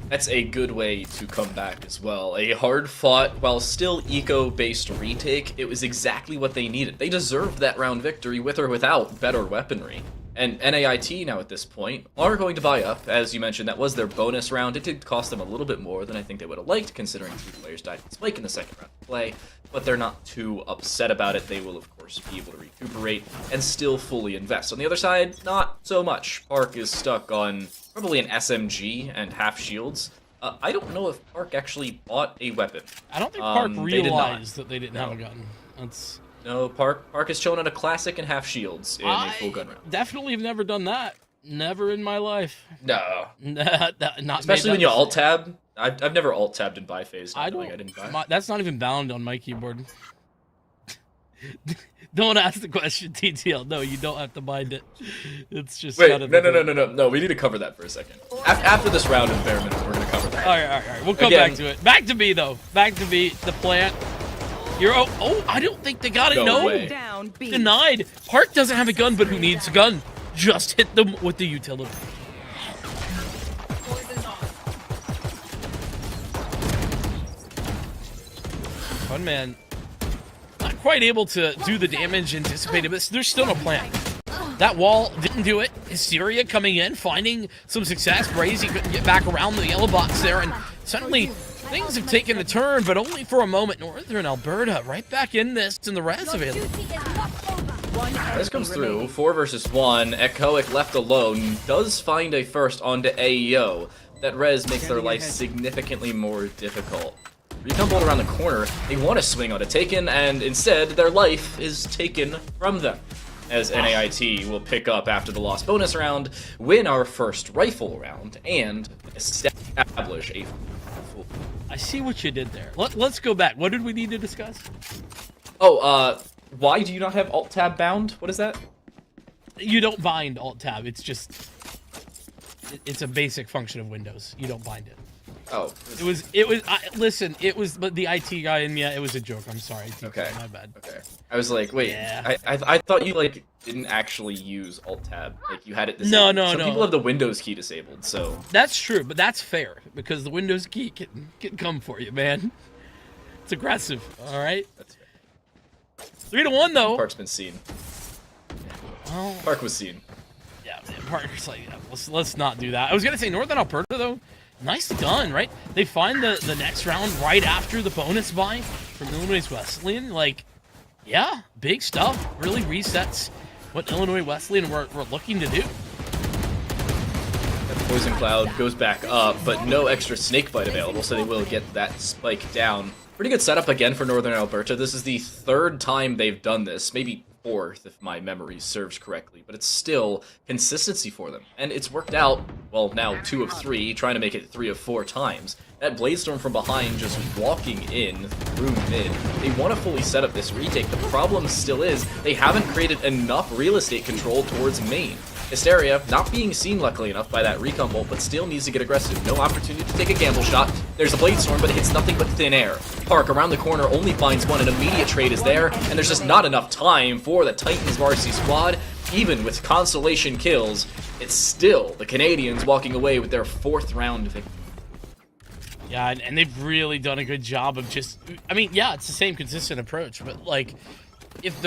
That's a good way to come back as well. A hard-fought, while still eco-based retake, it was exactly what they needed. They deserved that round victory with or without better weaponry. And NAIT now at this point are going to buy up. As you mentioned, that was their bonus round. It did cost them a little bit more than I think they would have liked, considering 2 players died in Spike in the second round of play. But they're not too upset about it. They will, of course, be able to recuperate and still fully invest. On the other side, not so much. Park is stuck on probably an SMG and half shields. I don't know if Park actually bought a weapon.
I don't think Park realized that they didn't have a gun. That's...
No, Park is chilling on a classic and half shields in a full gun round.
Definitely have never done that. Never in my life.
No.
Not
especially when you alt tab. I've never alt tabbed in buy phase. I didn't buy.
That's not even bound on my keyboard. Don't ask the question, TTL. No, you don't have to bind it. It's just...
Wait, no. We need to cover that for a second. After this round of bare minimum, we're going to cover that.
All right. We'll come back to it. Back to B, though. Back to B, the plant. Oh, I don't think they got it. No.
Down, B.
Denied. Park doesn't have a gun, but who needs a gun? Just hit them with the utility. Fun man. Not quite able to do the damage anticipated, but there's still no plan. That wall didn't do it. Hysteria coming in, finding some success. Brazy couldn't get back around the yellow box there, and suddenly things have taken a turn, but only for a moment. Northern Alberta right back in this, and the res available.
This comes through, 4 versus 1. Echoic left alone does find a first onto AEO. That res makes their life significantly more difficult. Recon bolt around the corner, they want to swing on a Taken, and instead their life is taken from them. As NAIT will pick up after the lost bonus round, win our first rifle round, and establish a full...
I see what you did there. Let's go back. What did we need to discuss?
Oh, why do you not have Alt-Tab bound? What is that?
You don't bind Alt-Tab. It's just... It's a basic function of Windows. You don't bind it.
Oh.
Listen, it was but the IT guy in me, it was a joke. I'm sorry.
Okay.
My bad.
Okay. I was like, wait,
yeah.
I thought you, like, didn't actually use Alt-Tab. Like, you had it disabled.
No.
Some people have the Windows key disabled, so...
That's true, but that's fair, because the Windows key can come for you, man. It's aggressive, alright?
That's fair.
3-1, though.
Park's been seen.
Well,
Park was seen.
Yeah, Park's like, let's not do that. I was gonna say, Northern Alberta, though, nice done, right? They find the next round right after the bonus buy from Illinois Wesleyan. Like, yeah, big stuff. Really resets what Illinois Wesleyan were looking to do.
That Poison Cloud goes back up, but no extra snake bite available, so they will get that spike down. Pretty good setup again for Northern Alberta. This is the 3rd time they've done this, maybe 4th, if my memory serves correctly, but it's still consistency for them. And it's worked out, well, now 2 of 3, trying to make it 3 of 4 times. That Bladestorm from behind just walking in through mid. They want to fully set up this retake. The problem still is they haven't created enough real estate control towards main. Hysteria not being seen luckily enough by that recon bolt, but still needs to get aggressive. No opportunity to take a gamble shot. There's a Bladestorm, but it hits nothing but thin air. Park around the corner only finds one. An immediate trade is there, and there's just not enough time for the Titans varsity squad. Even with consolation kills, it's still the Canadians walking away with their 4th round victory.
Yeah, and they've really done a good job of just, I mean, yeah, it's the same consistent approach, but like, if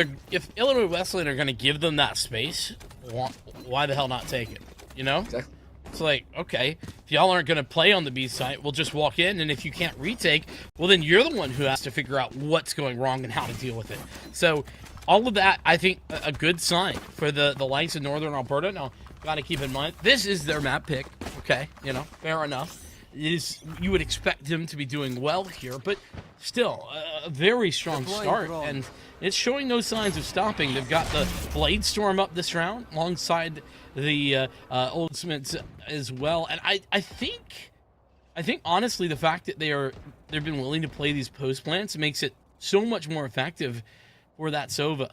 Illinois Wesleyan are going to give them that space, why the hell not take it, you know?
Exactly.
It's like, okay, if y'all aren't going to play on the B site, we'll just walk in, and if you can't retake, well, then you're the one who has to figure out what's going wrong and how to deal with it. So, all of that, I think, a good sign for the likes of Northern Alberta. Now, got to keep in mind, this is their map pick, okay, you know, fair enough. You would expect them to be doing well here, but still, a very strong start, and it's showing no signs of stopping. They've got the Bladestorm up this round, alongside the Ultimates as well, and I think honestly, the fact that they've been willing to play these post plants makes it so much more effective for that Sova.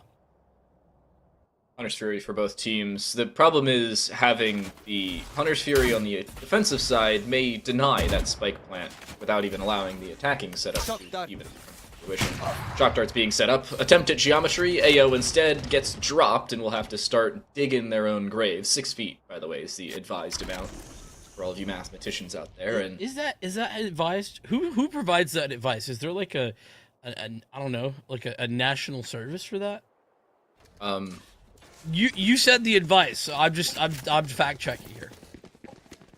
Hunter's Fury for both teams. The problem is having the Hunter's Fury on the defensive side may deny that spike plant without even allowing the attacking setup to even fruition. Shock darts being set up. Attempt at geometry. AO instead gets dropped and will have to start digging their own grave. 6 feet, by the way, is the advised amount for all of you mathematicians out there. And
is that advised? Who provides that advice? Is there like a I don't know, like a national service for that? You said the advice, so I'm fact checking here.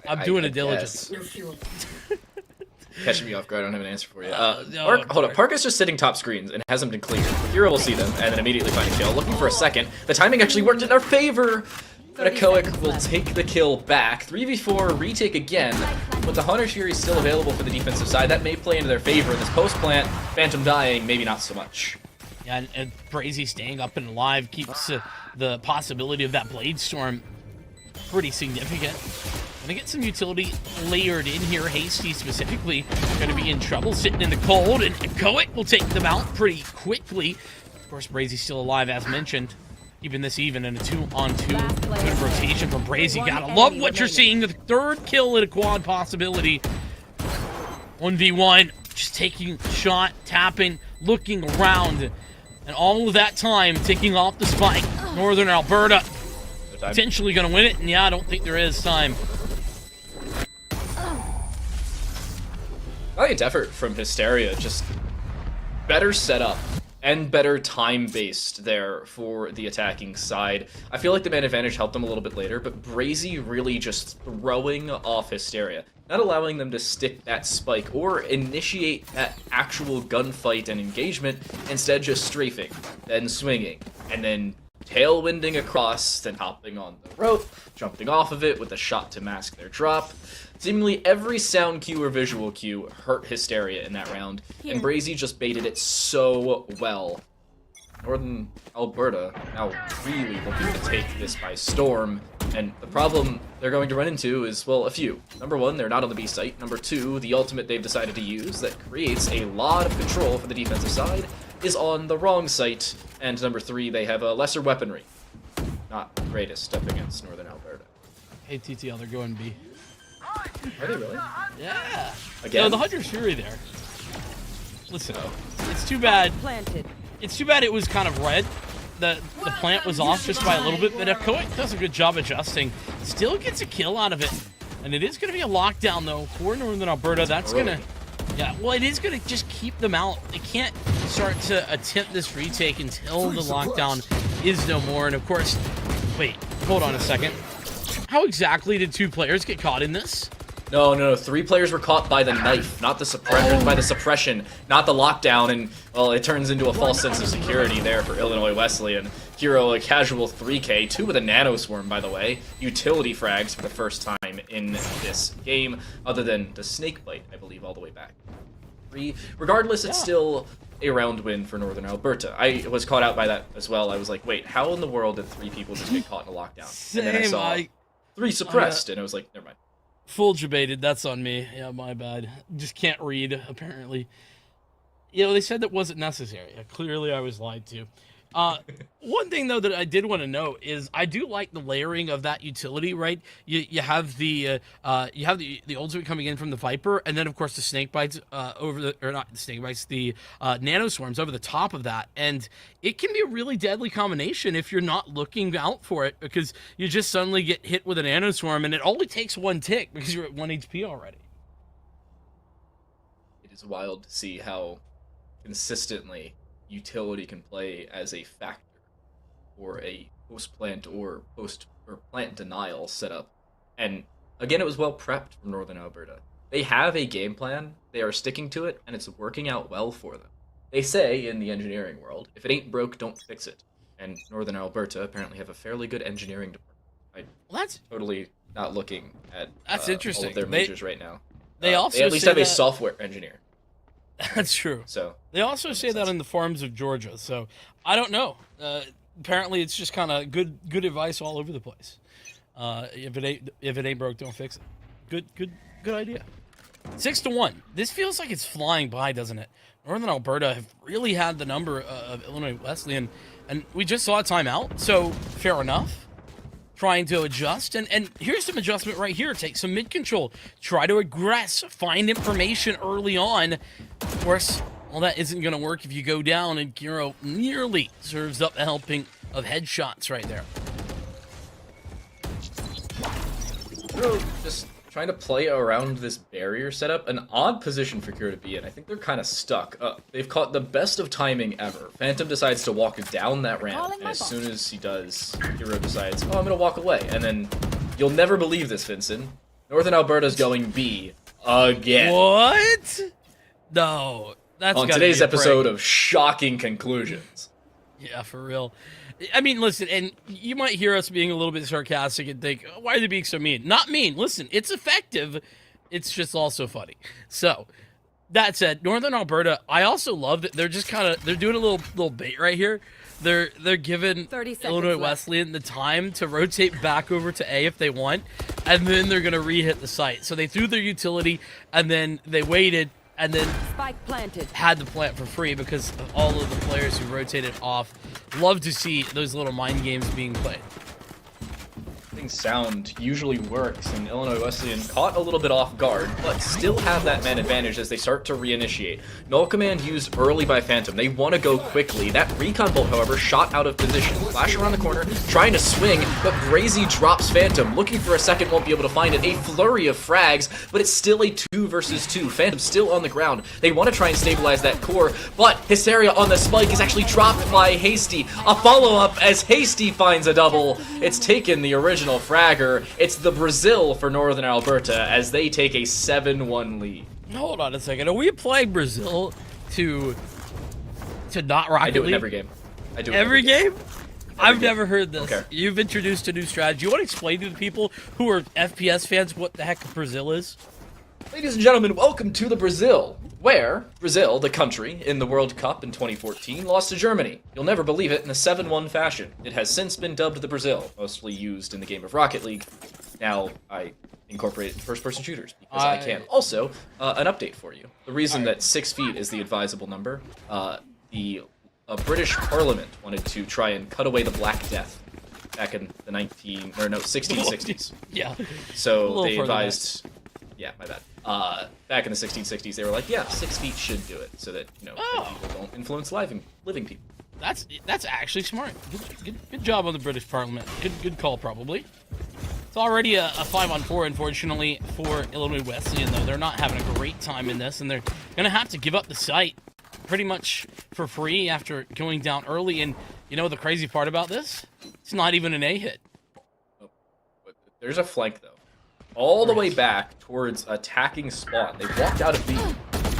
I'm doing a diligence.
Catching me off guard, I don't have an answer for you.
No,
hold up, Park is just sitting top screens and hasn't been cleared. Hero will see them and then immediately find a kill. Looking for a second. The timing actually worked in our favor! But Echoic will take the kill back. 3v4, retake again, but the Hunter's Fury is still available for the defensive side. That may play into their favor in this post-plant. Phantom dying, maybe not so much.
Yeah, and Brazy staying up and alive keeps the possibility of that Bladestorm pretty significant. Gonna get some utility layered in here. Hasty specifically gonna be in trouble, sitting in the cold, and Echoic will take them out pretty quickly. Of course, Brazy's still alive, as mentioned. Even this even in a 2-on-2. Good rotation from Brazy. Gotta love what you're seeing. The 3rd kill at a quad possibility. 1v1. Just taking a shot, tapping, looking around. And all of that time ticking off the spike. Northern Alberta potentially going to win it. And yeah, I don't think there is time.
Valiant effort from Hysteria. Just better setup and better time-based there for the attacking side. I feel like the man advantage helped them a little bit later, but Brazy really just throwing off Hysteria. Not allowing them to stick that spike or initiate that actual gunfight and engagement, instead just strafing, then swinging, and then tailwinding across, then hopping on the rope, jumping off of it with a shot to mask their drop. Seemingly every sound cue or visual cue hurt Hysteria in that round, and Brazy just baited it so well. Northern Alberta now really looking to take this by storm, and the problem they're going to run into is, well, a few. Number one, they're not on the B site. Number two, the ultimate they've decided to use that creates a lot of control for the defensive side is on the wrong site. And number three, they have a lesser weaponry. Not the greatest up against Northern Alberta.
Hey, TTL, they're going B.
Are they really?
Yeah.
Again?
No, the Hunter's Fury there. Listen, it's too bad.
Planted.
It's too bad it was kind of red. The plant was off just by a little bit, but Echoic does a good job adjusting. Still gets a kill out of it. And it is going to be a lockdown, though, for Northern Alberta. That's going to... Yeah, well, it is going to just keep them out. They can't start to attempt this retake until the lockdown is no more. And, of course... Wait, hold on a second. How exactly did 2 players get caught in this?
No. 3 players were caught by the knife, not the by the suppression, not the lockdown, and well, it turns into a false sense of security there for Illinois Wesleyan. Hero a casual 3K, 2 with a nano swarm, by the way. Utility frags for the first time in this game, other than the snake bite, I believe, all the way back. 3. Regardless, it's still a round win for Northern Alberta. I was caught out by that as well. I was like, wait, how in the world did 3 people just get caught in a lockdown? And then I saw 3 suppressed, and I was like, never mind.
Full debated. That's on me. Yeah, my bad. Just can't read, apparently. You know, they said that wasn't necessary. Clearly, I was lied to. One thing, though, that I did want to note is I do like the layering of that utility, right? You have the ultimate coming in from the Viper, and then, of course, the snake bites the nano swarms over the top of that. And it can be a really deadly combination if you're not looking out for it, because you just suddenly get hit with a nano swarm, and it only takes 1 tick because you're at 1 HP already.
It is wild to see how consistently utility can play as a factor for a post-plant or plant denial setup. And again, it was well prepped from Northern Alberta. They have a game plan, they are sticking to it, and it's working out well for them. They say in the engineering world, if it ain't broke, don't fix it. And Northern Alberta apparently have a fairly good engineering department.
That's
totally not looking at
interesting.
all of their majors right now.
They also
they at least
say
have a
that...
software engineer.
That's true.
So
they also say that in the farms of Georgia. So I don't know. Apparently, it's just kind of good advice all over the place. If it ain't broke, don't fix it. Good idea. 6-1. This feels like it's flying by, doesn't it? Northern Alberta have really had the number of Illinois Wesleyan, and we just saw a timeout. So fair enough. Trying to adjust, and here's some adjustment right here. Take some mid control, try to aggress, find information early on. Of course, well, that isn't going to work if you go down, and Giro nearly serves up a helping of headshots right there.
Just trying to play around this barrier setup, an odd position for Kira to be in. I think they're kind of stuck. They've caught the best of timing ever. Phantom decides to walk down that ramp, and as soon as he does, Kira decides, oh, I'm gonna walk away. And then, you'll never believe this, Vincent. Northern Alberta's going B again.
What? No, that's
on today's episode of Shocking Conclusions.
Yeah, for real. I mean, listen, and you might hear us being a little bit sarcastic and think, oh, why are they being so mean? Not mean. Listen, it's effective. It's just also funny. So, that said, Northern Alberta, I also love that they're just they're doing a little bait right here. They're giving Illinois Wesleyan the time to rotate back over to A if they want, and then they're going to re-hit the site. So they threw their utility, and then they waited, and then
Spike planted.
Had the plant for free because of all of the players who rotated off. Love to see those little mind games being played.
Sound usually works, and Illinois Wesleyan caught a little bit off guard, but still have that man advantage as they start to reinitiate. Null command used early by Phantom. They want to go quickly. That recon bolt, however, shot out of position. Flash around the corner, trying to swing, but Brazy drops Phantom. Looking for a second, won't be able to find it. A flurry of frags, but it's still a 2 versus 2. Phantom still on the ground. They want to try and stabilize that core, but Hysteria on the spike is actually dropped by Hasty. A follow-up as Hasty finds a double. It's taken the original fragger. It's the Brazil for Northern Alberta as they take a 7-1 lead.
Hold on a second. Are we applying Brazil to not Rocket League?
I do it in every game. I do it
every game? I've
game.
never heard this.
Okay.
You've introduced a new strategy. You want to explain to the people who are FPS fans what the heck Brazil is?
Ladies and gentlemen, welcome to the Brazil, where Brazil, the country, in the World Cup in 2014, lost to Germany. You'll never believe it, in a 7-1 fashion. It has since been dubbed the Brazil, mostly used in the game of Rocket League. Now, I incorporate it in first-person shooters, because I can. Also, an update for you. The reason that 6 feet is the advisable number, the British Parliament wanted to try and cut away the Black Death back in the 1660s.
Yeah.
So they advised... Yeah, my bad. Back in the 1660s, they were like, yeah, 6 feet should do it, so that, you know, people don't influence living people.
That's actually smart. Good job on the British Parliament. Good call, probably. It's already a 5-on-4, unfortunately, for Illinois Wesleyan, though. They're not having a great time in this, and they're going to have to give up the site pretty much for free after going down early. And you know the crazy part about this? It's not even an A hit.
Oh, but there's a flank, though. All the way back towards attacking spawn. They walked out of B.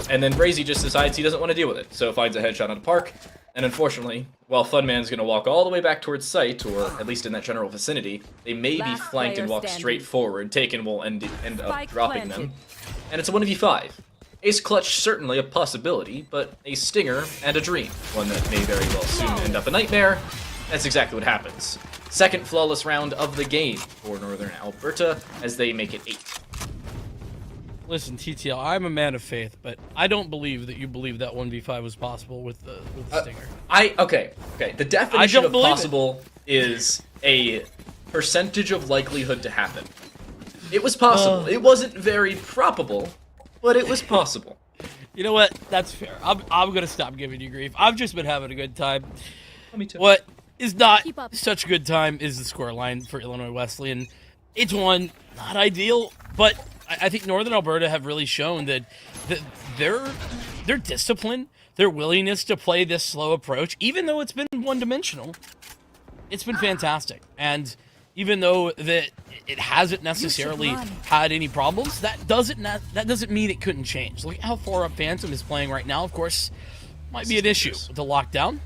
And then Brazy just decides he doesn't want to deal with it. So finds a headshot on the park. And unfortunately, while Funman's going to walk all the way back towards site, or at least in that general vicinity, they may be flanked and walk straight forward. Taken will end up dropping them. And it's a 1v5. Ace clutch certainly a possibility, but a stinger and a dream, one that may very well soon end up a nightmare. That's exactly what happens. Second flawless round of the game for Northern Alberta as they make it 8.
Listen, TTL, I'm a man of faith, but I don't believe that you believe that 1v5 was possible with the stinger.
Okay. The definition of
believe it.
possible is a percentage of likelihood to happen. It was possible. It wasn't very probable, but it was possible.
You know what? That's fair. I'm gonna stop giving you grief. I've just been having a good time.
Me too.
What is not
Keep up.
such a good time is the scoreline for Illinois Wesleyan. It's one, not ideal, but I think Northern Alberta have really shown that their discipline, their willingness to play this slow approach, even though it's been one-dimensional, it's been fantastic. And even though that it hasn't necessarily had any problems, that doesn't mean it couldn't change. Look at how far up Phantom is playing right now. Of course, might be an issue with the lockdown.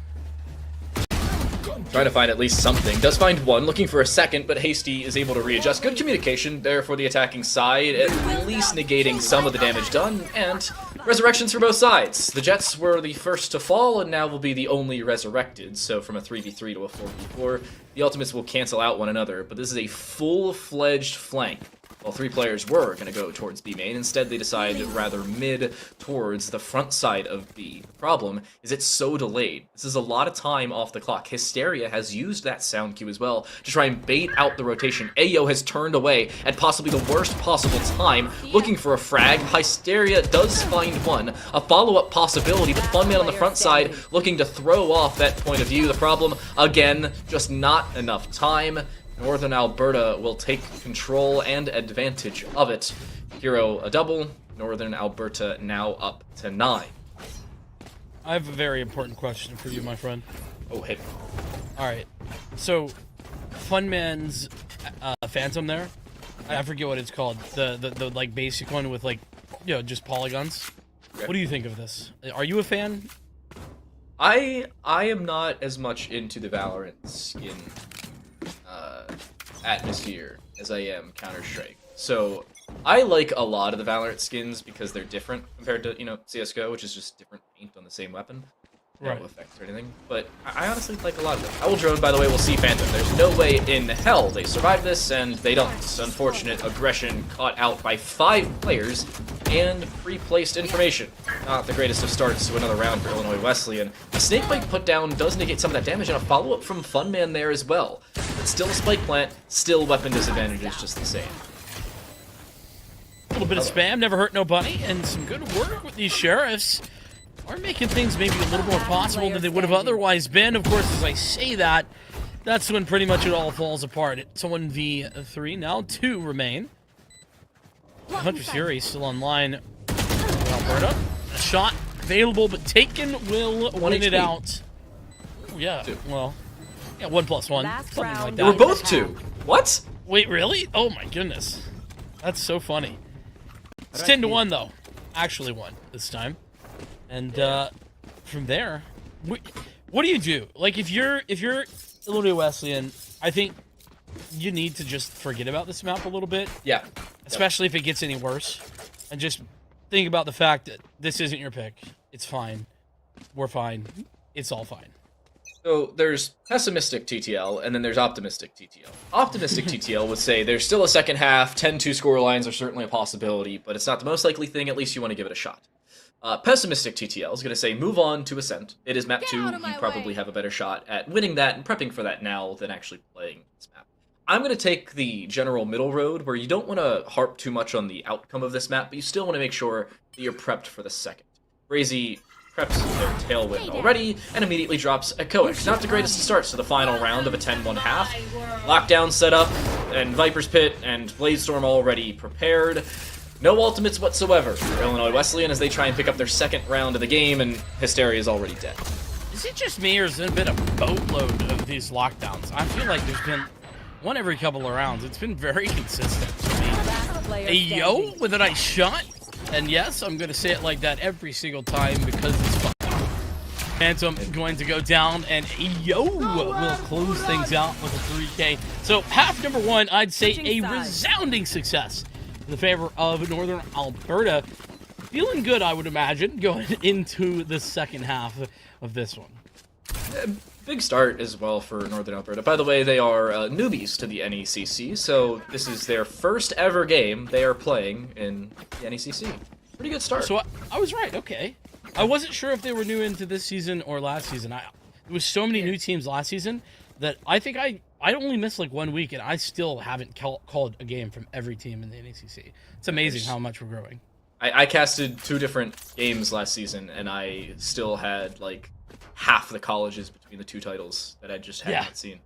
Trying to find at least something. Does find one, looking for a second, but Hasty is able to readjust. Good communication there for the attacking side, at least negating some of the damage done, and resurrections for both sides. The Jets were the first to fall, and now will be the only resurrected, so from a 3v3 to a 4v4, the ultimates will cancel out one another, but this is a full-fledged flank. While 3 players were going to go towards B main, instead they decided rather mid towards the front side of B. The problem is it's so delayed. This is a lot of time off the clock. Hysteria has used that sound cue as well to try and bait out the rotation. Ayo has turned away at possibly the worst possible time, looking for a frag. Hysteria does find one, a follow-up possibility, but Funman on the front side looking to throw off that point of view. The problem, again, just not enough time. Northern Alberta will take control and advantage of it. Hero a double, Northern Alberta now up to 9.
I have a very important question for you, my friend.
Oh, hit.
Alright, so Funman's Phantom there, I forget what it's called, the like basic one with like, you know, just polygons.
Okay.
What do you think of this? Are you a fan?
I am not as much into the Valorant skin atmosphere as I am Counter-Strike. So I like a lot of the Valorant skins because they're different compared to, you know, CSGO, which is just different paint on the same weapon. No
Right.
effects or anything. But I honestly like a lot of them. Owl Drone, by the way, will see Phantom. There's no way in hell they survive this, and they don't. Unfortunate aggression caught out by 5 players and pre-placed information. Not the greatest of starts to another round for Illinois Wesleyan. A snakebite put down does negate some of that damage, and a follow-up from Funman there as well. But still a spike plant, still weapon disadvantages just the same.
A little bit of spam, never hurt nobody, and some good work with these sheriffs. Are making things maybe a little more possible than they would have otherwise been. Of course, as I say that, that's when pretty much it all falls apart. It's 1v3, now 2 remain. Hunter's Fury still online. Alberta, a shot available, but Taken will win it out. Oh, yeah, well, yeah, 1+1,
Last
something like
round.
They were
that.
both 2. What?
Wait, really? Oh my goodness. That's so funny. It's 10-1 though. Actually won this time. And from there, what do you do? Like if you're Illinois Wesleyan, I think you need to just forget about this map a little bit.
Yeah.
Especially if it gets any worse. And just think about the fact that this isn't your pick. It's fine. We're fine. It's all fine.
So there's pessimistic TTL, and then there's optimistic TTL. Optimistic TTL would say there's still a second half, 10-2 scorelines are certainly a possibility, but it's not the most likely thing, at least you want to give it a shot. Pessimistic TTL is going to say move on to Ascent. It is map 2, you probably have a better shot at winning that and prepping for that now than actually playing this map. I'm going to take the general middle road, where you don't want to harp too much on the outcome of this map, but you still want to make sure that you're prepped for the second. Brazy preps their Tailwind already, and immediately drops a Coax. Not the greatest of starts to the final round of a 10-1 half. Lockdown set up, and Viper's Pit and Bladestorm already prepared. No ultimates whatsoever for Illinois Wesleyan as they try and pick up their second round of the game, and Hysteria is already dead.
Is it just me, or has there been a boatload of these lockdowns? I feel like there's been one every couple of rounds. It's been very consistent to me.
Player
A yo
standing.
with a nice shot. And yes, I'm going to say it like that every single time because it's fun. Phantom going to go down, and yo will close things out with a 3K. So half number 1, I'd say a resounding success in the favor of Northern Alberta. feeling good, I would imagine, going into the second half of this one.
Big start as well for Northern Alberta. By the way, they are newbies to the NECC, so this is their first ever game they are playing in the NECC. Pretty good start.
So I was right, okay. I wasn't sure if they were new into this season or last season. There was so many new teams last season that I think I only missed like 1 week, and I still haven't called a game from every team in the NECC. It's amazing how much we're growing.
I casted 2 different games last season, and I still had like half the colleges between the 2 titles that I just hadn't seen.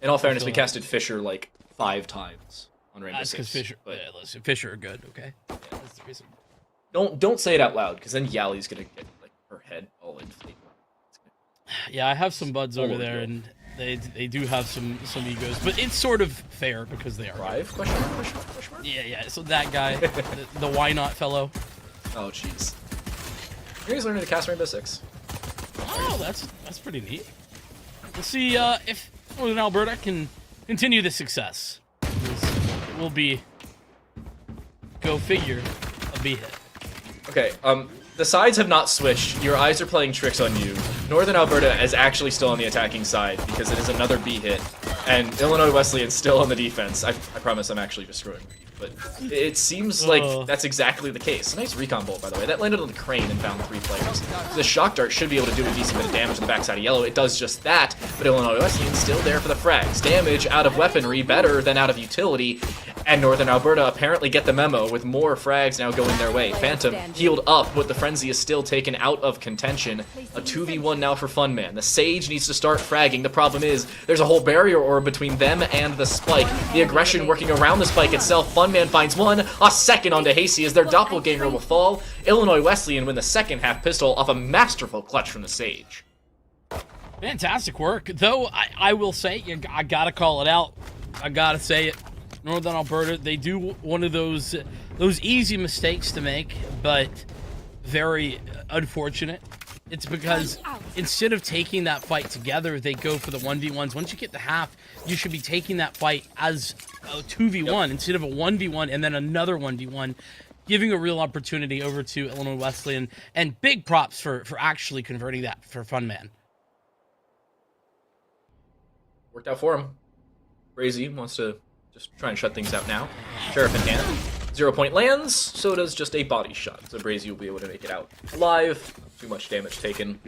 In all fairness, we casted Fisher like 5 times on Rainbow
That's
Six.
because Fisher.
But
Yeah, listen, Fisher are good. Okay, that's the reason.
don't say it out loud, because then Yali's gonna get like her head all inflated.
Yeah, I have some buds over there,
ordeal.
and they do have some egos, but it's sort of fair because they are.
Drive? Question mark? Question mark? Question mark?
Yeah. So that guy, the why not fellow.
Oh jeez. You guys learning to cast Rainbow Six?
Oh, that's pretty neat. We'll see if Northern Alberta can continue the success. This will be, go figure, a B hit.
Okay, the sides have not switched. Your eyes are playing tricks on you. Northern Alberta is actually still on the attacking side because it is another B hit, and Illinois Wesleyan still on the defense. I promise I'm actually just screwing with you, but it seems like that's exactly the case. Nice recon bolt, by the way. That landed on the crane and found 3 players. The shock dart should be able to do a decent bit of damage on the backside of yellow. It does just that, but Illinois Wesleyan still there for the frags. Damage out of weaponry better than out of utility, and Northern Alberta apparently get the memo with more frags now going their way. Phantom healed up, but the Frenzy is still taken out of contention. A 2v1 now for Funman. The Sage needs to start fragging. The problem is there's a whole barrier orb between them and the Spike. The aggression working around the Spike itself. Funman finds one. A second onto Hasty as their doppelganger will fall. Illinois Wesleyan win the second half pistol off a masterful clutch from the Sage.
Fantastic work, though. I will say, I gotta call it out. I gotta say it. Northern Alberta, they do one of those easy mistakes to make, but very unfortunate. It's because instead of taking that fight together, they go for the 1v1s. Once you get the half, you should be taking that fight as a 2v1 instead of a 1v1 and then another 1v1, giving a real opportunity over to Illinois Wesleyan. And big props for actually converting that for Funman.
Worked out for him. Crazy wants to just try and shut things out now. Sheriff in hand. 0 point lands, so does just a body shot. So Brazy will be able to make it out alive. Too much damage taken.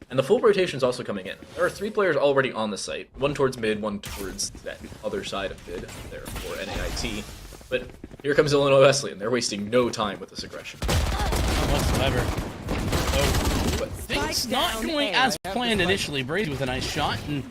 And the full rotation is also coming in. There are 3 players already on the site. 1 towards mid, 1 towards that other side of mid, there for NAIT. But here comes Illinois Wesleyan. They're wasting no time with this aggression.
Not whatsoever. So, things not going as planned initially. Brazy with a nice shot, and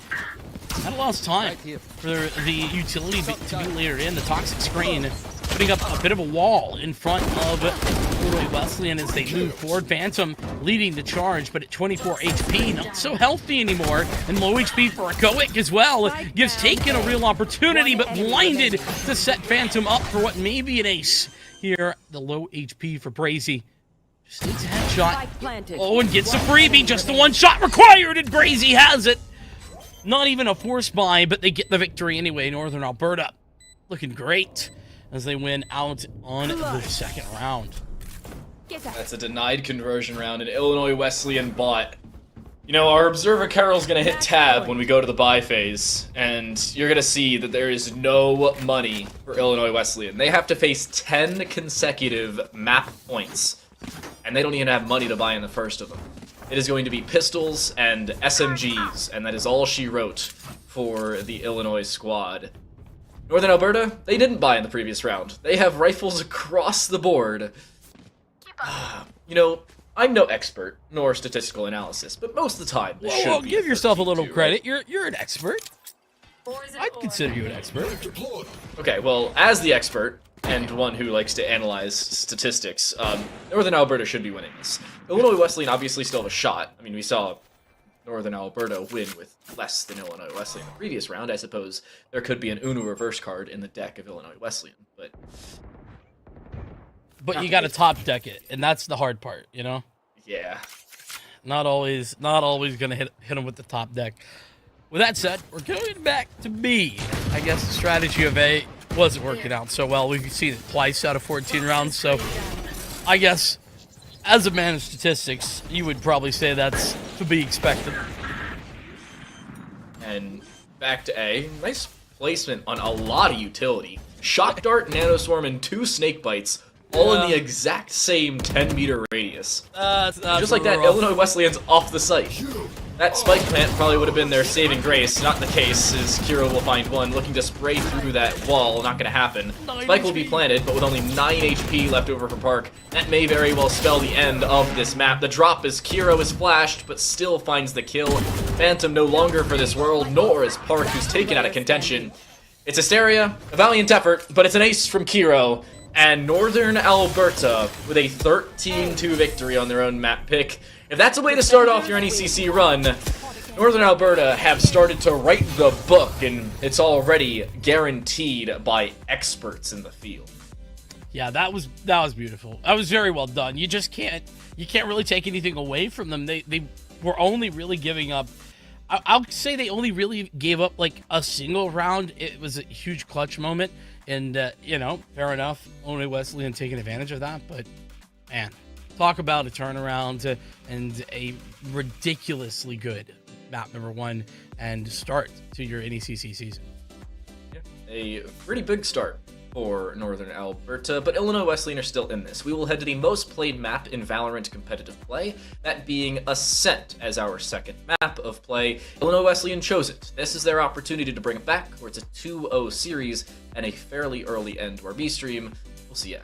had a lost time for the utility to be later in. The toxic screen putting up a bit of a wall in front of Illinois Wesleyan as they move forward. Phantom leading the charge, but at 24 HP, not so healthy anymore. And low HP for Echoic as well. Gives Taken a real opportunity, but blinded to set Phantom up for what may be an ace. Here, the low HP for Brazy. Just needs a headshot. Oh, and gets a freebie. Just the 1 shot required, and Brazy has it. Not even a force buy, but they get the victory anyway. Northern Alberta looking great as they win out on the second round.
That's a denied conversion round, and Illinois Wesleyan bought. You know, our Observer Carol's going to hit tab when we go to the buy phase, and you're going to see that there is no money for Illinois Wesleyan. They have to face 10 consecutive map points, and they don't even have money to buy in the first of them. It is going to be pistols and SMGs, and that is all she wrote for the Illinois squad. Northern Alberta, they didn't buy in the previous round. They have rifles across the board. You know, I'm no expert, nor statistical analysis, but most of the time, this should
Well,
be
give yourself a little
32,
credit.
right?
You're an expert. I'd consider you an expert.
Okay, well, as the expert, and one who likes to analyze statistics, Northern Alberta should be winning this. Illinois Wesleyan obviously still have a shot. I mean, we saw Northern Alberta win with less than Illinois Wesleyan in the previous round. I suppose there could be an Uno reverse card in the deck of Illinois Wesleyan, but
you got to top deck it, and that's the hard part, you know?
yeah.
Not always gonna hit him with the top deck. With that said, we're going back to B. I guess the strategy of A wasn't working out so well. We've seen it twice out of 14 rounds, so I guess as a man of statistics, you would probably say that's to be expected.
And back to A. Nice placement on a lot of utility. Shock Dart, Nanoswarm, and 2 Snake Bites, all in the exact same 10-meter radius. Just like that,
rough.
Illinois Wesleyan's off the site. That spike plant probably would have been their saving grace. Not the case, as Kiro will find one looking to spray through that wall. Not gonna happen. Spike will be planted, but with only 9 HP left over for Park, that may very well spell the end of this map. The drop as Kiro is flashed, but still finds the kill. Phantom no longer for this world, nor is Park, who's taken out of contention. It's Hysteria, a valiant effort, but it's an ace from Kiro, and Northern Alberta with a 13-2 victory on their own map pick. If that's a way to start off your NECC run, Northern Alberta have started to write the book, and it's already guaranteed by experts in the field.
Yeah, that was beautiful. That was very well done. You can't really take anything away from them. They were only really giving up. I'll say they only really gave up like a single round. It was a huge clutch moment, and fair enough. Illinois Wesleyan taking advantage of that, but man, talk about a turnaround and a ridiculously good map number 1 and start to your NECC season.
Yeah, a pretty big start for Northern Alberta, but Illinois Wesleyan are still in this. We will head to the most played map in Valorant competitive play, that being Ascent as our second map of play. Illinois Wesleyan chose it. This is their opportunity to bring it back, where it's a 2-0 series and a fairly early end to our B stream. We'll see ya.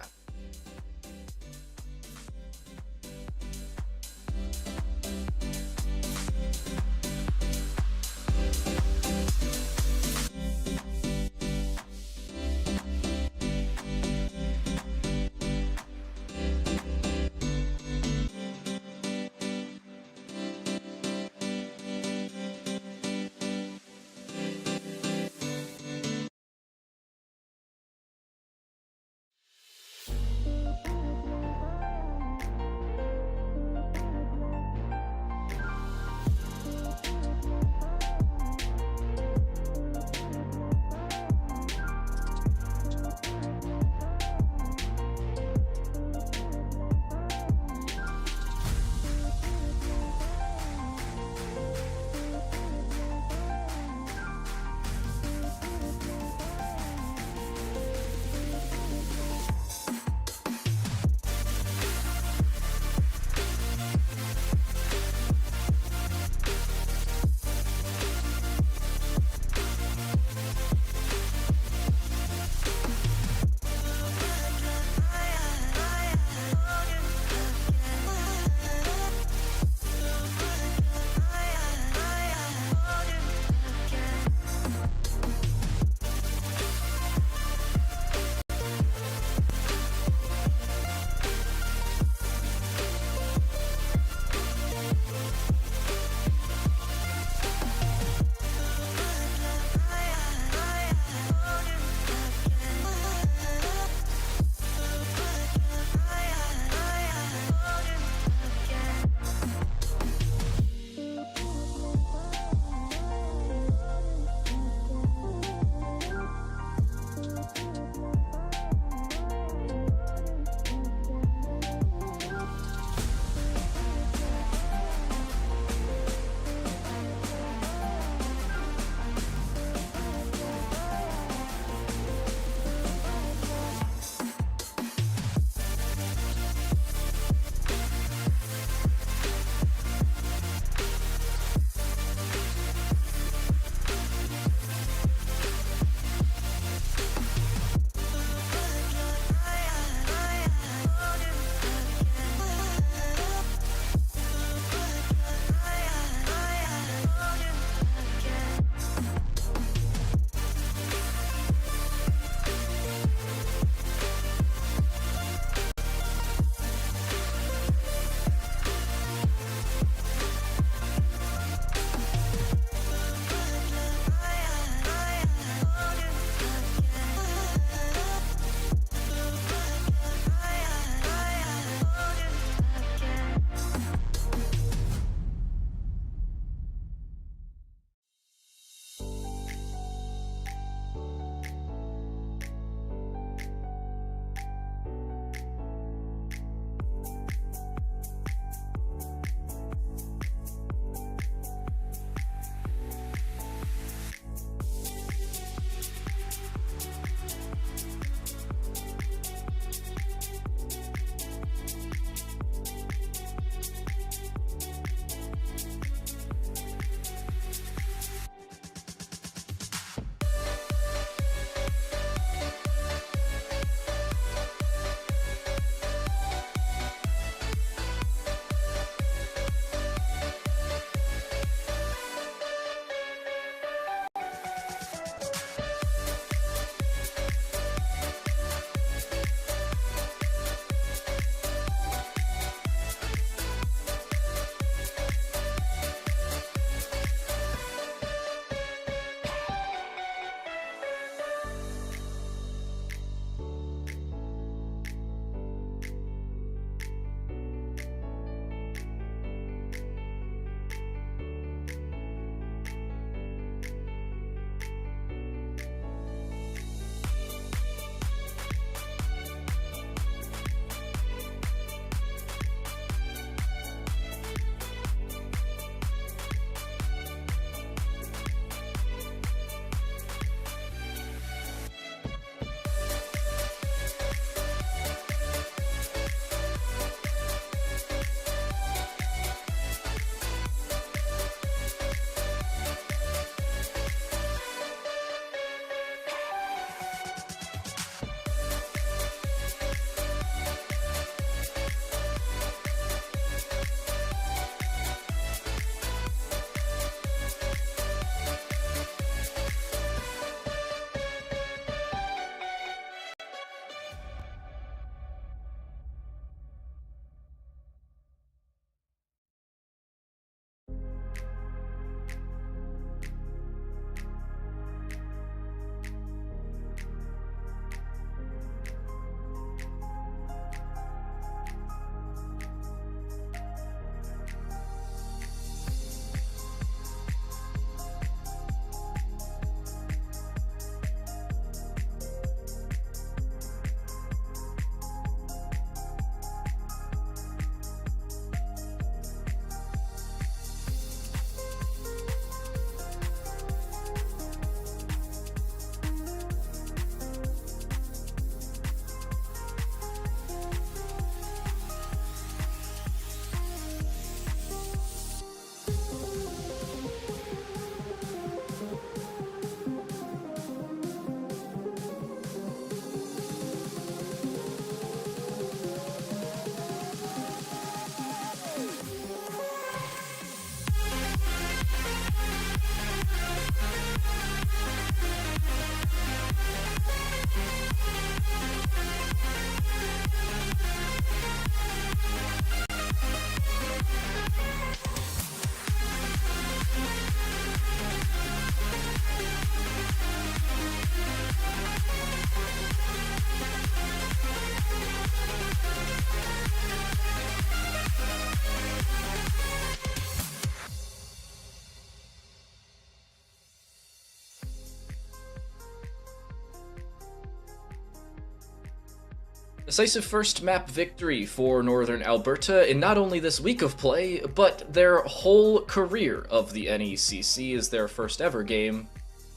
Decisive first map victory for Northern Alberta in not only this week of play, but their whole career of the NECC is their first ever game.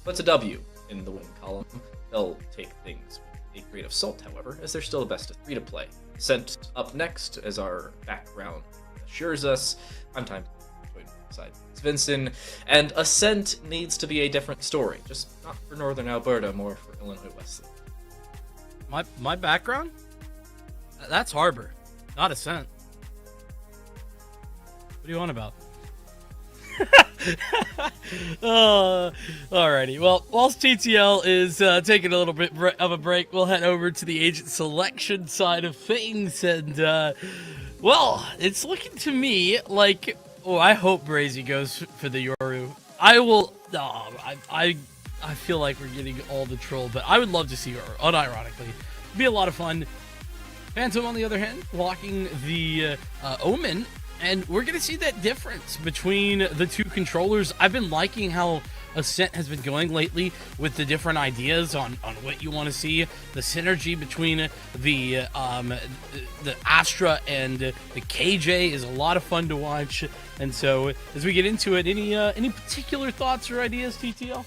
Puts a W in the win column. They'll take things with a grain of salt, however, as they're still the best of 3 to play. Sent up next, as our background assures us. I'm time to beside Vincent, and Ascent needs to be a different story. Just not for Northern Alberta, more for Illinois Wesleyan.
My background? That's Harbor, not Ascent. What do you want about? Alrighty. Well, whilst TTL is taking a little bit of a break, we'll head over to the agent selection side of things. And, well, it's looking to me like... Oh, I hope Brazy goes for the Yoru. I will... Oh, I feel like we're getting all the troll, but I would love to see Yoru, unironically. It'd be a lot of fun. Phantom, on the other hand, blocking the Omen, and we're going to see that difference between the two controllers. I've been liking how Ascent has been going lately with the different ideas on what you want to see. The synergy between the Astra and the KJ is a lot of fun to watch. And so, as we get into it, any particular thoughts or ideas, TTL?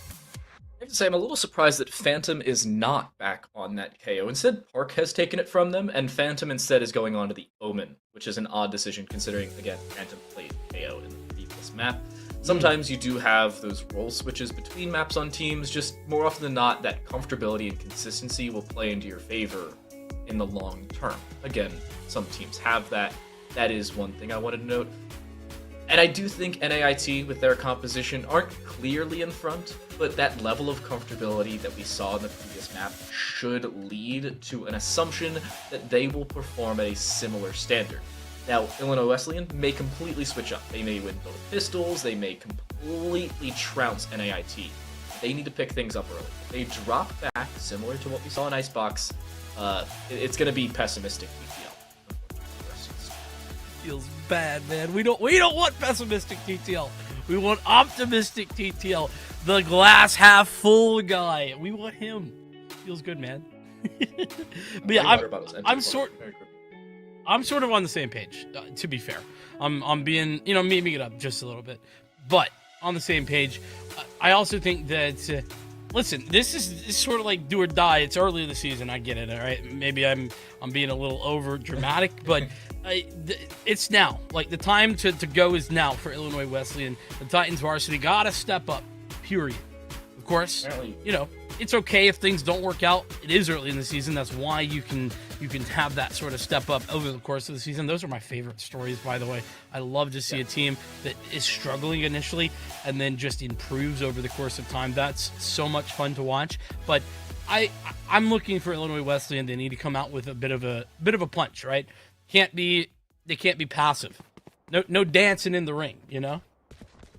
I have to say, I'm a little surprised that Phantom is not back on that KO. Instead, Park has taken it from them, and Phantom instead is going on to the Omen, which is an odd decision considering, again, Phantom played KO in the previous map. Sometimes you do have those role switches between maps on teams, just more often than not, that comfortability and consistency will play into your favor in the long term. Again, some teams have that. That is one thing I wanted to note. And I do think NAIT, with their composition, aren't clearly in front, but that level of comfortability that we saw in the previous map should lead to an assumption that they will perform at a similar standard. Now, Illinois Wesleyan may completely switch up. They may win both pistols, they may completely trounce NAIT. They need to pick things up early. If they drop back, similar to what we saw in Icebox, it's going to be pessimistic TTL.
Feels bad, man. We don't want pessimistic TTL. We want optimistic TTL. The glass half full guy. We want him. Feels good, man. But yeah, I'm sort of on the same page. To be fair, I'm being memeing it up just a little bit, but on the same page. I also think that listen, this is sort of like do or die. It's early in the season. I get it. All right, maybe I'm being a little over dramatic, but. It's now. Like, the time to go is now for Illinois Wesleyan. The Titans varsity gotta step up, period. Of course, it's okay if things don't work out. It is early in the season. That's why you can have that sort of step up over the course of the season. Those are my favorite stories, by the way. I love to see a team that is struggling initially and then just improves over the course of time. That's so much fun to watch. But I'm looking for Illinois Wesleyan. They need to come out with a bit of a punch, right? They can't be passive. No dancing in the ring,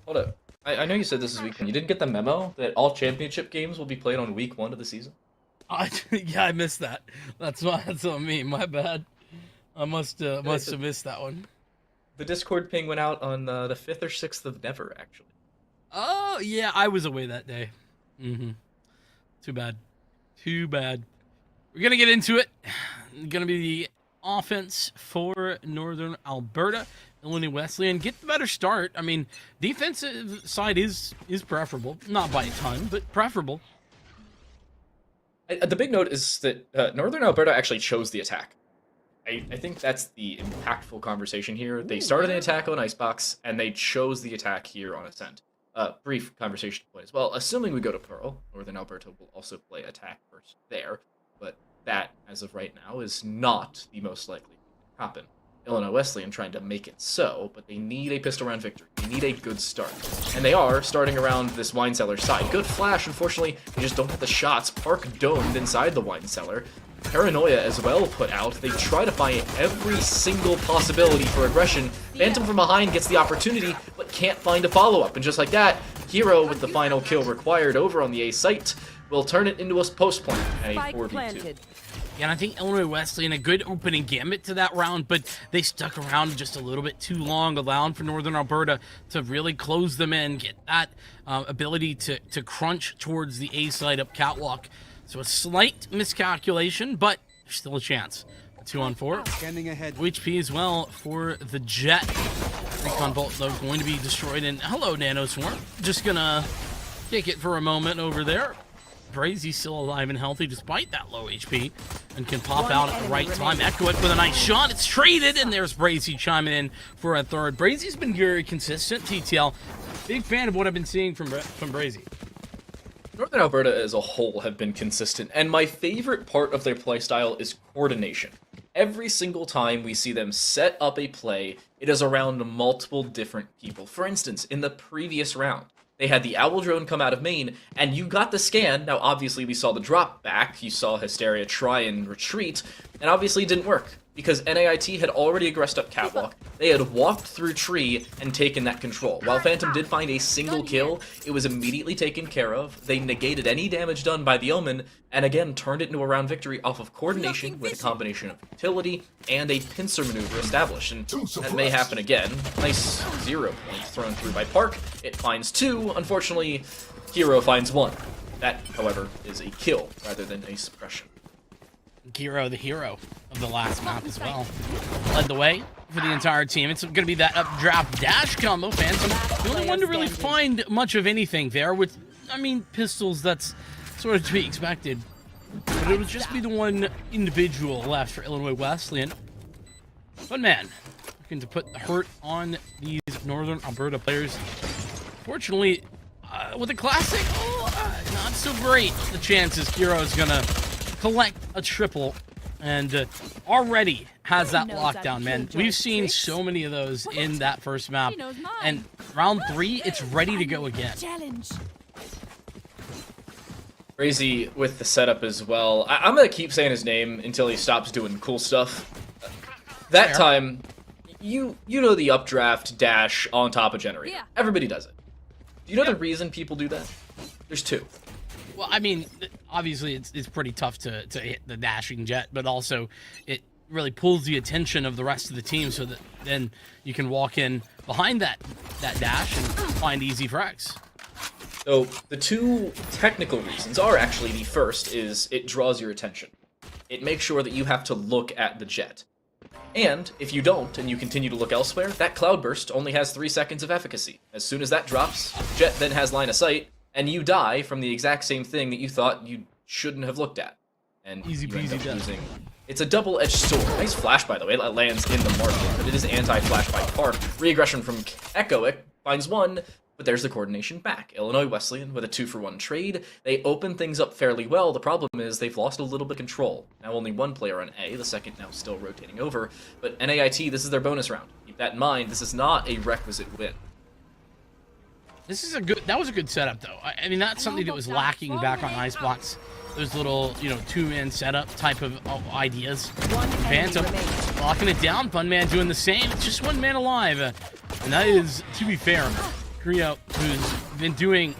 Hold up. I know you said this is week 1. You didn't get the memo that all championship games will be played on week 1 of the season?
Yeah, I missed that. That's on me. My bad. I must have missed that one.
The Discord ping went out on the 5th or 6th of Never, actually.
Oh, yeah, I was away that day. Too bad. We're going to get into it. Going to be the offense for Northern Alberta. Illinois Wesleyan get the better start. I mean, defensive side is preferable. Not by a ton, but preferable.
The big note is that Northern Alberta actually chose the attack. I think that's the impactful conversation here. They started an attack on Icebox, and they chose the attack here on Ascent. Brief conversation point as well. Assuming we go to Pearl, Northern Alberta will also play attack first there, but that, as of right now, is not the most likely to happen. Illinois Wesleyan trying to make it so, but they need a pistol round victory. They need a good start. And they are starting around this wine cellar side. Good flash, unfortunately, they just don't have the shots. Park domed inside the wine cellar. Paranoia as well put out. They try to find every single possibility for aggression. Phantom from behind gets the opportunity, but can't find a follow-up. And just like that, Hero with the final kill required over on the A site will turn it into a post plant and a 4v2.
Yeah, and I think Illinois Wesleyan, a good opening gambit to that round, but they stuck around just a little bit too long, allowing for Northern Alberta to really close them in, get that ability to crunch towards the A side up catwalk. So a slight miscalculation, but there's still a chance. 2-on-4.
Scanning ahead.
HP as well for the Jet. Recon Bolt, though, going to be destroyed. And hello, Nano Swarm. Just gonna kick it for a moment over there. Brazy's still alive and healthy despite that low HP and can pop out at the right time. Echo it with a nice shot. It's traded, and there's Brazy chiming in for a third. Brazy's been very consistent, TTL. Big fan of what I've been seeing from Brazy.
Northern Alberta as a whole have been consistent, and my favorite part of their playstyle is coordination. Every single time we see them set up a play, it is around multiple different people. For instance, in the previous round, they had the Owl drone come out of main, and you got the scan. Now, obviously, we saw the drop back. You saw Hysteria try and retreat, and obviously it didn't work, because NAIT had already aggressed up Catwalk. They had walked through tree and taken that control. While Phantom did find a single kill, it was immediately taken care of. They negated any damage done by the Omen, and again turned it into a round victory off of coordination with a combination of utility and a pincer maneuver established. And that may happen again. Nice 0 points thrown through by Park. It finds 2. Unfortunately, Hero finds 1. That, however, is a kill rather than a suppression.
Giro, the hero of the last map as well, led the way for the entire team. It's going to be that updraft dash combo. Phantom, the only one to really find much of anything there with, I mean, pistols, that's sort of to be expected. But it would just be the one individual left for Illinois Wesleyan. But man, looking to put the hurt on these Northern Alberta players. Fortunately, with a classic, not so great. The chances Giro is going to collect a triple, and already has that lockdown, man. We've seen so many of those in that first map, and round 3, it's ready to go again.
Crazy with the setup as well. I'm gonna keep saying his name until he stops doing cool stuff. That
Fair.
time, you know the updraft dash on top of generator.
Yeah.
Everybody does it. Do you know the reason people do that? There's 2.
Well, I mean, obviously it's pretty tough to hit the dashing jet, but also it really pulls the attention of the rest of the team so that then you can walk in behind that dash and find easy frags.
So the 2 technical reasons are actually, the first is it draws your attention. It makes sure that you have to look at the jet. And if you don't and you continue to look elsewhere, that cloudburst only has 3 seconds of efficacy. As soon as that drops, jet then has line of sight, and you die from the exact same thing that you thought you shouldn't have looked at. And
Easy
you end
peasy
up
done.
losing. It's a double-edged sword. Nice flash, by the way. It lands in the market, but it is anti-flash by Park. Re-aggression from Echoic finds 1, but there's the coordination back. Illinois Wesleyan with a 2-for-1 trade. They open things up fairly well. The problem is they've lost a little bit of control. Now only 1 player on A, the second now still rotating over. But NAIT, this is their bonus round. Keep that in mind. This is not a requisite win.
This is that was a good setup, though. I mean, that's something that was lacking back on Icebox. Those little, 2-man setup type of ideas. Phantom locking it down. Funman doing the same. It's just 1 man alive. And that is, to be fair, Creo, who's been doing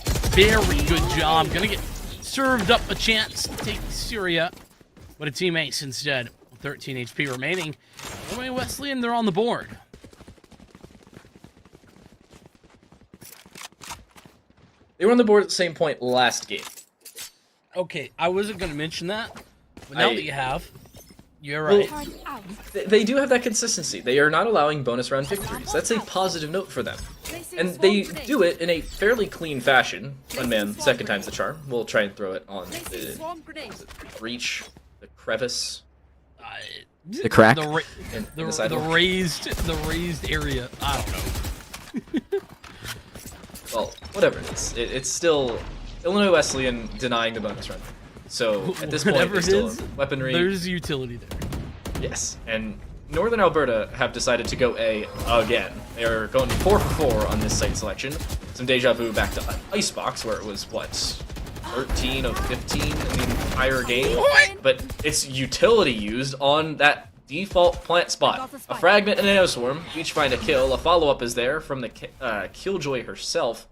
a very good job. Gonna get served up a chance to take Syria, but a teammate instead. 13 HP remaining. Illinois Wesleyan, they're on the board.
They were on the board at the same point last game.
Okay, I wasn't going to mention that, but now that you have, you're right.
Well, they do have that consistency. They are not allowing bonus round victories. That's a positive note for them. And they do it in a fairly clean fashion. 1 man, second time's the charm. We'll try and throw it on the breach, the crevice.
The
crack?
The raised area. I don't know.
Well, whatever it is. It's still Illinois Wesleyan denying the bonus run. So at this point,
Whatever
it's
it
still
is,
weaponry.
There's utility there.
Yes, and Northern Alberta have decided to go A again. They are going 4 for 4 on this site selection. Some deja vu back to Icebox, where it was, what, 13 of 15 in the entire game? But it's utility used on that default plant spot. A fragment and a nano swarm, each find a kill. A follow-up is there from the Killjoy herself.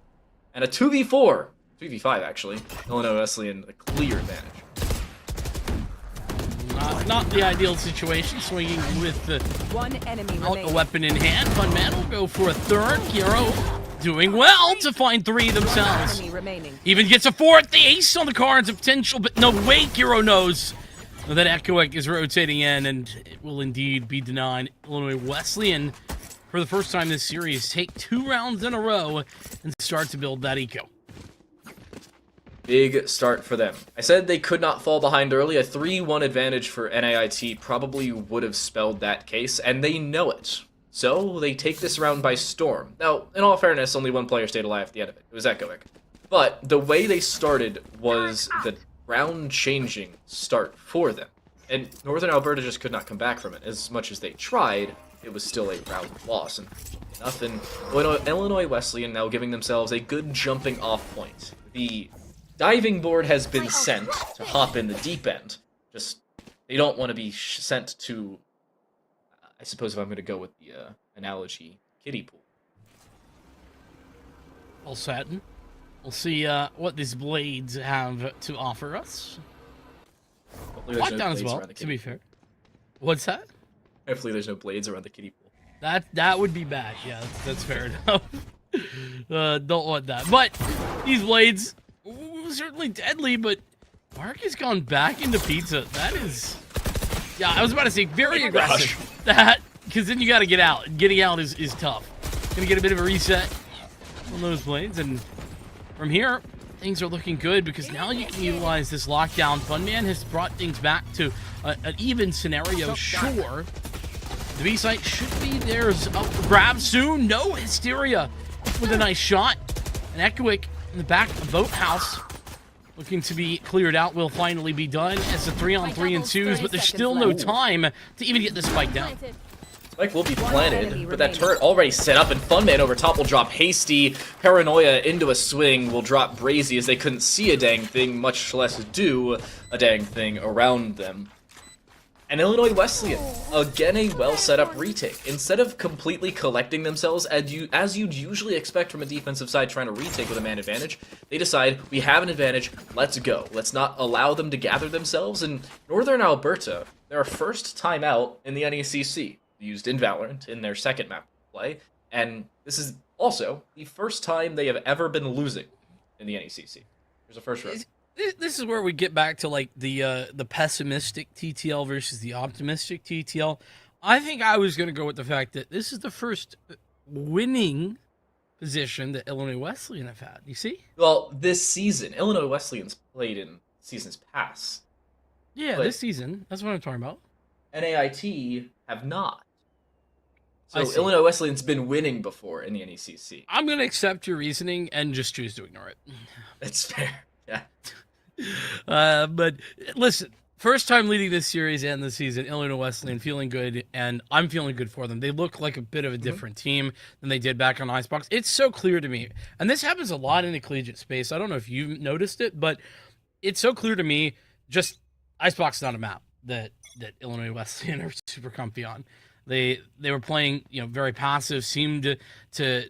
And a 2v4, 2v5 actually. Illinois Wesleyan, a clear advantage.
Not the ideal situation, swinging with the
1 enemy
a
remaining.
weapon in hand. Funman will go for a third. Hero doing well to find 3 themselves.
Enemy remaining.
Even gets a 4th. The ace on the cards of potential, but no, wait, Hero knows. Well, then Echoic is rotating in, and it will indeed be denied. Illinois Wesleyan, for the first time this series, take 2 rounds in a row and start to build that eco.
Big start for them. I said they could not fall behind early. A 3-1 advantage for NAIT probably would have spelled that case, and they know it. So they take this round by storm. Now, in all fairness, only one player stayed alive at the end of it. It was Echoic. But the way they started was the round-changing start for them. And Northern Alberta just could not come back from it. As much as they tried, it was still a round loss. And nothing. Illinois Wesleyan now giving themselves a good jumping off point. The diving board has been sent to hop in the deep end. Just, they don't want to be sent to, I suppose if I'm going to go with the analogy, kiddie pool.
All set. We'll see what these blades have to offer us.
Hopefully there's no
Lockdown as
blades
well,
around the
to
kiddie
be fair. What's that?
Hopefully there's no blades around the kiddie pool.
That would be bad. Yeah, that's fair enough. Don't want that. But these blades, certainly deadly, but Mark has gone back into pizza. That is... Yeah, I was about to say very aggressive. That, because then you got to get out. And getting out is tough. Gonna get a bit of a reset on those blades, and from here, things are looking good because now you can utilize this lockdown. Funman has brought things back to an even scenario. Sure, the B site should be theirs. Up for grab soon. No Hysteria with a nice shot. And Echoic in the back of Boathouse looking to be cleared out will finally be done. It's a 3-on-3 ensues, but there's still no time to even get this spike down.
Spike will be planted, but that turret already set up, and Funman over top will drop Hasty. Paranoia into a swing will drop Brazy as they couldn't see a dang thing, much less do a dang thing around them. And Illinois Wesleyan, again a well set up retake. Instead of completely collecting themselves as you'd usually expect from a defensive side trying to retake with a man advantage, they decide, we have an advantage, let's go. Let's not allow them to gather themselves. And Northern Alberta, their first time out in the NECC, used in VALORANT in their second map play, and this is also the first time they have ever been losing in the NECC. There's a first round.
This is where we get back to like the pessimistic TTL versus the optimistic TTL. I think I was going to go with the fact that this is the first winning position that Illinois Wesleyan have had. You see?
Well, this season, Illinois Wesleyan's played in seasons past.
Yeah,
But
this season. That's what I'm talking about.
NAIT have not.
I
So
see.
Illinois Wesleyan's been winning before in the NECC.
I'm going to accept your reasoning and just choose to ignore it.
That's fair. Yeah.
But listen, first time leading this series and the season, Illinois Wesleyan feeling good, and I'm feeling good for them. They look like a bit of a different team than they did back on Icebox. It's so clear to me, and this happens a lot in the collegiate space. I don't know if you've noticed it, but it's so clear to me, just Icebox is not a map that Illinois Wesleyan are super comfy on. They were playing, very passive, seemed to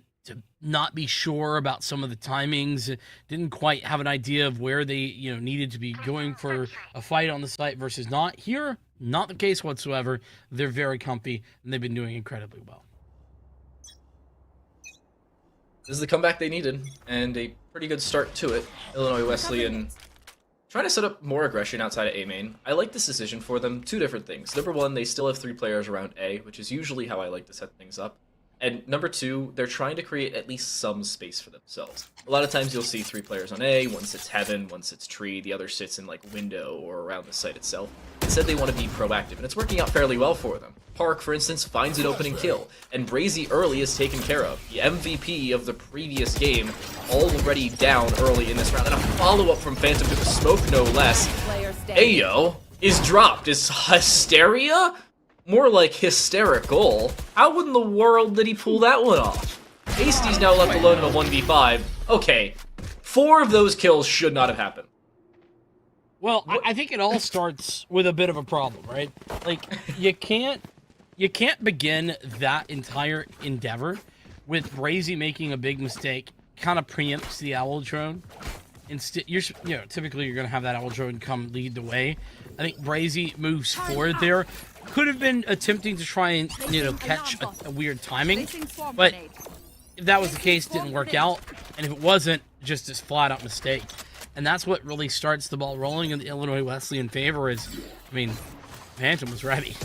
not be sure about some of the timings, didn't quite have an idea of where they, needed to be going for a fight on the site versus not. Here, not the case whatsoever. They're very comfy, and they've been doing incredibly well.
This is the comeback they needed, and a pretty good start to it. Illinois Wesleyan trying to set up more aggression outside of A main. I like this decision for them. Two different things. Number one, they still have 3 players around A, which is usually how I like to set things up. And number two, they're trying to create at least some space for themselves. A lot of times you'll see 3 players on A, one sits heaven, one sits tree, the other sits in like window or around the site itself. Instead they want to be proactive, and it's working out fairly well for them. Park, for instance, finds an opening kill, and Brazy early is taken care of. The MVP of the previous game already down early in this round, and a follow-up from Phantom to the smoke no less. Ayo is dropped. Is Hysteria? More like hysterical. How in the world did he pull that one off? Hasty's now left alone in a 1v5. Okay, 4 of those kills should not have happened.
Well, I think it all starts with a bit of a problem, right? Like, you can't begin that entire endeavor with Brazy making a big mistake, kind of preempts the owl drone. Instead, typically you're gonna have that owl drone come lead the way. I think Brazy moves forward there. Could have been attempting to try and catch a weird timing, but if that was the case, didn't work out. And if it wasn't, just this flat out mistake. And that's what really starts the ball rolling in the Illinois Wesleyan favor is, I mean, Phantom was ready.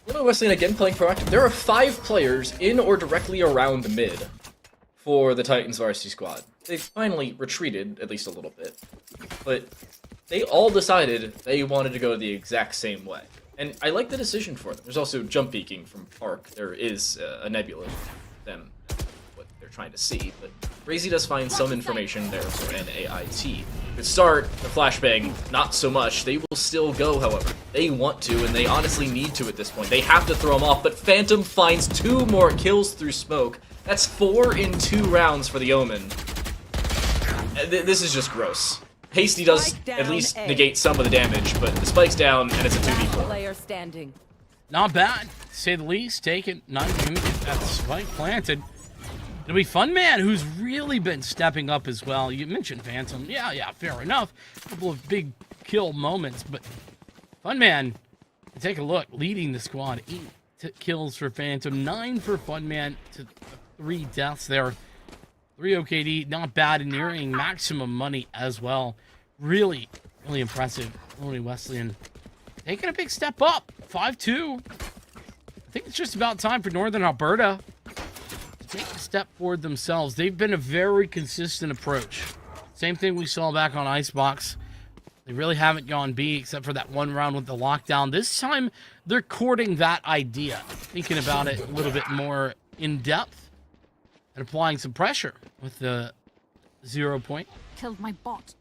Illinois Wesleyan again playing proactive. There are 5 players in or directly around mid for the Titans varsity squad. They finally retreated, at least a little bit. But they all decided they wanted to go the exact same way. And I like the decision for them. There's also jump peeking from Park. There is a nebula of them, what they're trying to see. But Brazy does find some information there for NAIT. Good start, the flashbang, not so much. They will still go, however. They want to, and they honestly need to at this point. They have to throw them off, but Phantom finds 2 more kills through smoke. That's 4 in 2 rounds for the Omen. This is just gross. Hasty does at least negate some of the damage, but the spike's down, and it's a 2v4.
Player standing.
Not bad, to say the least. Take it, not even get that spike planted. It'll be Fun Man, who's really been stepping up as well. You mentioned Phantom. Yeah, fair enough. A couple of big kill moments, but Fun Man, take a look, leading the squad. 8 kills for Phantom, 9 for Fun Man, to 3 deaths there. 3 OKD, not bad, and nearing maximum money as well. Really impressive. Illinois Wesleyan taking a big step up. 5-2. I think it's just about time for Northern Alberta to take a step forward themselves. They've been a very consistent approach. Same thing we saw back on Icebox. They really haven't gone B except for that 1 round with the lockdown. This time, they're courting that idea, thinking about it a little bit more in depth and applying some pressure with the 0 point.
Killed my bot.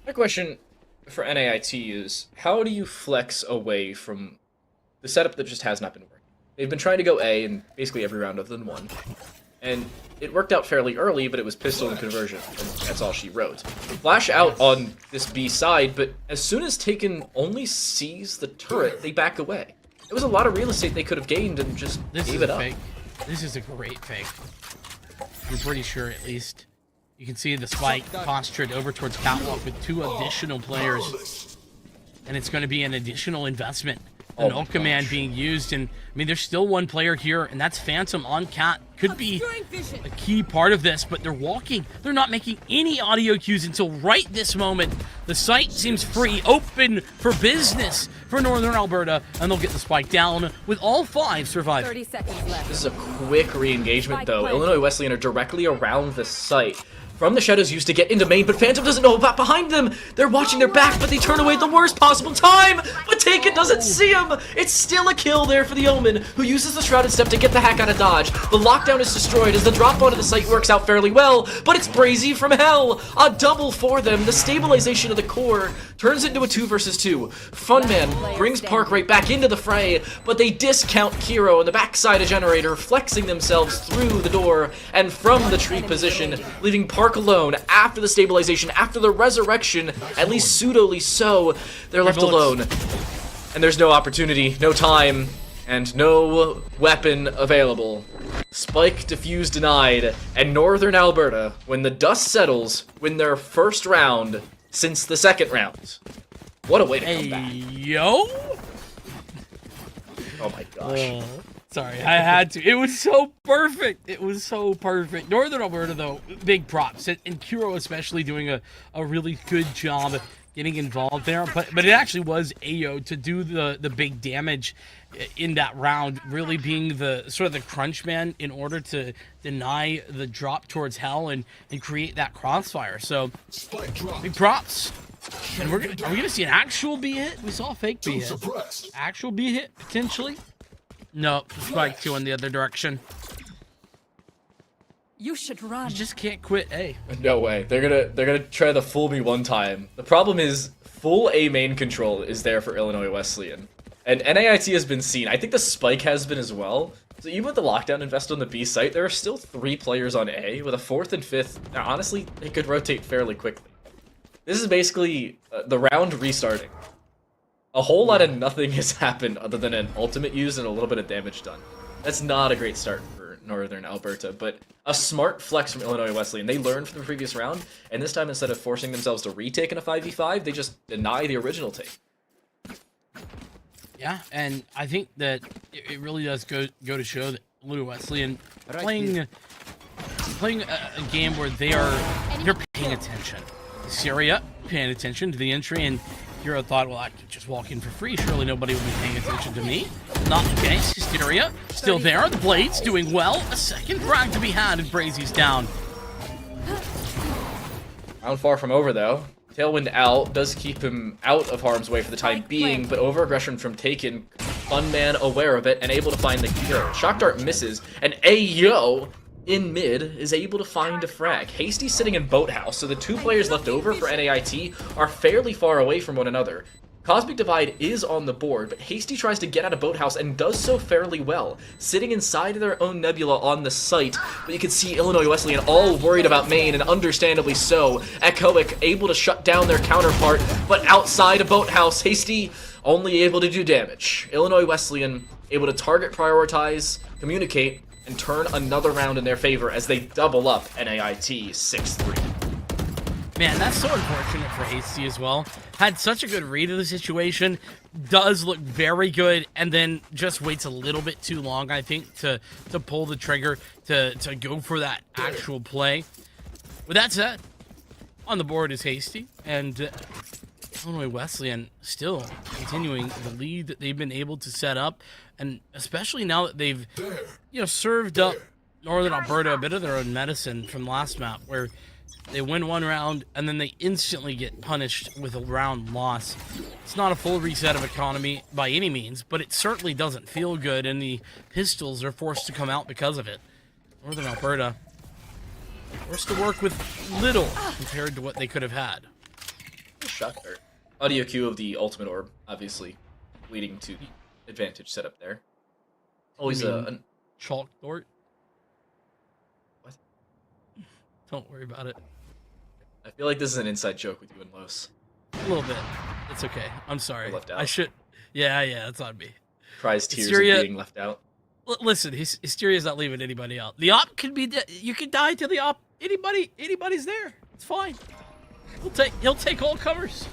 My question for NAIT is, how do you flex away from the setup that just has not been working? They've been trying to go A in basically every round other than 1. And it worked out fairly early, but it was pistol and conversion, and that's all she wrote. Flash out on this B side, but as soon as Taken only sees the turret, they back away. There was a lot of real estate they could have gained and just gave it up.
Fake. This is a great fake. I'm pretty sure, at least. You can see the spike postured over towards Catwalk with 2 additional players. And it's going to be an additional investment. The null command being used, and I mean, there's still 1 player here, and that's Phantom on Cat. Could be a key part of this, but they're walking. They're not making any audio cues until right this moment. The site seems free, open for business for Northern Alberta, and they'll get the spike down with all 5 surviving.
30 seconds left.
This is a quick re-engagement, though. Illinois Wesleyan are directly around the site. From the shadows used to get into main, but Phantom doesn't know about behind them. They're watching their back, but they turn away at the worst possible time. But Taken doesn't see him. It's still a kill there for the Omen, who uses the Shrouded Step to get the hack out of dodge. The lockdown is destroyed as the drop onto the site works out fairly well, but it's Brazy from hell. A double for them. The stabilization of the core turns into a 2 versus 2. Funman brings Park right back into the fray, but they discount Kiro on the backside of Generator, flexing themselves through the door and from the tree position, leaving Park alone after the stabilization, after the resurrection, at least pseudoli so. They're left alone. And there's no opportunity, no time, and no weapon available. Spike defuse denied, and Northern Alberta, when the dust settles, win their first round since the second round. What a way to come back.
Yo!
Oh my gosh.
Sorry, I had to. It was so perfect. It was so perfect. Northern Alberta, though, big props. And Kuro especially doing a really good job getting involved there. But it actually was Ayo to do the big damage in that round, really being the sort of the crunch man in order to deny the drop towards hell and create that crossfire. So, big props. And are we gonna see an actual B hit? We saw a fake B hit. Actual B hit, potentially? No, spike 2 in the other direction.
You should run.
You just can't quit A.
No way. They're gonna try the full me one time. The problem is full A main control is there for Illinois Wesleyan. And NAIT has been seen. I think the spike has been as well. So even with the lockdown invest on the B site, there are still 3 players on A with a 4th and 5th. Now, honestly, they could rotate fairly quickly. This is basically the round restarting. A whole lot of nothing has happened other than an ultimate used and a little bit of damage done. That's not a great start for Northern Alberta, but a smart flex from Illinois Wesleyan. They learned from the previous round, and this time instead of forcing themselves to retake in a 5v5, they just deny the original take.
Yeah, and I think that it really does go to show that Illinois Wesleyan playing a game where they're paying attention. Syria paying attention to the entry, and Hero thought, well, I could just walk in for free. Surely nobody will be paying attention to me. Not the case. Hysteria still there. The Blades doing well. A second frag to be had, and Brazy's down.
Round far from over, though. Tailwind out does keep him out of harm's way for the time being, but over-aggression from Taken, Funman aware of it and able to find the kill. Shock Dart misses, and Ayo in mid is able to find a frag. Hasty sitting in Boathouse, so the two players left over for NAIT are fairly far away from one another. Cosmic Divide is on the board, but Hasty tries to get out of Boathouse and does so fairly well, sitting inside of their own nebula on the site, but you can see Illinois Wesleyan all worried about main, and understandably so. Echoic able to shut down their counterpart, but outside of Boathouse, Hasty only able to do damage. Illinois Wesleyan able to target, prioritize, communicate, and turn another round in their favor as they double up NAIT 6-3.
Man, that's so unfortunate for Hasty as well. Had such a good read of the situation, does look very good, and then just waits a little bit too long, I think, to pull the trigger, to go for that actual play. With that said, on the board is Hasty, and Illinois Wesleyan still continuing the lead that they've been able to set up, and especially now that they've, served up Northern Alberta a bit of their own medicine from last map, where they win one round, and then they instantly get punished with a round loss. It's not a full reset of economy by any means, but it certainly doesn't feel good, and the Pistols are forced to come out because of it. Northern Alberta forced to work with little compared to what they could have had.
Shocker. Audio cue of the Ultimate Orb, obviously, leading to the advantage setup there. Always a
chalk dort.
What?
Don't worry about it.
I feel like this is an inside joke with you and Los.
A little bit. It's okay. I'm sorry.
Left out.
I should. Yeah, that's on me.
Cries tears
Hysteria,
of being left out.
Listen, Hysteria's not leaving anybody out. The op could be. You could die to the op. Anybody's there. It's fine. He'll take all comers.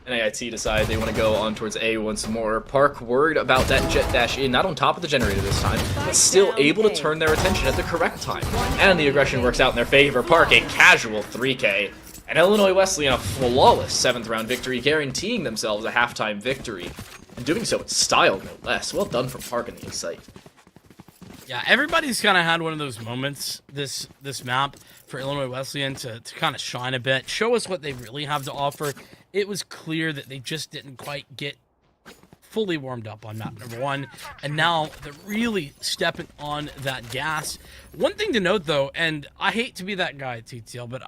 NAIT decide they want to go on towards A once more. Park worried about that jet dash in, not on top of the generator this time, but still able to turn their attention at the correct time. And the aggression works out in their favor. Park a casual 3K. And Illinois Wesleyan a flawless 7th round victory, guaranteeing themselves a halftime victory. And doing so in style, no less. Well done from Park and the Insight.
Yeah, everybody's kind of had one of those moments this map for Illinois Wesleyan to kind of shine a bit, show us what they really have to offer. It was clear that they just didn't quite get fully warmed up on map number 1, and now they're really stepping on that gas. One thing to note, though, and I hate to be that guy, TTL, but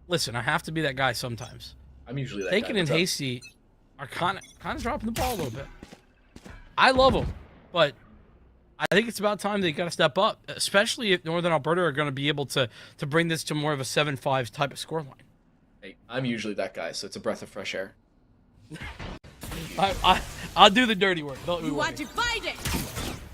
listen, I have to be that guy sometimes.
I'm usually that
Taken
guy.
and Hasty are kind of dropping the ball a little bit. I love them, but I think it's about time they got to step up, especially if Northern Alberta are going to be able to bring this to more of a 7-5 type of scoreline.
Hey, I'm usually that guy, so it's a breath of fresh air.
I'll do the dirty work. Don't
You want to fight it?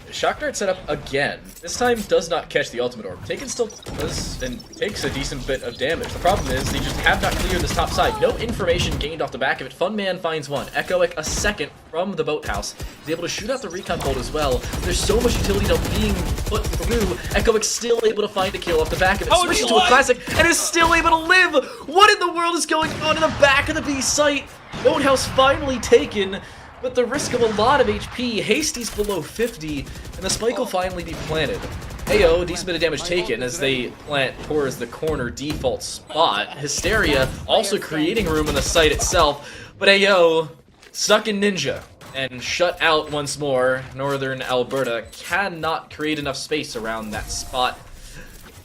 Shock Dart set up again. This time does not catch the Ultimate Orb. Taken still does and takes a decent bit of damage. The problem is they just have not cleared this top side. No information gained off the back of it. Funman finds one. Echoic a second from the Boathouse. He's able to shoot out the recon bolt as well. There's so much utility now being put through. Echoic still able to find a kill off the back of it. Switches to a classic and is still able to live. What in the world is going on in the back of the B site? Boathouse finally taken. But the risk of a lot of HP, Hasty's below 50, and the spike will finally be planted. Ayo, decent bit of damage taken as they plant towards the corner default spot. Hysteria also creating room on the site itself, but Ayo stuck in Ninja and shut out once more. Northern Alberta cannot create enough space around that spot.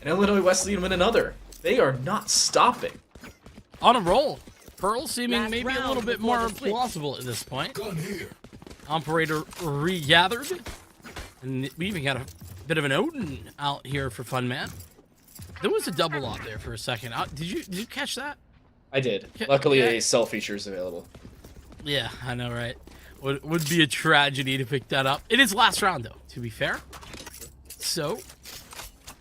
And Illinois Wesleyan win another. They are not stopping.
On a roll. Pearl seeming
Last
maybe a
round
little bit
before
more
the switch.
plausible at this point. Operator regathered. And we even got a bit of an Odin out here for Funman. There was a double op there for a second. Did you catch that?
I did. Luckily,
Yeah.
a cell feature is available.
Yeah, I know, right? Would be a tragedy to pick that up. It is last round, though, to be fair. So,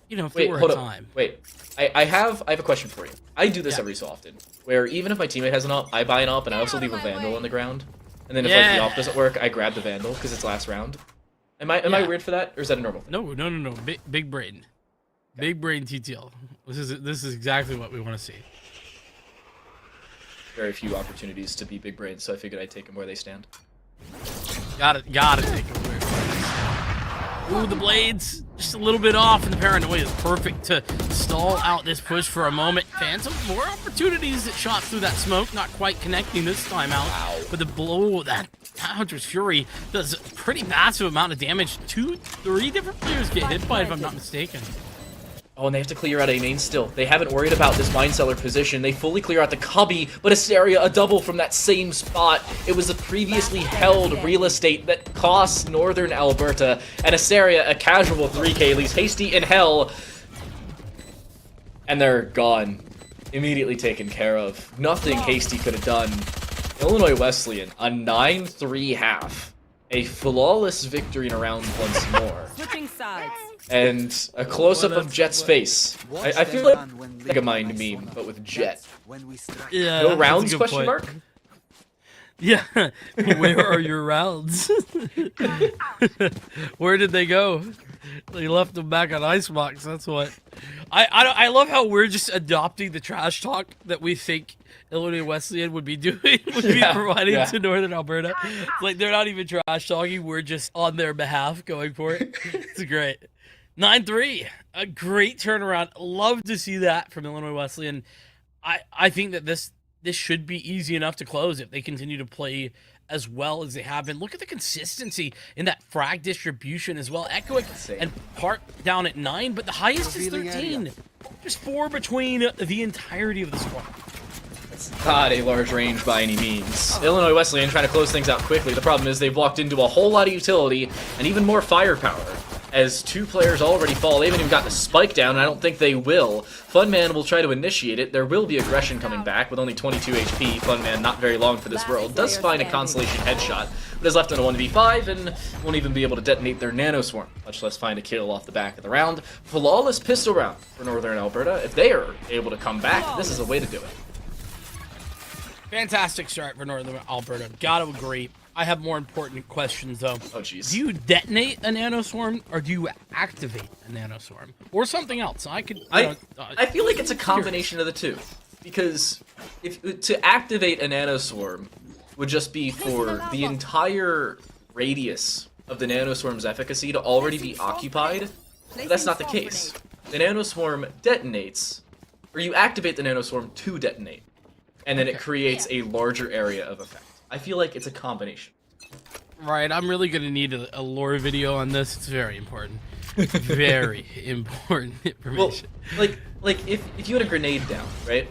if
Wait,
there were
hold
a
up.
time.
Wait, I have a question for you. I do this
Yeah.
every so often, where even if my teammate has an op, I buy an op, and I also leave a Vandal on the ground. and then if like the op doesn't work, I grab the Vandal because it's last round. Am I weird for that, or is that a normal thing?
No. Big brain. Big brain TTL. This is exactly what we want to see.
Very few opportunities to be big brains, so I figured I'd take them where they stand.
Gotta take them where they stand. Ooh, the blades just a little bit off, and the paranoia is perfect to stall out this push for a moment. Phantom, more opportunities that shot through that smoke, not quite connecting this time out. Wow. But the blow, that Hunter's Fury does a pretty massive amount of damage. 2-3 different players get hit by it, if I'm not mistaken.
Oh, and they have to clear out A main still. They haven't worried about this Mine Cellar position. They fully clear out the cubby, but Asteria, a double from that same spot. It was a previously held real estate that costs Northern Alberta, and Asteria, a casual 3K, leaves Hasty in hell. And they're gone. Immediately taken care of. Nothing Hasty could have done. Illinois Wesleyan, a 9-3 half. A flawless victory in a round once more.
Switching sides.
And a close-up of Jet's face. I feel like a mind meme, but with Jet.
Yeah.
No rounds,
point.
question mark?
Yeah. Where are your rounds? Where did they go? They left them back on Icebox, that's what. I love how we're just adopting the trash talk that we think Illinois Wesleyan would be doing, providing to Northern Alberta. Like, they're not even trash talking, we're just on their behalf going for it. It's great. 9-3, a great turnaround. Love to see that from Illinois Wesleyan. I think that this should be easy enough to close if they continue to play as well as they have been. Look at the consistency in that frag distribution as well. Echoic and Park down at 9, but the highest is 13. Just 4 between the entirety of the squad.
It's not a large range by any means. Illinois Wesleyan trying to close things out quickly. The problem is they've walked into a whole lot of utility and even more firepower. As 2 players already fall, they haven't even got the spike down, and I don't think they will. Funman will try to initiate it. There will be aggression coming back with only 22 HP. Funman, not very long for this world, does find a Constellation headshot, but is left on a 1v5 and won't even be able to detonate their Nanoswarm, much less find a kill off the back of the round. Flawless pistol round for Northern Alberta. If they are able to come back, this is a way to do it.
Fantastic start for Northern Alberta. Gotta agree. I have more important questions, though.
Oh, jeez.
Do you detonate a Nanoswarm, or do you activate a Nanoswarm? Or something else? I
feel like it's a combination of the two. Because to activate a Nanoswarm would just be for the entire radius of the Nanoswarm's efficacy to already be occupied. But that's not the case. The Nanoswarm detonates, or you activate the Nanoswarm to detonate. And then it creates a larger area of effect. I feel like it's a combination.
Right, I'm really going to need a lore video on this. It's very important. Very important information.
Well, like if you had a grenade down, right?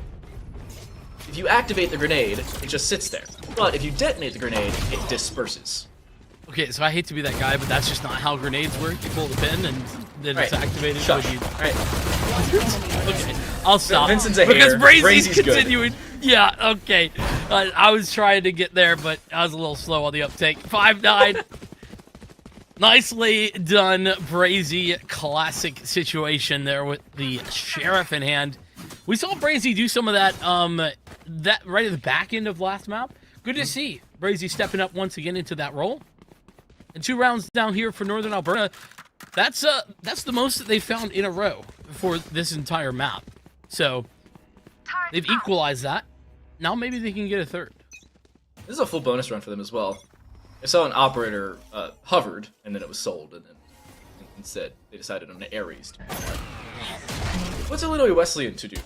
If you activate the grenade, it just sits there. But if you detonate the grenade, it disperses.
Okay, so I hate to be that guy, but that's just not how grenades work. You pull the pin and then it's activated.
Shush.
Right. Okay, I'll stop.
Vincent's a
because
hater.
Brazy's
Good.
Continuing. Yeah, okay. I was trying to get there, but I was a little slow on the uptake. 5-9. Nicely done, Brazy. Classic situation there with the Sheriff in hand. We saw Brazy do some of that that right at the back end of last map. Good to see Brazy stepping up once again into that role. And 2 rounds down here for Northern Alberta. That's the most that they've found in a row for this entire map. So they've equalized that. Now maybe they can get a third.
This is a full bonus run for them as well. I saw an operator hovered, and then it was sold, and then instead they decided on an Ares. What's Illinois Wesleyan to do?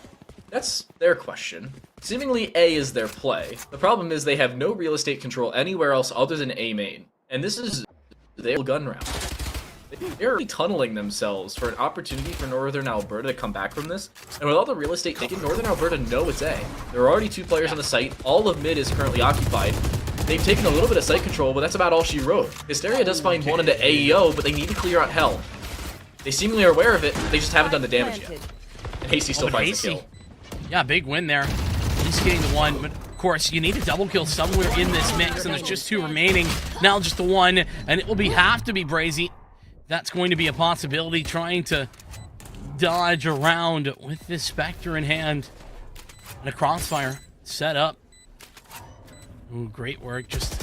That's their question. Seemingly A is their play. The problem is they have no real estate control anywhere else other than A main. And this is their gun round. They're tunneling themselves for an opportunity for Northern Alberta to come back from this. And with all the real estate taken, Northern Alberta know it's A. There are already 2 players on the site. All of mid is currently occupied. They've taken a little bit of site control, but that's about all she wrote. Hysteria does find one into AEO, but they need to clear out Hell. They seemingly are aware of it, they just haven't done the damage yet. And Hasty still finds the kill.
Yeah, big win there. He's getting the 1, but of course, you need a double kill somewhere in this mix, and there's just 2 remaining. Now just the 1, and it will have to be Brazy. That's going to be a possibility, trying to dodge around with this Spectre in hand. And a crossfire set up. Ooh, great work. Just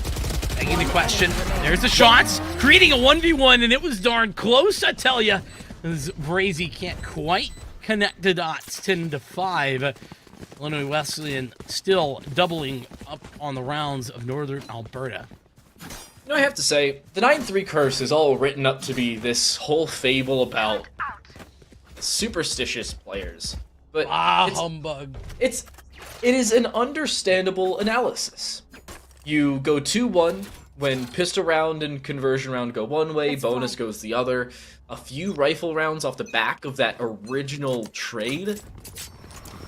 Begging the question. There's the shots. Creating a 1v1, and it was darn close, I tell ya. As Brazy can't quite connect the dots. 10-5. Illinois Wesleyan still doubling up on the rounds of Northern Alberta.
You know, I have to say, the 9-3 curse is all written up to be this whole fable about superstitious players. But
humbug.
It is an understandable analysis. You go 2-1 when pistol round and conversion round go one way, bonus goes the other. A few rifle rounds off the back of that original trade,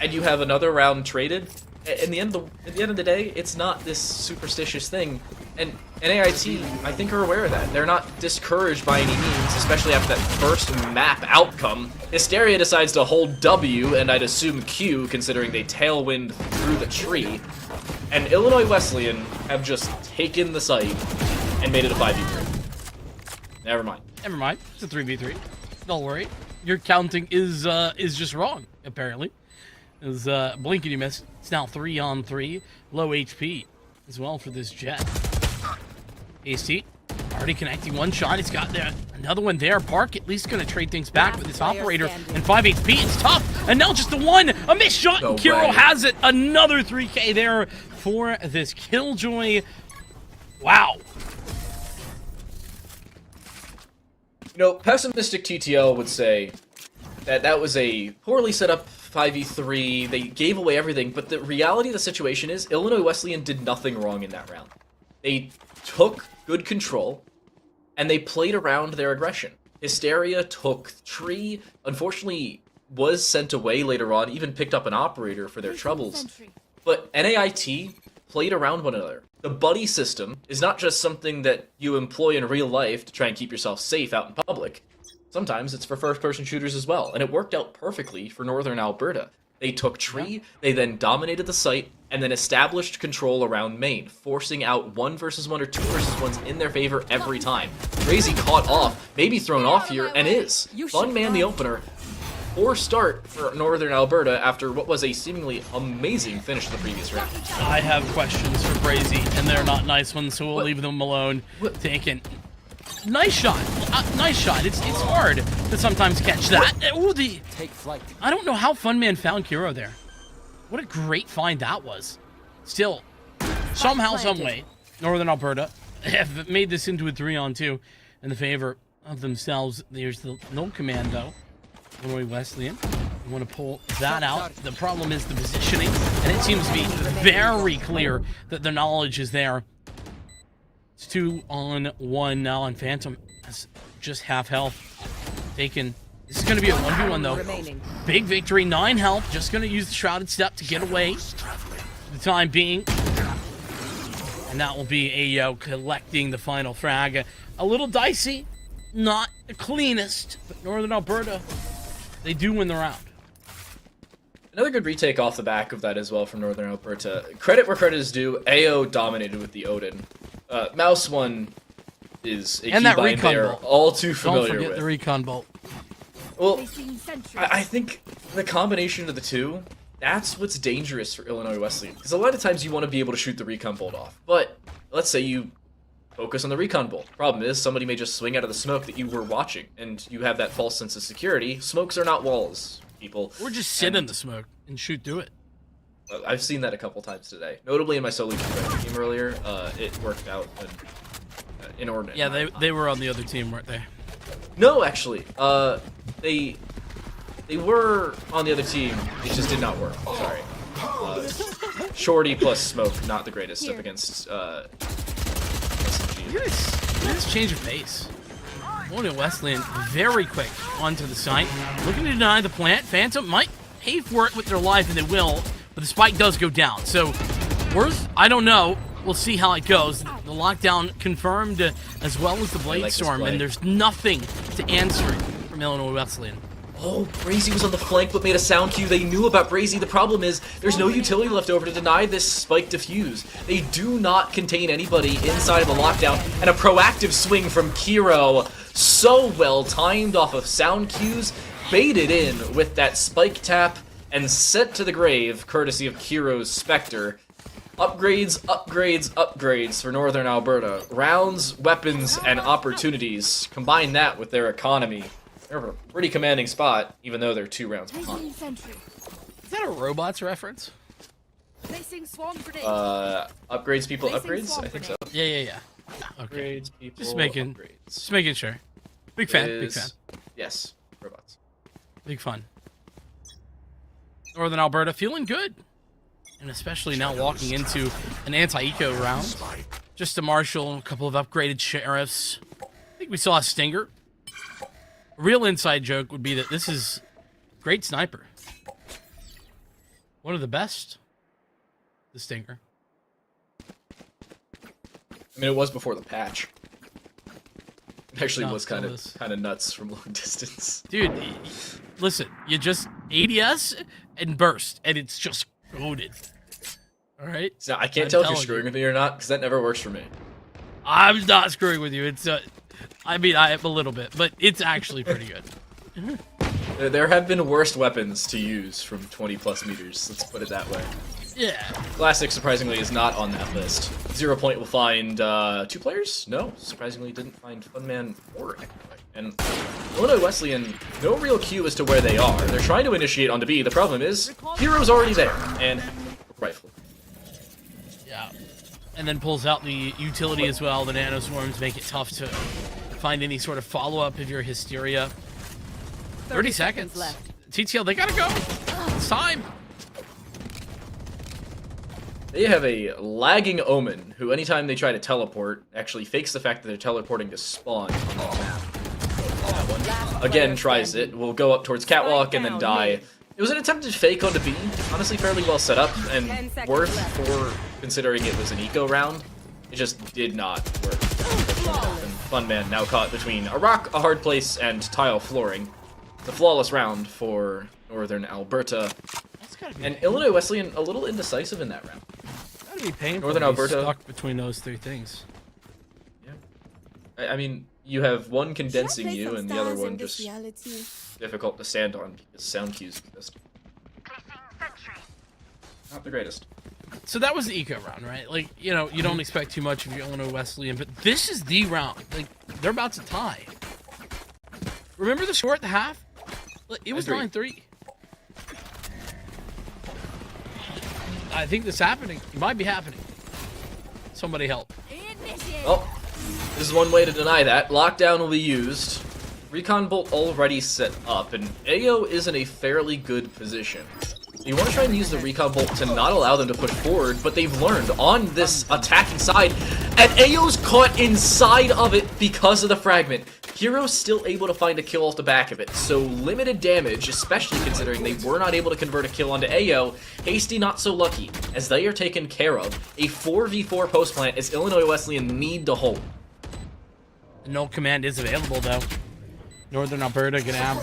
and you have another round traded. At the end of the day, it's not this superstitious thing. And NAIT, I think, are aware of that. They're not discouraged by any means, especially after that first map outcome. Hysteria decides to hold W, and I'd assume Q, considering they tailwind through the tree. And Illinois Wesleyan have just taken the site and made it a 5v3. Never mind.
Never mind. It's a 3v3. Don't worry. Your counting is just wrong, apparently. Is blink and you miss. It's now 3-on-3. Low HP as well for this Jet. AC already connecting one shot. He's got there another one there. Park at least going to trade things back with this operator and 5 HP. It's tough. And now just the one. A missed shot.
No
and Kiro
way.
has it. Another 3K there for this Killjoy. Wow.
You know, pessimistic TTL would say that was a poorly set up 5v3. They gave away everything, but the reality of the situation is Illinois Wesleyan did nothing wrong in that round. They took good control, and they played around their aggression. Hysteria took tree, unfortunately was sent away later on, even picked up an operator for their troubles. But NAIT played around one another. The buddy system is not just something that you employ in real life to try and keep yourself safe out in public. Sometimes it's for first-person shooters as well, and it worked out perfectly for Northern Alberta. They took tree, they then dominated the site, and then established control around main, forcing out 1 versus 1 or 2 versus 1s in their favor every time. Crazy caught off, maybe thrown off here, and is. Fun man the opener. Poor start for Northern Alberta after what was a seemingly amazing finish to the previous round.
I have questions for Brazy, and they're not nice ones, so we'll leave them alone. Taken. Nice shot. Nice shot. It's hard to sometimes catch that. Ooh,
Take flight.
I don't know how Funman found Kiro there. What a great find that was. Still, somehow, someway, Northern Alberta have made this into a 3-on-2 in the favor of themselves. There's the no commando. Illinois Wesleyan. You want to pull that out. The problem is the positioning, and it seems to be very clear that the knowledge is there. It's 2-on-1 now, and Phantom has just half health. Taken. This is going to be a 1v1 though.
Remaining.
Big victory, 9 health. Just going to use the Shrouded Step to get away for the time being. And that will be Ayo collecting the final frag. A little dicey, not the cleanest, but Northern Alberta, they do win the round.
Another good retake off the back of that as well from Northern Alberta. Credit where credit is due. AO dominated with the Odin. Mouse One is a
And that
keybind
recon
they're
bolt.
all too
Don't
familiar
forget
with.
the recon bolt.
Well, I think the combination of the two, that's what's dangerous for Illinois Wesleyan. Because a lot of times you want to be able to shoot the recon bolt off. But let's say you focus on the recon bolt. Problem is, somebody may just swing out of the smoke that you were watching, and you have that false sense of security. Smokes are not walls, people.
Or just sit in the smoke and shoot through it.
I've seen that a couple times today. Notably in my solo queue team earlier, it worked out inordinate.
Yeah, they were on the other team, weren't they?
No, actually, they were on the other team. It just did not work. Sorry. Shorty plus smoke, not the greatest up against SMG.
Look at this change of pace. Illinois Wesleyan very quick onto the site. Looking to deny the plant. Phantom might pay for it with their life, and they will, but the spike does go down. So, worth? I don't know. We'll see how it goes. The lockdown confirmed, as well as the Blade Storm, and there's nothing to answer it from Illinois Wesleyan.
Oh, Brazy was on the flank but made a sound cue. They knew about Brazy. The problem is there's no utility left over to deny this spike defuse. They do not contain anybody inside of the lockdown, and a proactive swing from Kiro, so well timed off of sound cues, baited in with that spike tap and sent to the grave, courtesy of Kiro's Spectre. Upgrades, upgrades, upgrades for Northern Alberta. Rounds, weapons, and opportunities. Combine that with their economy. They're in a pretty commanding spot, even though they're 2 rounds behind.
Is that a robots reference?
Upgrades people upgrades? I think so.
Yeah. Okay.
Upgrades people
Just making sure. Big fan.
Yes, robots.
Big fun. Northern Alberta feeling good. And especially now walking into an anti-eco round. Just a marshal, a couple of upgraded sheriffs. I think we saw a stinger. A real inside joke would be that this is great sniper. One of the best. The stinger.
I mean, it was before the patch. It actually
No,
was kind
it
of nuts from long distance.
Dude, listen, you just ADS and burst, and it's just goaded. Alright?
So I can't
I'm
tell if you're
telling
screwing with me or not, because that never works for me.
I'm not screwing with you. It's, I mean, I am a little bit, but it's actually pretty good.
There have been worse weapons to use from 20 plus meters, let's put it that way.
Yeah.
Classic, surprisingly, is not on that list. 0 Point will find 2 players? No, surprisingly didn't find Funman or Economic. And Illinois Wesleyan, no real cue as to where they are. They're trying to initiate onto B. The problem is, Hero's already there, and rifle.
Yeah. And then pulls out the utility as well. The nanoswarms make it tough to find any sort of follow-up if you're Hysteria. 30 seconds left. TTL, they gotta go. It's time.
They have a lagging Omen, who anytime they try to teleport, actually fakes the fact that they're teleporting to spawn on the map. That one, again, tries it, will go up towards Catwalk and then die. It was an attempted fake onto B, honestly fairly well set up, and worth for considering it was an eco round. It just did not work. And Funman now caught between a rock, a hard place, and tile flooring. The flawless round for Northern Alberta. And Illinois Wesleyan a little indecisive in that round.
Gotta be painful.
Northern Alberta
Stuck between those 3 things.
Yeah. I mean, you have one condensing you and the other one just difficult to stand on because sound cues exist. Not the greatest.
So that was the eco round, right? Like, you know, you don't expect too much of your Illinois Wesleyan, but this is the round. Like, they're about to tie. Remember the score at the half? It was 9-3. I think this happening. It might be happening. Somebody help.
Well, this is one way to deny that. Lockdown will be used. Recon Bolt already set up, and AO is in a fairly good position. You want to try and use the Recon Bolt to not allow them to push forward, but they've learned on this attacking side, and AO's caught inside of it because of the fragment. Hero's still able to find a kill off the back of it, so limited damage, especially considering they were not able to convert a kill onto AO. Hasty not so lucky, as they are taken care of. A 4v4 post plant as Illinois Wesleyan need to hold.
The null command is available, though. Northern Alberta gonna have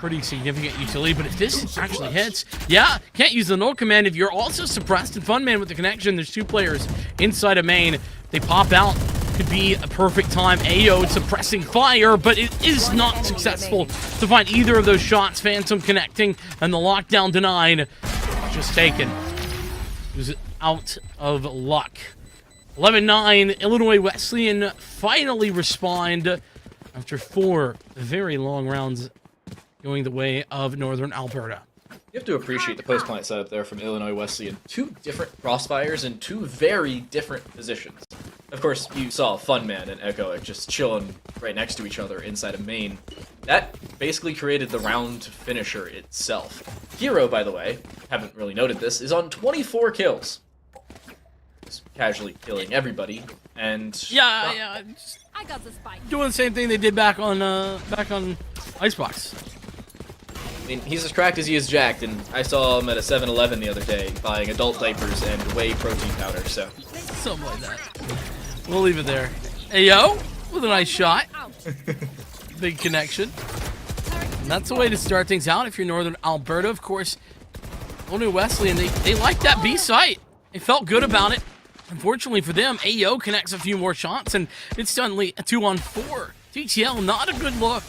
pretty significant utility, but if this actually hits, yeah, can't use the null command if you're also suppressed. And Funman with the connection, there's 2 players inside a main. They pop out. Could be a perfect time. AO suppressing fire, but it is not successful to find either of those shots. Phantom connecting, and the lockdown denied. Just taken. It was out of luck. 11-9, Illinois Wesleyan finally respond after 4 very long rounds going the way of Northern Alberta.
You have to appreciate the post plant setup there from Illinois Wesleyan. 2 different crossfires in 2 very different positions. Of course, you saw Funman and Echoic just chilling right next to each other inside a main. That basically created the round finisher itself. Hero, by the way, haven't really noted this, is on 24 kills. Just casually killing everybody, and...
Yeah,
I got the spike.
doing the same thing they did back on Icebox.
I mean, he's as cracked as he is jacked, and I saw him at a 7-Eleven the other day buying adult diapers and whey protein powder, so...
Something like that. We'll leave it there. Ayo, with a nice shot. Big connection. And that's the way to start things out if you're Northern Alberta. Of course, Illinois Wesleyan, they like that B site. They felt good about it. Unfortunately for them, AO connects a few more shots, and it's suddenly a 2-on-4. TTL, not a good look.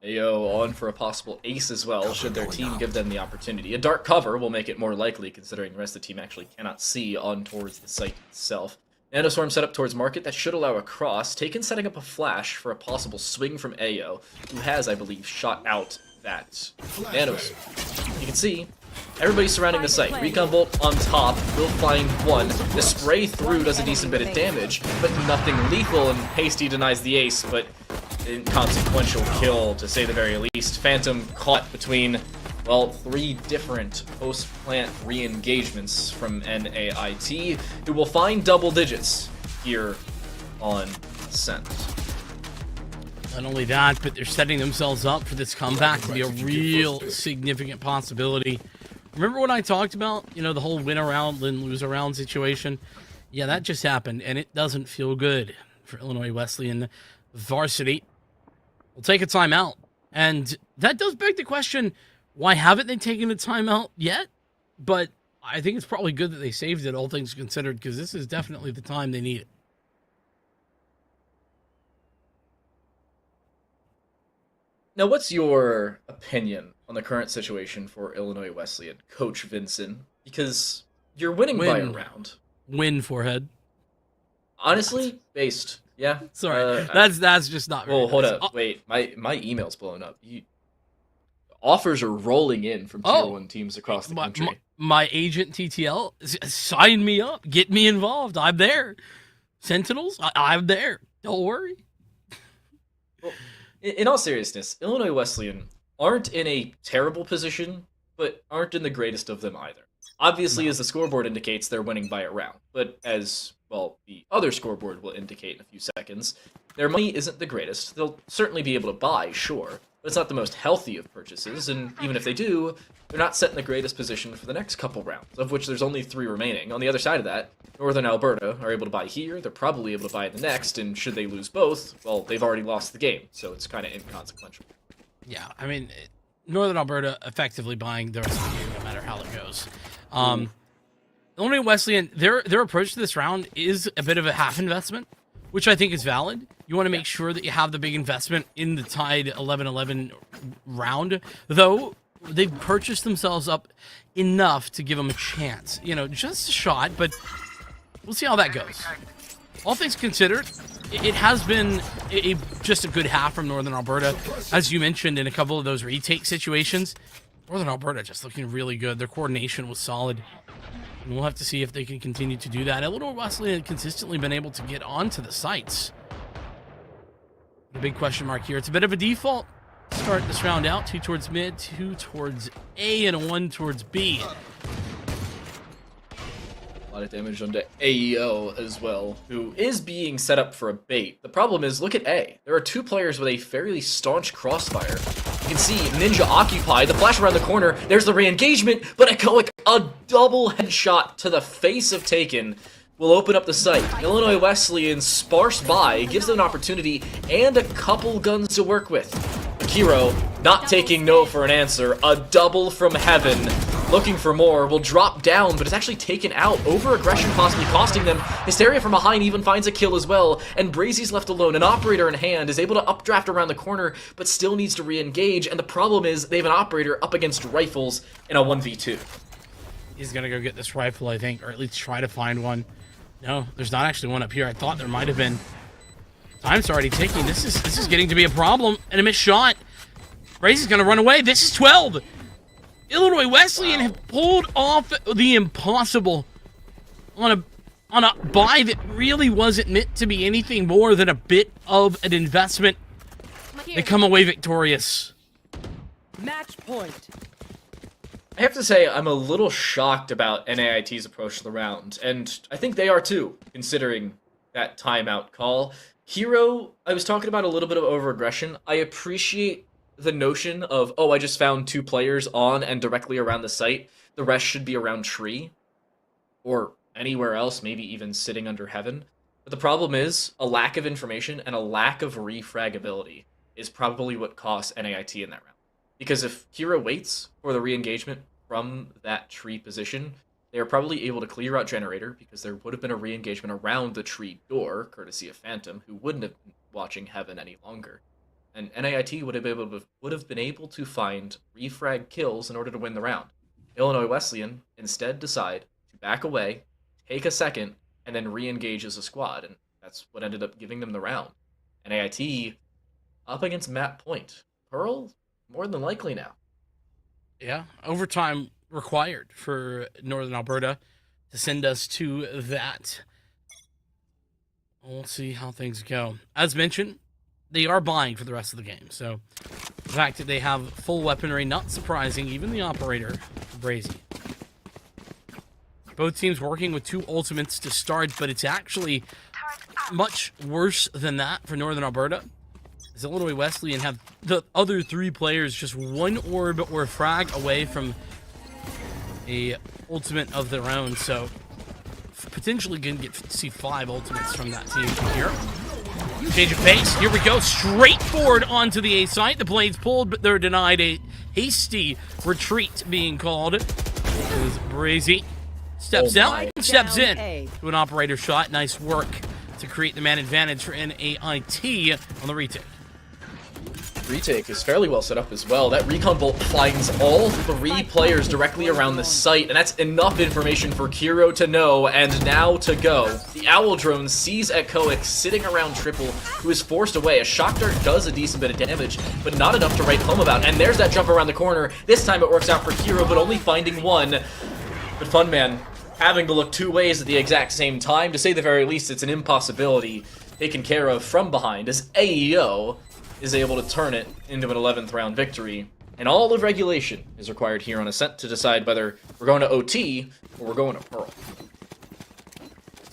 AO on for a possible ace as well, should their team give them the opportunity. A dark cover will make it more likely, considering the rest of the team actually cannot see on towards the site itself. Nanoswarm set up towards market, that should allow a cross. Taken setting up a flash for a possible swing from AO, who has, I believe, shot out that Nanoswarm. You can see, everybody's surrounding the site. Recon Bolt on top, will find one. The spray through does a decent bit of damage, but nothing lethal, and Hasty denies the ace, but inconsequential kill, to say the very least. Phantom caught between, well, 3 different post-plant re-engagements from NAIT, who will find double digits here on Ascent.
Not only that, but they're setting themselves up for this comeback to be a real significant possibility. Remember when I talked about, you know, the whole win around, then lose around situation? Yeah, that just happened, and it doesn't feel good for Illinois Wesleyan varsity. We'll take a timeout. And that does beg the question, why haven't they taken a timeout yet? But I think it's probably good that they saved it, all things considered, because this is definitely the time they need it.
Now, what's your opinion on the current situation for Illinois Wesleyan, Coach Vincent? Because you're winning by a round.
Win, forehead.
Honestly, based. Yeah.
Sorry, that's just not.
Well, hold up. Wait, my email's blowing up. Offers are rolling in from tier 1 teams across the country.
My agent TTL, sign me up, get me involved. I'm there. Sentinels, I'm there. Don't worry.
Well, in all seriousness, Illinois Wesleyan aren't in a terrible position, but aren't in the greatest of them either. Obviously, as the scoreboard indicates, they're winning by a round. But as, well, the other scoreboard will indicate in a few seconds, their money isn't the greatest. They'll certainly be able to buy, sure, but it's not the most healthy of purchases, and even if they do, they're not set in the greatest position for the next couple rounds, of which there's only 3 remaining. On the other side of that, Northern Alberta are able to buy here, they're probably able to buy the next, and should they lose both, well, they've already lost the game, so it's kind of inconsequential.
Yeah, I mean, Northern Alberta effectively buying the rest of the game, no matter how it goes. Illinois Wesleyan, their approach to this round is a bit of a half investment, which I think is valid. You want to make sure that you have the big investment in the tied 11-11 round, though they've purchased themselves up enough to give them a chance. You know, just a shot, but we'll see how that goes. All things considered, it has been just a good half from Northern Alberta. As you mentioned, in a couple of those retake situations, Northern Alberta just looking really good. Their coordination was solid. And we'll have to see if they can continue to do that. Illinois Wesleyan had consistently been able to get onto the sites. The big question mark here. It's a bit of a default. Start this round out. 2 towards mid, 2 towards A, and a 1 towards B.
A lot of damage onto AEO as well, who is being set up for a bait. The problem is, look at A. There are 2 players with a fairly staunch crossfire. You can see Ninja occupy, the flash around the corner, there's the re-engagement, but a double headshot to the face of Taken will open up the site. Illinois Wesleyan sparse by, gives them an opportunity and a couple guns to work with. Kiro, not taking no for an answer, a double from heaven, looking for more, will drop down, but it's actually taken out. Over-aggression possibly costing them. Hysteria from behind even finds a kill as well, and Brazy's left alone. An operator in hand is able to updraft around the corner, but still needs to re-engage, and the problem is they have an operator up against rifles in a 1v2.
He's gonna go get this rifle, I think, or at least try to find one. No, there's not actually one up here. I thought there might have been. Time's already ticking. This is getting to be a problem, and a missed shot. Brazy's gonna run away. This is 12. Illinois Wesleyan have pulled off the impossible on a buy that really wasn't meant to be anything more than a bit of an investment. They come away victorious.
Match point.
I have to say, I'm a little shocked about NAIT's approach to the round, and I think they are too, considering that timeout call. Hero, I was talking about a little bit of over-aggression. I appreciate the notion of, oh, I just found 2 players on and directly around the site. The rest should be around tree, or anywhere else, maybe even sitting under heaven. But the problem is, a lack of information and a lack of refragability is probably what costs NAIT in that round. Because if Hero waits for the re-engagement from that tree position, they are probably able to clear out Generator, because there would have been a re-engagement around the tree door, courtesy of Phantom, who wouldn't have been watching Heaven any longer. and NAIT would have been able to find refrag kills in order to win the round. Illinois Wesleyan instead decide to back away, take a second, and then re-engage as a squad, and that's what ended up giving them the round. NAIT up against Map Point. Pearl, more than likely now.
Yeah, overtime required for Northern Alberta to send us to that. We'll see how things go. As mentioned, they are buying for the rest of the game, so the fact that they have full weaponry, not surprising, even the operator, Brazy. Both teams working with 2 ultimates to start, but it's actually much worse than that for Northern Alberta. As Illinois Wesleyan have the other 3 players just 1 orb or frag away from a ultimate of their own, so potentially gonna get to see 5 ultimates from that team here. Change of pace. Here we go. Straight forward onto the A site. The blades pulled, but they're denied. A hasty retreat being called. As Brazy steps out, steps in to an operator shot. Nice work to create the man advantage for NAIT on the retake.
Retake is fairly well set up as well. That recon bolt finds all 3 players directly around the site, and that's enough information for Kiro to know and now to go. The Owl drone sees Echoic sitting around Triple, who is forced away. A shock dart does a decent bit of damage, but not enough to write home about. And there's that jump around the corner. This time it works out for Kiro, but only finding 1. But Funman having to look 2 ways at the exact same time, to say the very least, it's an impossibility taken care of from behind, as AEO is able to turn it into an 11th round victory. And all of regulation is required here on Ascent to decide whether we're going to OT or we're going to Pearl.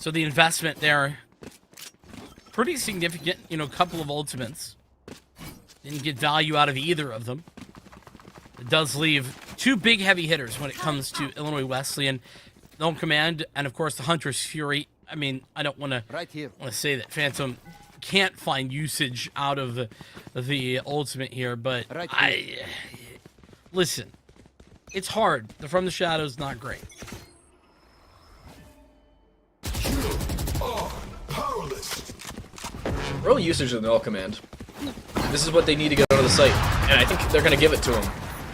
So the investment there, pretty significant, you know, couple of ultimates. Didn't get value out of either of them. It does leave 2 big heavy hitters when it comes to Illinois Wesleyan. Gnome Command and, of course, the Hunter's Fury. I mean, I don't want to say that Phantom can't find usage out of the ultimate here, but listen, it's hard. The From the Shadows not great.
Early usage of the Null Command. This is what they need to get out of the site, and I think they're going to give it to them.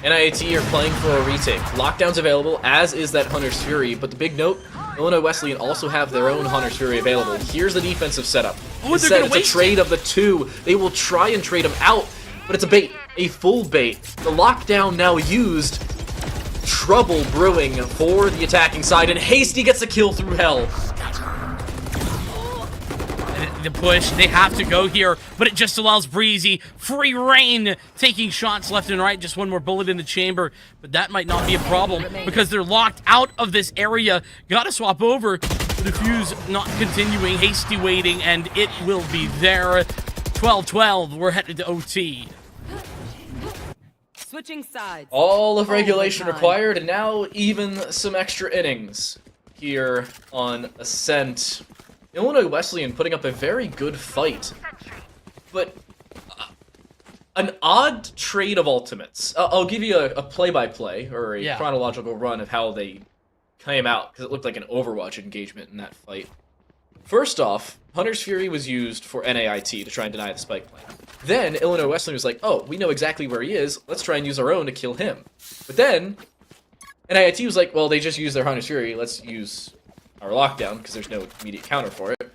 NIAT are playing for a retake. Lockdown's available, as is that Hunter's Fury, but the big note, Illinois Wesleyan also have their own Hunter's Fury available. Here's the defensive setup. Instead, it's a trade of the 2. They will try and trade them out, but it's a bait, a full bait. The lockdown now used. Trouble brewing for the attacking side, and Hasty gets a kill through hell.
The push, they have to go here, but it just allows Breezy free reign, taking shots left and right. Just 1 more bullet in the chamber, but that might not be a problem because they're locked out of this area. Gotta swap over. The defuse not continuing, Hasty waiting, and it will be there. 12-12, we're headed to OT.
Switching sides.
All of regulation required, and now even some extra innings here on Ascent. Illinois Wesleyan putting up a very good fight, but an odd trade of ultimates. I'll give you a play-by-play, or a chronological run of how they came out, because it looked like an Overwatch engagement in that fight. First off, Hunter's Fury was used for NAIT to try and deny the spike plan. Then Illinois Wesleyan was like, oh, we know exactly where he is, let's try and use our own to kill him. But then NAIT was like, well, they just used their Hunter's Fury, let's use our lockdown, because there's no immediate counter for it,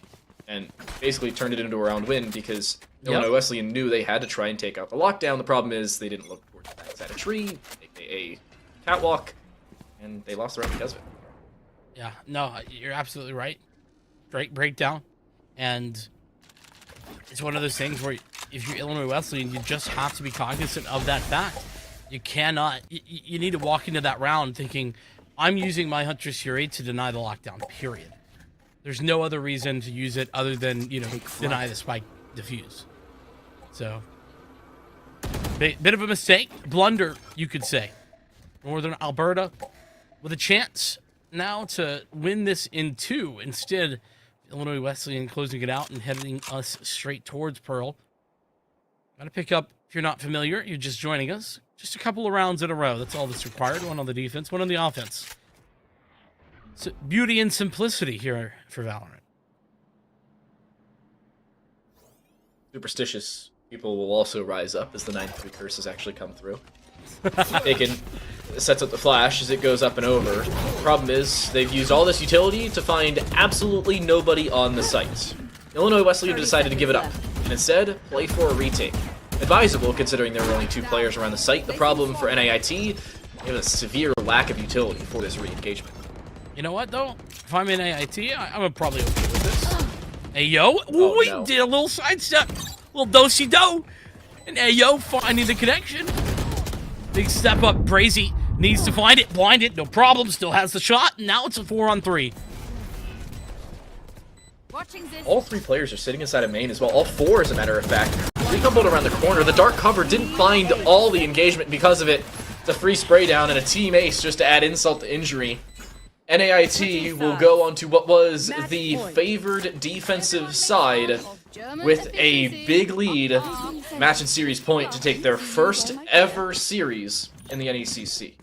and basically turned it into a round win because Illinois Wesleyan knew they had to try and take out the lockdown. The problem is they didn't look towards the backside of a tree, aka catwalk, and they lost the round because of it.
Yeah, no, you're absolutely right. Great breakdown, and it's one of those things where if you're Illinois Wesleyan, you just have to be cognizant of that fact. You cannot, you need to walk into that round thinking, I'm using my Hunter's Fury to deny the lockdown, period. There's no other reason to use it other than, you know, deny the spike defuse. So, bit of a mistake, blunder, you could say. Northern Alberta with a chance now to win this in 2. Instead, Illinois Wesleyan closing it out and heading us straight towards Pearl. Gotta pick up, if you're not familiar, you're just joining us. Just a couple of rounds in a row. That's all that's required. 1 on the defense, 1 on the offense. So beauty and simplicity here for Valorant.
Superstitious people will also rise up as the 9-3 curses actually come through. Taken sets up the flash as it goes up and over. Problem is, they've used all this utility to find absolutely nobody on the site. Illinois Wesleyan decided to give it up, and instead, play for a retake. Advisable, considering there were only 2 players around the site. The problem for NAIT, they have a severe lack of utility for this re-engagement.
You know what, though? If I'm in AIT, I'm probably okay with this. Hey, yo.
Oh,
Wait,
no.
did a little sidestep. Little do-si-do. And hey, yo, finding the connection. Big step up. Brazy needs to find it. Blind it. No problem. Still has the shot. And now it's a 4-on-3.
All 3 players are sitting inside of main as well. All 4, as a matter of fact. Recoupled around the corner. The dark cover didn't find all the engagement because of it. It's a free spray down and a team ace just to add insult to injury. NAIT will go on to what was the favored defensive side with a big lead match and series point to take their first ever series in the NECC.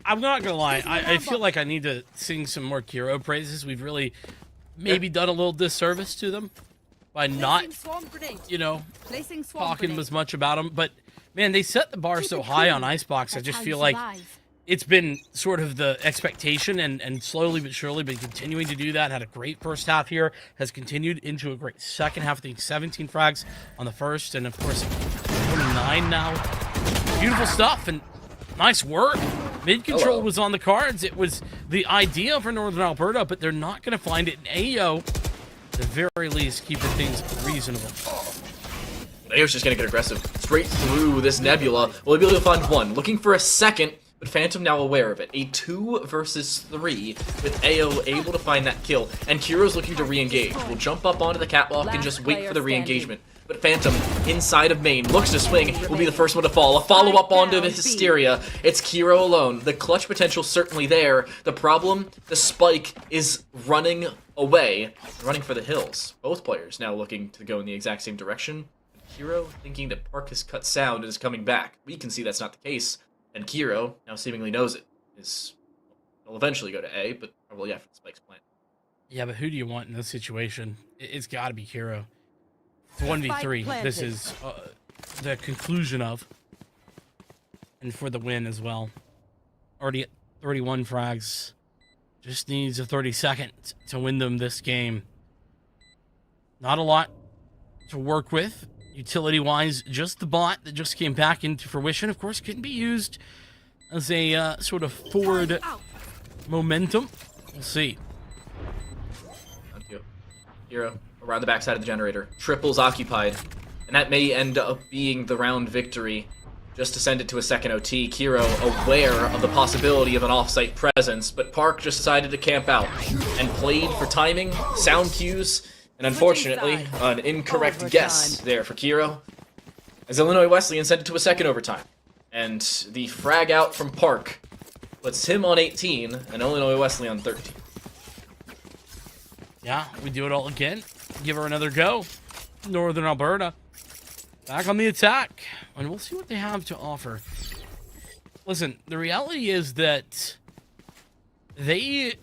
I'm not going to lie. I feel like I need to sing some more Kiro praises. We've really maybe done a little disservice to them by not, you know, talking as much about them. But, man, they set the bar so high on Icebox. I just feel like it's been sort of the expectation and slowly but surely been continuing to do that. Had a great first half here, has continued into a great second half. I think 17 frags on the first, and of course 29 now. Beautiful stuff and nice work. Mid control was on the cards. It was the idea for Northern Alberta, but they're not going to find it in AO. At the very least, keeping things reasonable.
AO's just going to get aggressive straight through this Nebula. Will he be able to find one? Looking for a second. But Phantom now aware of it. A 2 versus 3 with AO able to find that kill. And Kiro's looking to re-engage. Will jump up onto the catwalk and just wait for the re-engagement. But Phantom, inside of main, looks to swing, will be the first one to fall. A follow-up onto the Hysteria. It's Kiro alone. The clutch potential certainly there. The problem, the spike is running away. Running for the hills. Both players now looking to go in the exact same direction. Kiro thinking that Park has cut sound and is coming back. We can see that's not the case. And Kiro, now seemingly knows it, will eventually go to A, but probably after the spike's plant.
Yeah, but who do you want in this situation? It's got to be Kiro. It's 1v3. This is the conclusion of. And for the win as well. Already at 31 frags. Just needs a 32nd to win them this game. Not a lot to work with. Utility-wise, just the bot that just came back into fruition, of course, can be used as a sort of forward momentum. We'll see.
Thank you. Hero, around the backside of the generator. Triples occupied. And that may end up being the round victory. Just to send it to a second OT. Kiro aware of the possibility of an off-site presence, but Park just decided to camp out and played for timing, sound cues, and unfortunately, an incorrect guess there for Kiro, as Illinois Wesleyan sent it to a second overtime. And the frag out from Park puts him on 18 and Illinois Wesleyan on 13.
Yeah, we do it all again. Give her another go. Northern Alberta back on the attack, and we'll see what they have to offer. Listen, the reality is that they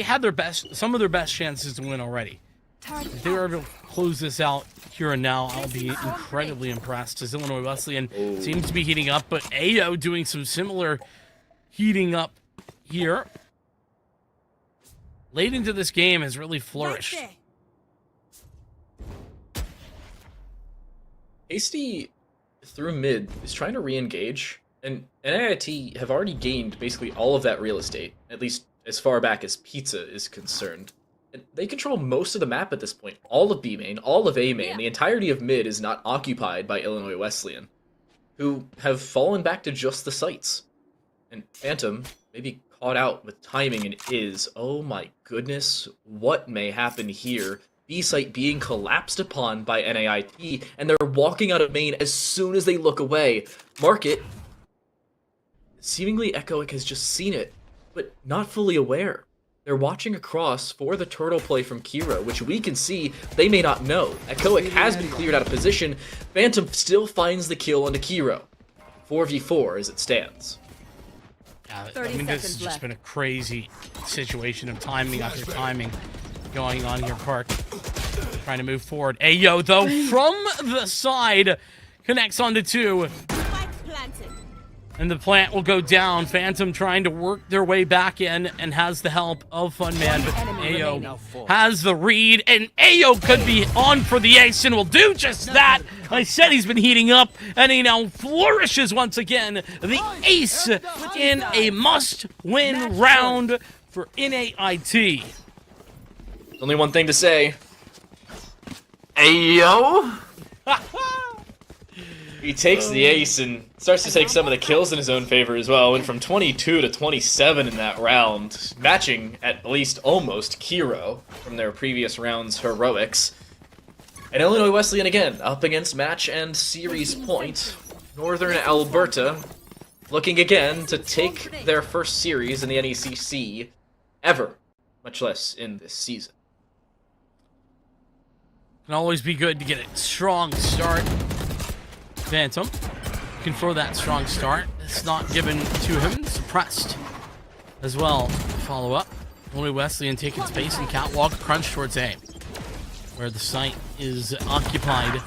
had some of their best chances to win already. If they were able to close this out here and now, I'll be incredibly impressed, as Illinois Wesleyan seems to be heating up, but AO doing some similar heating up here. Late into this game has really flourished.
Hasty, through mid, is trying to re-engage, and NIT have already gained basically all of that real estate, at least as far back as Pizza is concerned. And they control most of the map at this point. All of B main, all of A main, the entirety of mid is not occupied by Illinois Wesleyan, who have fallen back to just the sites. And Phantom may be caught out with timing and is, oh my goodness, what may happen here? B site being collapsed upon by NAIT, and they're walking out of main as soon as they look away. Market, seemingly Echoic has just seen it, but not fully aware. They're watching across for the turtle play from Kiro, which we can see they may not know. Echoic has been cleared out of position. Phantom still finds the kill onto Kiro. 4v4 as it stands.
Yeah, I mean, this has just been a crazy situation of timing after timing going on here, Park. Trying to move forward. Ayo, though, from the side, connects onto 2. And the plant will go down. Phantom trying to work their way back in and has the help of Funman. But Ayo has the read, and Ayo could be on for the ace and will do just that. I said he's been heating up, and he now flourishes once again. The ace in a must-win round for NAIT.
Only one thing to say. Ayo! He takes the ace and starts to take some of the kills in his own favor as well. Went from 22 to 27 in that round, matching at least almost Kiro from their previous round's heroics. And Illinois Wesleyan again, up against match and series point. Northern Alberta looking again to take their first series in the NECC ever, much less in this season.
Can always be good to get a strong start. Phantom looking for that strong start. It's not given to him. Suppressed as well. Follow up. Only Wesleyan taking space and catwalk crunch towards A, where the site is occupied.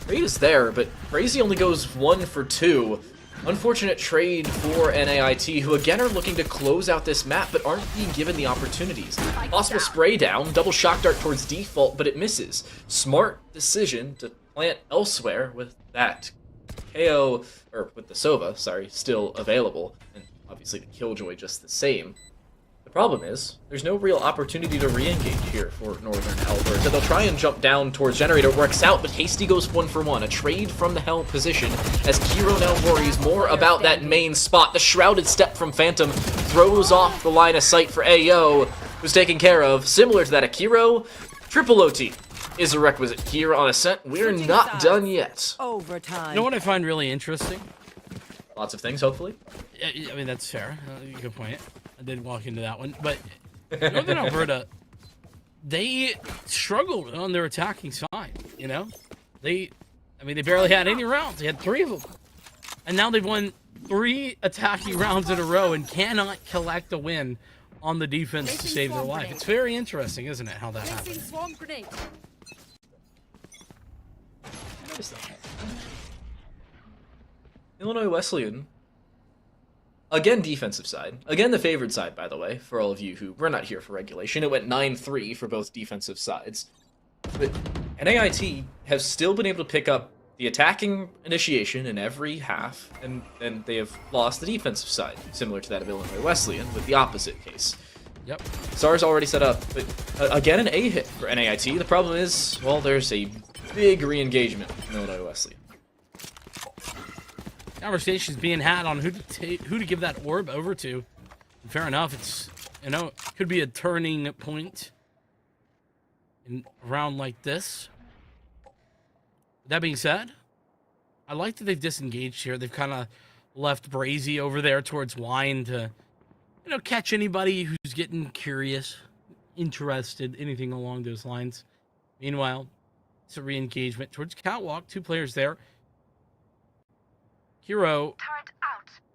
Trade is there, but Crazy only goes 1 for 2. Unfortunate trade for NAIT, who again are looking to close out this map, but aren't being given the opportunities. Possible spray down, double shock dart towards default, but it misses. Smart decision to plant elsewhere with that KO, or with the Sova, sorry, still available, and obviously the Killjoy just the same. The problem is, there's no real opportunity to re-engage here for Northern Alberta. They'll try and jump down towards Generator, works out, but Hasty goes 1 for 1. A trade from the hell position as Kiro now worries more about that main spot. The shrouded step from Phantom throws off the line of sight for Ayo, who's taken care of. Similar to that of Kiro, triple OT is a requisite here on Ascent. We're not done yet.
Overtime.
You know what I find really interesting?
Lots of things, hopefully.
I mean, that's fair. Good point. I did walk into that one. But Northern Alberta, they struggled on their attacking side, you know? They barely had any rounds. They had 3 of them. And now they've won 3 attacking rounds in a row and cannot collect a win on the defense to save their life. It's very interesting, isn't it, how that happened?
Illinois Wesleyan, again defensive side. Again the favored side, by the way, for all of you who were not here for regulation. It went 9-3 for both defensive sides. But NAIT have still been able to pick up the attacking initiation in every half, and then they have lost the defensive side, similar to that of Illinois Wesleyan, with the opposite case.
Yep.
SAR's already set up, but again an A hit for NAIT. The problem is, well, there's a big re-engagement from Illinois Wesleyan.
Conversations being had on who to give that orb over to. And fair enough, it's, you know, it could be a turning point in a round like this. That being said, I like that they've disengaged here. They've kind of left Brazy over there towards Wine to, you know, catch anybody who's getting curious, interested, anything along those lines. Meanwhile, it's a re-engagement towards Catwalk. 2 players there. Hero,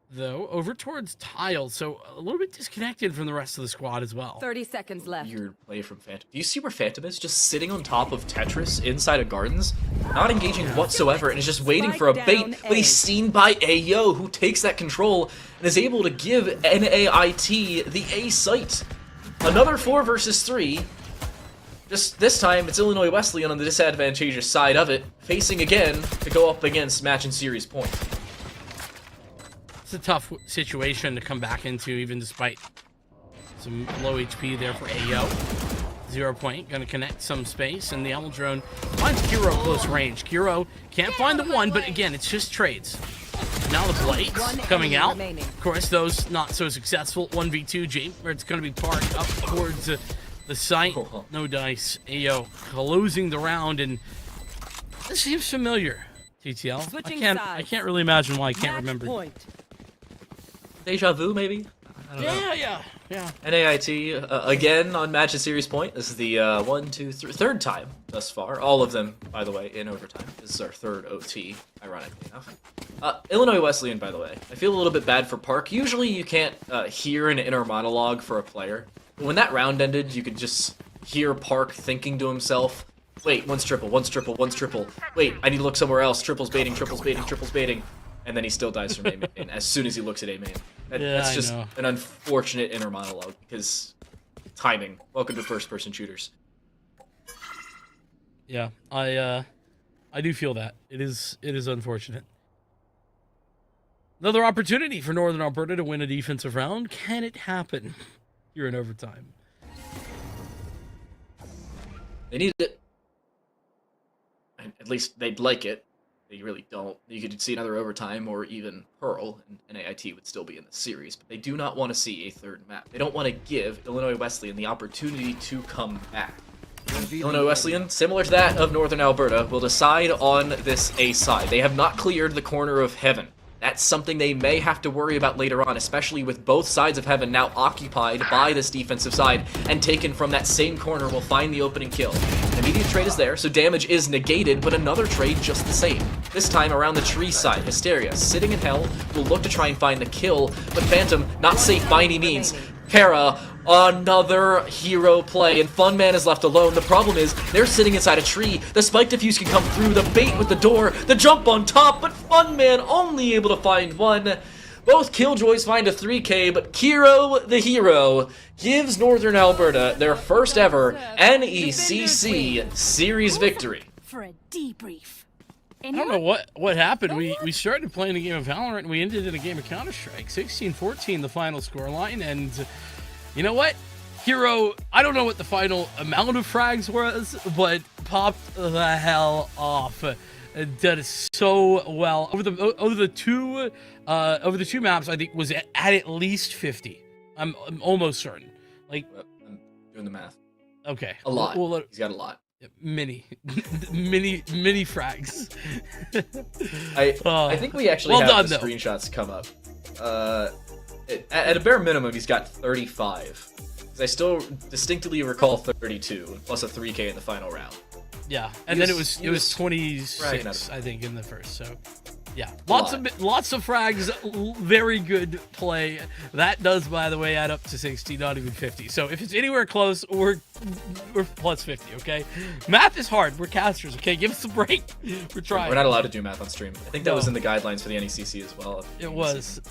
though, over towards Tile, so a little bit disconnected from the rest of the squad as well.
30 seconds left.
Weird play from Phantom. Do you see where Phantom is? Just sitting on top of Tetris inside of Gardens, not engaging whatsoever, and is just waiting for a bait. But he's seen by Ayo, who takes that control and is able to give NAIT the A site. Another 4 versus 3. Just this time, it's Illinois Wesleyan on the disadvantageous side of it, facing again to go up against match and series point.
It's a tough situation to come back into, even despite some low HP there for Ayo. 0 point, gonna connect some space, and the Owl Drone finds Kiro close range. Kiro can't find the 1, but again, it's just trades. Now the Blades coming out. Of course, those not so successful. 1v2 G, where it's gonna be parked up towards the site. No dice. Ayo closing the round, and this seems familiar. TTL. I can't really imagine why I can't remember.
Deja vu, maybe? I don't know. Yeah. NAIT, again on match and series point. This is the 3rd time thus far. All of them, by the way, in overtime. This is our 3rd OT, ironically enough. Illinois Wesleyan, by the way. I feel a little bit bad for Park. Usually you can't hear an inner monologue for a player. when that round ended, you could just hear Park thinking to himself, wait, one's triple, one's triple, one's triple. Wait, I need to look somewhere else. Triple's baiting, triple's baiting, triple's baiting. And then he still dies from A main as soon as he looks at A main. That's just an unfortunate inner monologue because timing. Welcome to first-person shooters.
Yeah, I do feel that. It is unfortunate. Another opportunity for Northern Alberta to win a defensive round. Can it happen here in overtime?
They need it. At least they'd like it. They really don't. You could see another overtime or even Pearl, and NAIT would still be in the series, but they do not want to see a third map. They don't want to give Illinois Wesleyan the opportunity to come back. Illinois Wesleyan, similar to that of Northern Alberta, will decide on this A side. They have not cleared the corner of Heaven. That's something they may have to worry about later on, especially with both sides of Heaven now occupied by this defensive side, and taken from that same corner will find the opening kill. An immediate trade is there, so damage is negated, but another trade just the same. This time around the tree side, Hysteria, sitting in hell, will look to try and find the kill, but Phantom, not safe by any means. Kara, another hero play, and Funman is left alone. The problem is, they're sitting inside a tree. The spike defuse can come through, the bait with the door, the jump on top, but Funman only able to find one. Both Killjoys find a 3K, but Kiro, the hero, gives Northern Alberta their first ever NECC series victory.
For a debrief.
I don't know what happened. We started playing a game of Valorant and we ended in a game of Counter-Strike. 16-14 the final scoreline, and you know what? Hero, I don't know what the final amount of frags was, but popped the hell off. Did so well over the two maps. I think was at least 50. I'm almost certain. Like,
I'm doing the math.
Okay,
A lot. He's got a lot.
Many frags.
I think we actually
well
have
done,
the screenshots come up. At a bare minimum, he's got 35. Because I still distinctly recall 32 plus a 3K in the final round.
Yeah, and then it was 26, I think, in the first. So, yeah, lots of frags, very good play. That does, by the way, add up to 60, not even 50. So if it's anywhere close, we're plus 50. Okay, math is hard. We're casters. Okay, give us a break. We're trying.
We're not allowed to do math on stream. I think that was in the guidelines for the NECC as well.
It was.